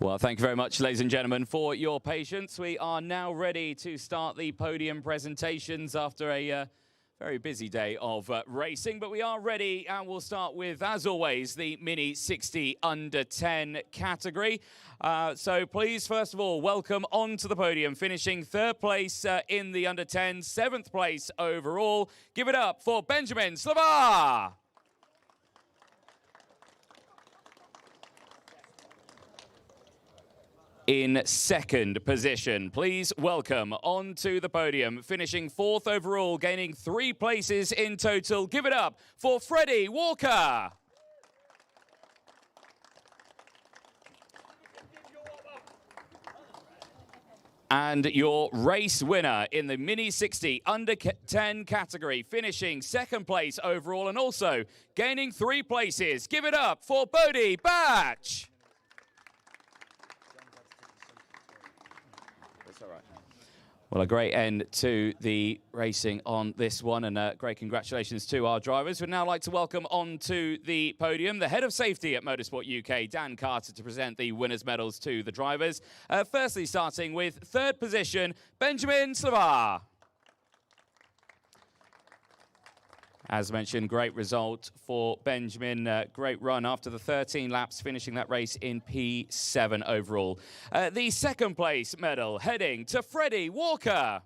A: Well, thank you very much, ladies and gentlemen, for your patience. We are now ready to start the podium presentations after a very busy day of racing, but we are ready, and we'll start with, as always, the Mini 60 Under 10 category. So please, first of all, welcome onto the podium, finishing third place in the Under 10, seventh place overall. Give it up for Benjamin Slavar. In second position, please welcome onto the podium, finishing fourth overall, gaining 3 places in total. Give it up for Freddie Walker. And your race winner in the Mini 60 Under 10 category, finishing second place overall and also gaining 3 places. Give it up for Bodie Batch. Well, a great end to the racing on this one, and great congratulations to our drivers. We'd now like to welcome onto the podium the head of safety at Motorsport UK, Dan Carter, to present the winners' medals to the drivers. Firstly, starting with third position, Benjamin Slavar. As mentioned, great result for Benjamin. Great run after the 13 laps, finishing that race in P7 overall. The second place medal heading to Freddie Walker.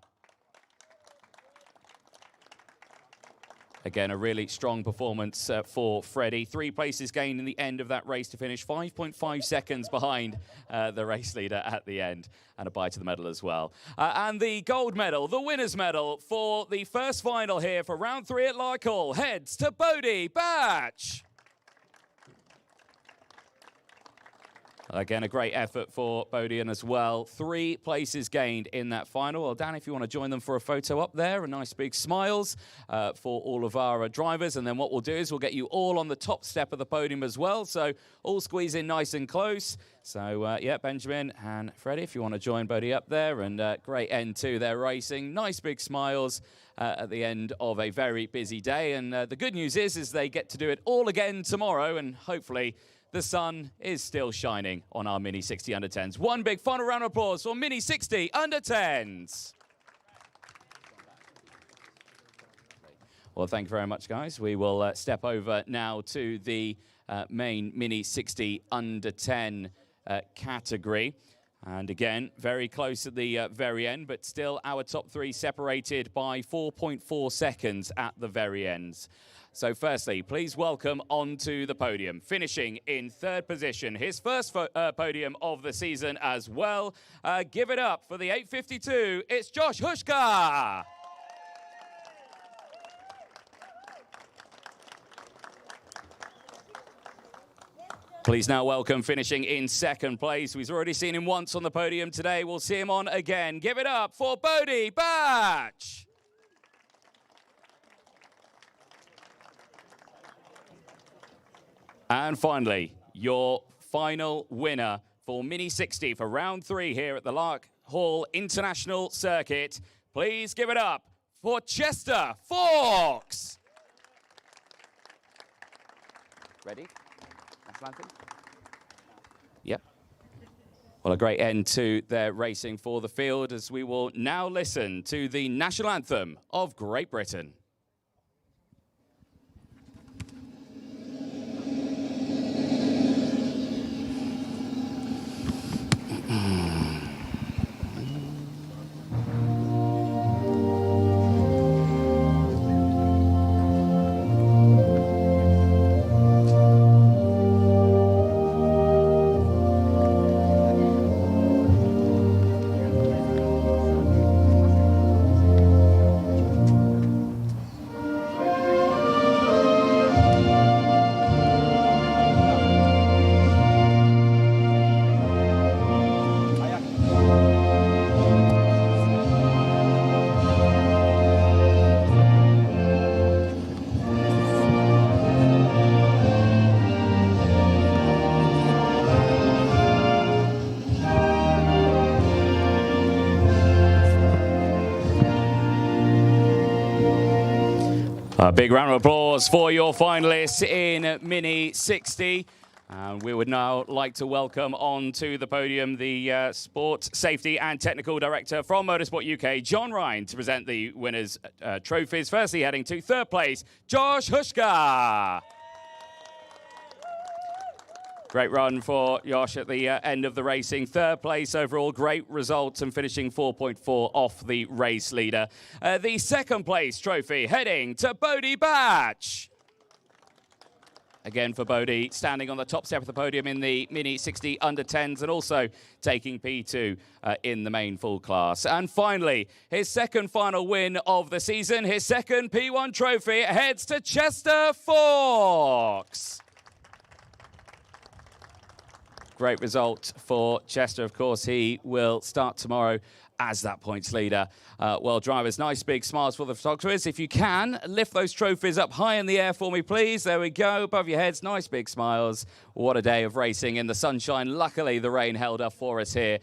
A: Again, a really strong performance for Freddie. 3 places gained in the end of that race to finish 5.5 seconds behind the race leader at the end. And a bye to the medal as well. And the gold medal, the winner's medal for the first final here for round 3 at Larkhall, heads to Bodie Batch. Again, a great effort for Bodian as well. 3 places gained in that final. Well, Dan, if you want to join them for a photo up there, a nice big smiles for all of our drivers. And then what we'll do is we'll get you all on the top step of the podium as well. So all squeeze in nice and close. So, yeah, Benjamin and Freddie, if you want to join Bodie up there. And great end to their racing. Nice big smiles at the end of a very busy day. And the good news is they get to do it all again tomorrow, and hopefully the sun is still shining on our Mini 60 Under 10s. One big final round of applause for Mini 60 Under 10s. Well, thank you very much, guys. We will step over now to the main Mini 60 Under 10 category. And again, very close at the very end, but still our top 3 separated by 4.4 seconds at the very end. So firstly, please welcome onto the podium, finishing in third position, his first podium of the season as well. Give it up for the 852, it's Josh Hushka. Please now welcome, finishing in second place. We've already seen him once on the podium today. We'll see him on again. Give it up for Bodie Batch. And finally, your final winner for Mini 60 for round 3 here at the Larkhall International Circuit. Please give it up for Chester Fawkes. Ready? Yep. Well, a great end to their racing for the field, as we will now listen to the national anthem of Great Britain. A big round of applause for your finalists in Mini 60. And we would now like to welcome onto the podium the Sports, Safety and Technical Director from Motorsport UK, John Ryan, to present the winners' trophies. Firstly, heading to third place, Josh Hushka. Great run for Josh at the end of the racing. Third place overall, great results and finishing 4.4 off the race leader. The second place trophy heading to Bodie Batch. Again for Bodie, standing on the top step of the podium in the Mini 60 under 10s and also taking P2 in the main full class. And finally, his second final win of the season, his second P1 trophy heads to Chester Fawkes. Great result for Chester, of course. He will start tomorrow as that points leader. Well, drivers, nice big smiles for the photographers. If you can, lift those trophies up high in the air for me, please. There we go, above your heads, nice big smiles. What a day of racing in the sunshine. Luckily, the rain held up for us here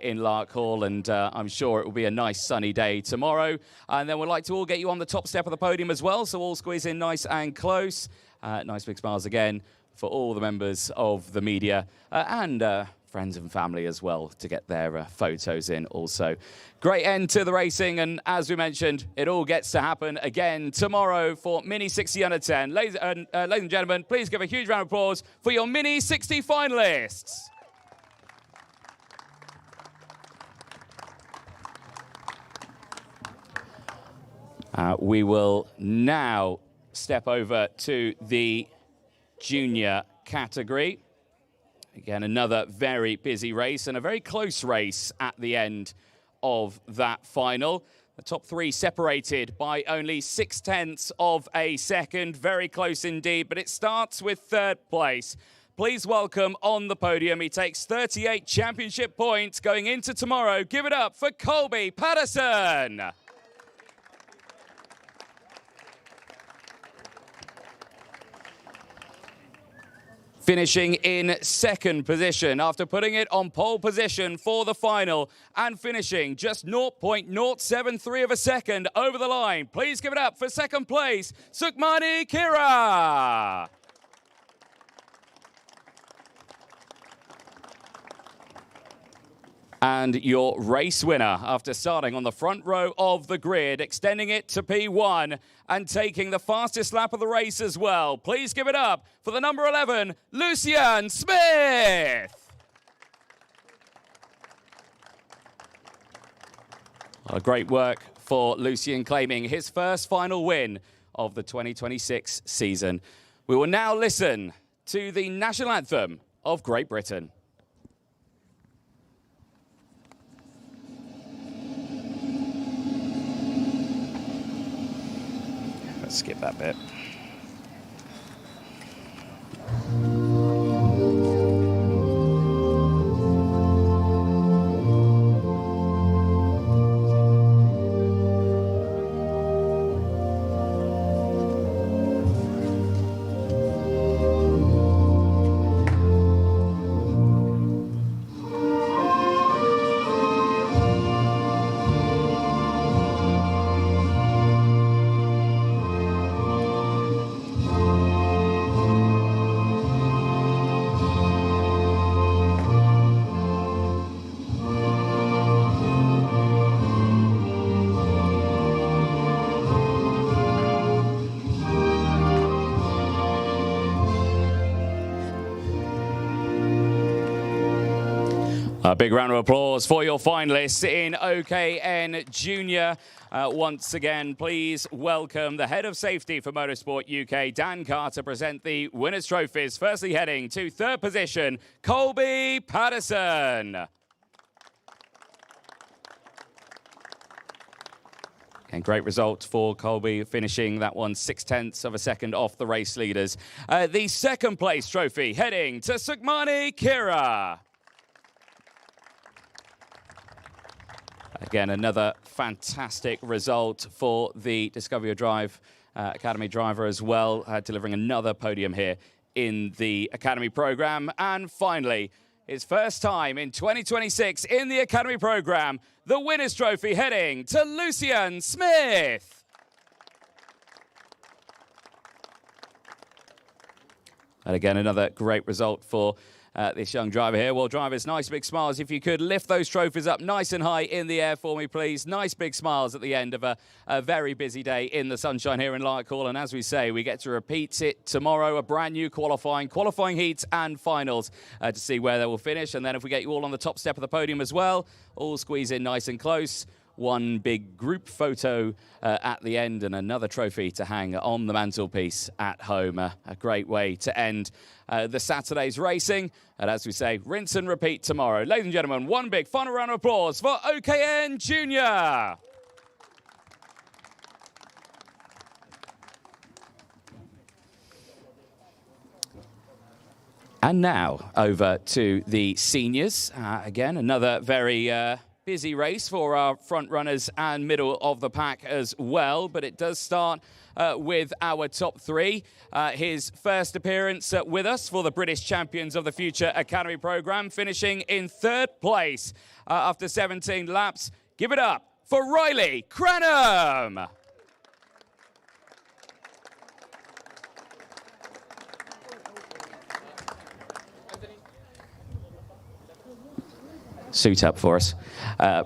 A: in Larkhall, and I'm sure it will be a nice sunny day tomorrow. And then we'd like to all get you on the top step of the podium as well, so all squeeze in nice and close. Nice big smiles again for all the members of the media and friends and family as well to get their photos in also. Great end to the racing, and as we mentioned, it all gets to happen again tomorrow for Mini 60 under 10. Ladies and gentlemen, please give a huge round of applause for your Mini 60 finalists. We will now step over to the junior category. Again, another very busy race and a very close race at the end of that final. The top three separated by only 0.6 of a second. Very close indeed, but it starts with third place. Please welcome on the podium. He takes 38 championship points going into tomorrow. Give it up for Colby Patterson. Finishing in second position after putting it on pole position for the final and finishing just 0.073 of a second over the line. Please give it up for second place, Sukhmani Kira. And your race winner, after starting on the front row of the grid, extending it to P1 and taking the fastest lap of the race as well. Please give it up for the number 11, Lucian Smith. Great work for Lucian, claiming his first final win of the 2026 season. We will now listen to the national anthem of Great Britain. Let's skip that bit. A big round of applause for your finalists in OKN Junior. Once again, please welcome the head of safety for Motorsport UK, Dan Carr, to present the winners' trophies. Firstly, heading to third position, Colby Patterson. And great result for Colby, finishing that one 0.6 of a second off the race leaders. The second place trophy heading to Sukhmani Kira. Again, another fantastic result for the Discover Your Drive Academy driver as well, delivering another podium here in the Academy program. And finally, his first time in 2026 in the Academy program, the winner's trophy heading to Lucian Smith. And again, another great result for this young driver here. Well, drivers, nice big smiles. If you could lift those trophies up nice and high in the air for me, please. Nice big smiles at the end of a very busy day in the sunshine here in Larkhall. And as we say, we get to repeat it tomorrow, a brand new qualifying heats and finals to see where they will finish. And then if we get you all on the top step of the podium as well, all squeeze in nice and close. One big group photo at the end and another trophy to hang on the mantelpiece at home. A great way to end the Saturday's racing. And as we say, rinse and repeat tomorrow. Ladies and gentlemen, one big final round of applause for OKN Junior. And now over to the seniors. Again, another very busy race for our front runners and middle of the pack as well, but it does start with our top three. His first appearance with us for the British Champions of the Future Academy programme, finishing in third place after 17 laps. Give it up for Riley Cranham. Suit up for us,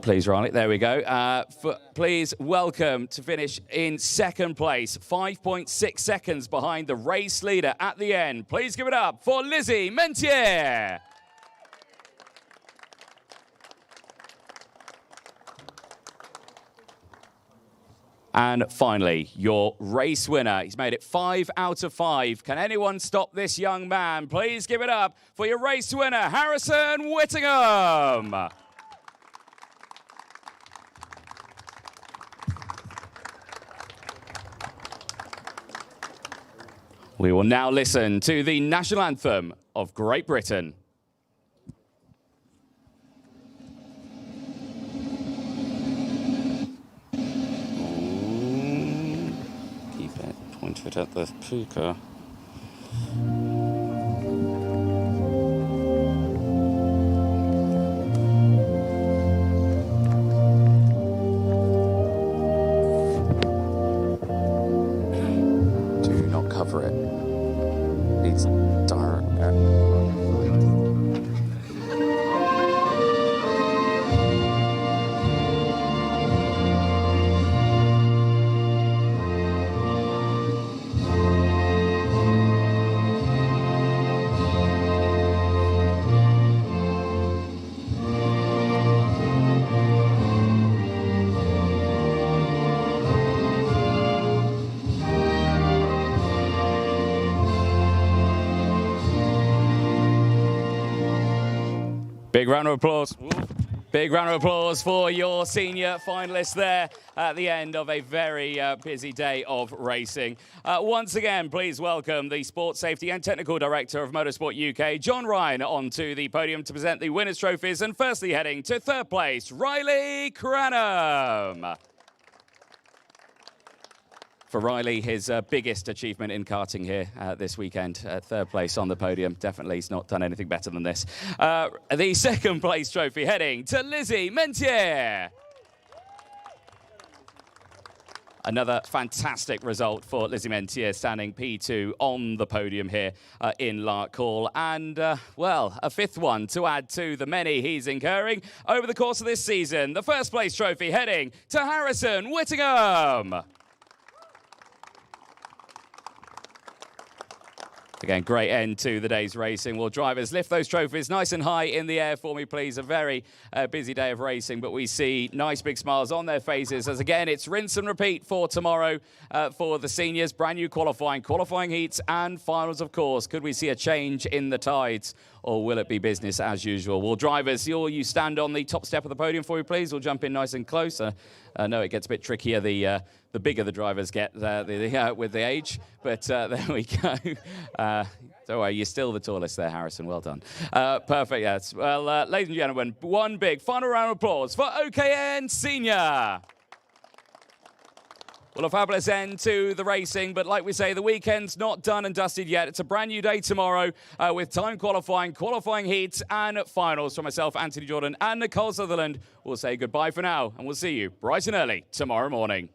A: please, Riley. There we go. Please welcome to finish in second place, 5.6 seconds behind the race leader at the end. Please give it up for Lizzie Mentier. And finally, your race winner. He's made it 5 out of 5. Can anyone stop this young man? Please give it up for your race winner, Harrison Whittingham. We will now listen to the national anthem of Great Britain. Point it at the speaker. Do not cover it. It's dark. Big round of applause. Big round of applause for your senior finalists there at the end of a very busy day of racing. Once again, please welcome the Sports Safety and Technical Director of Motorsport UK, John Ryan, onto the podium to present the winners' trophies. And firstly, heading to third place, Riley Cranham. For Riley, his biggest achievement in karting here this weekend, third place on the podium. Definitely he's not done anything better than this. The second place trophy heading to Lizzie Mentier. Another fantastic result for Lizzie Mentier, standing P2 on the podium here in Larkhall. And, well, a fifth one to add to the many he's incurring over the course of this season. The first place trophy heading to Harrison Whittingham. Again, great end to the day's racing. Well, drivers, lift those trophies nice and high in the air for me, please. A very busy day of racing, but we see nice big smiles on their faces as, again, it's rinse and repeat for tomorrow for the seniors. Brand new qualifying heats and finals, of course. Could we see a change in the tides, or will it be business as usual? Well, drivers, you stand on the top step of the podium for me, please. We'll jump in nice and close. I know it gets a bit trickier the bigger the drivers get with the age, but there we go. Don't worry, you're still the tallest there, Harrison. Well done. Perfect, yes. Well, ladies and gentlemen, one big final round of applause for OKN Senior. Well, a fabulous end to the racing, but like we say, the weekend's not done and dusted yet. It's a brand new day tomorrow with time qualifying heats and finals. From myself, Anthony Jordan, and Nicole Sutherland, we'll say goodbye for now, and we'll see you bright and early tomorrow morning.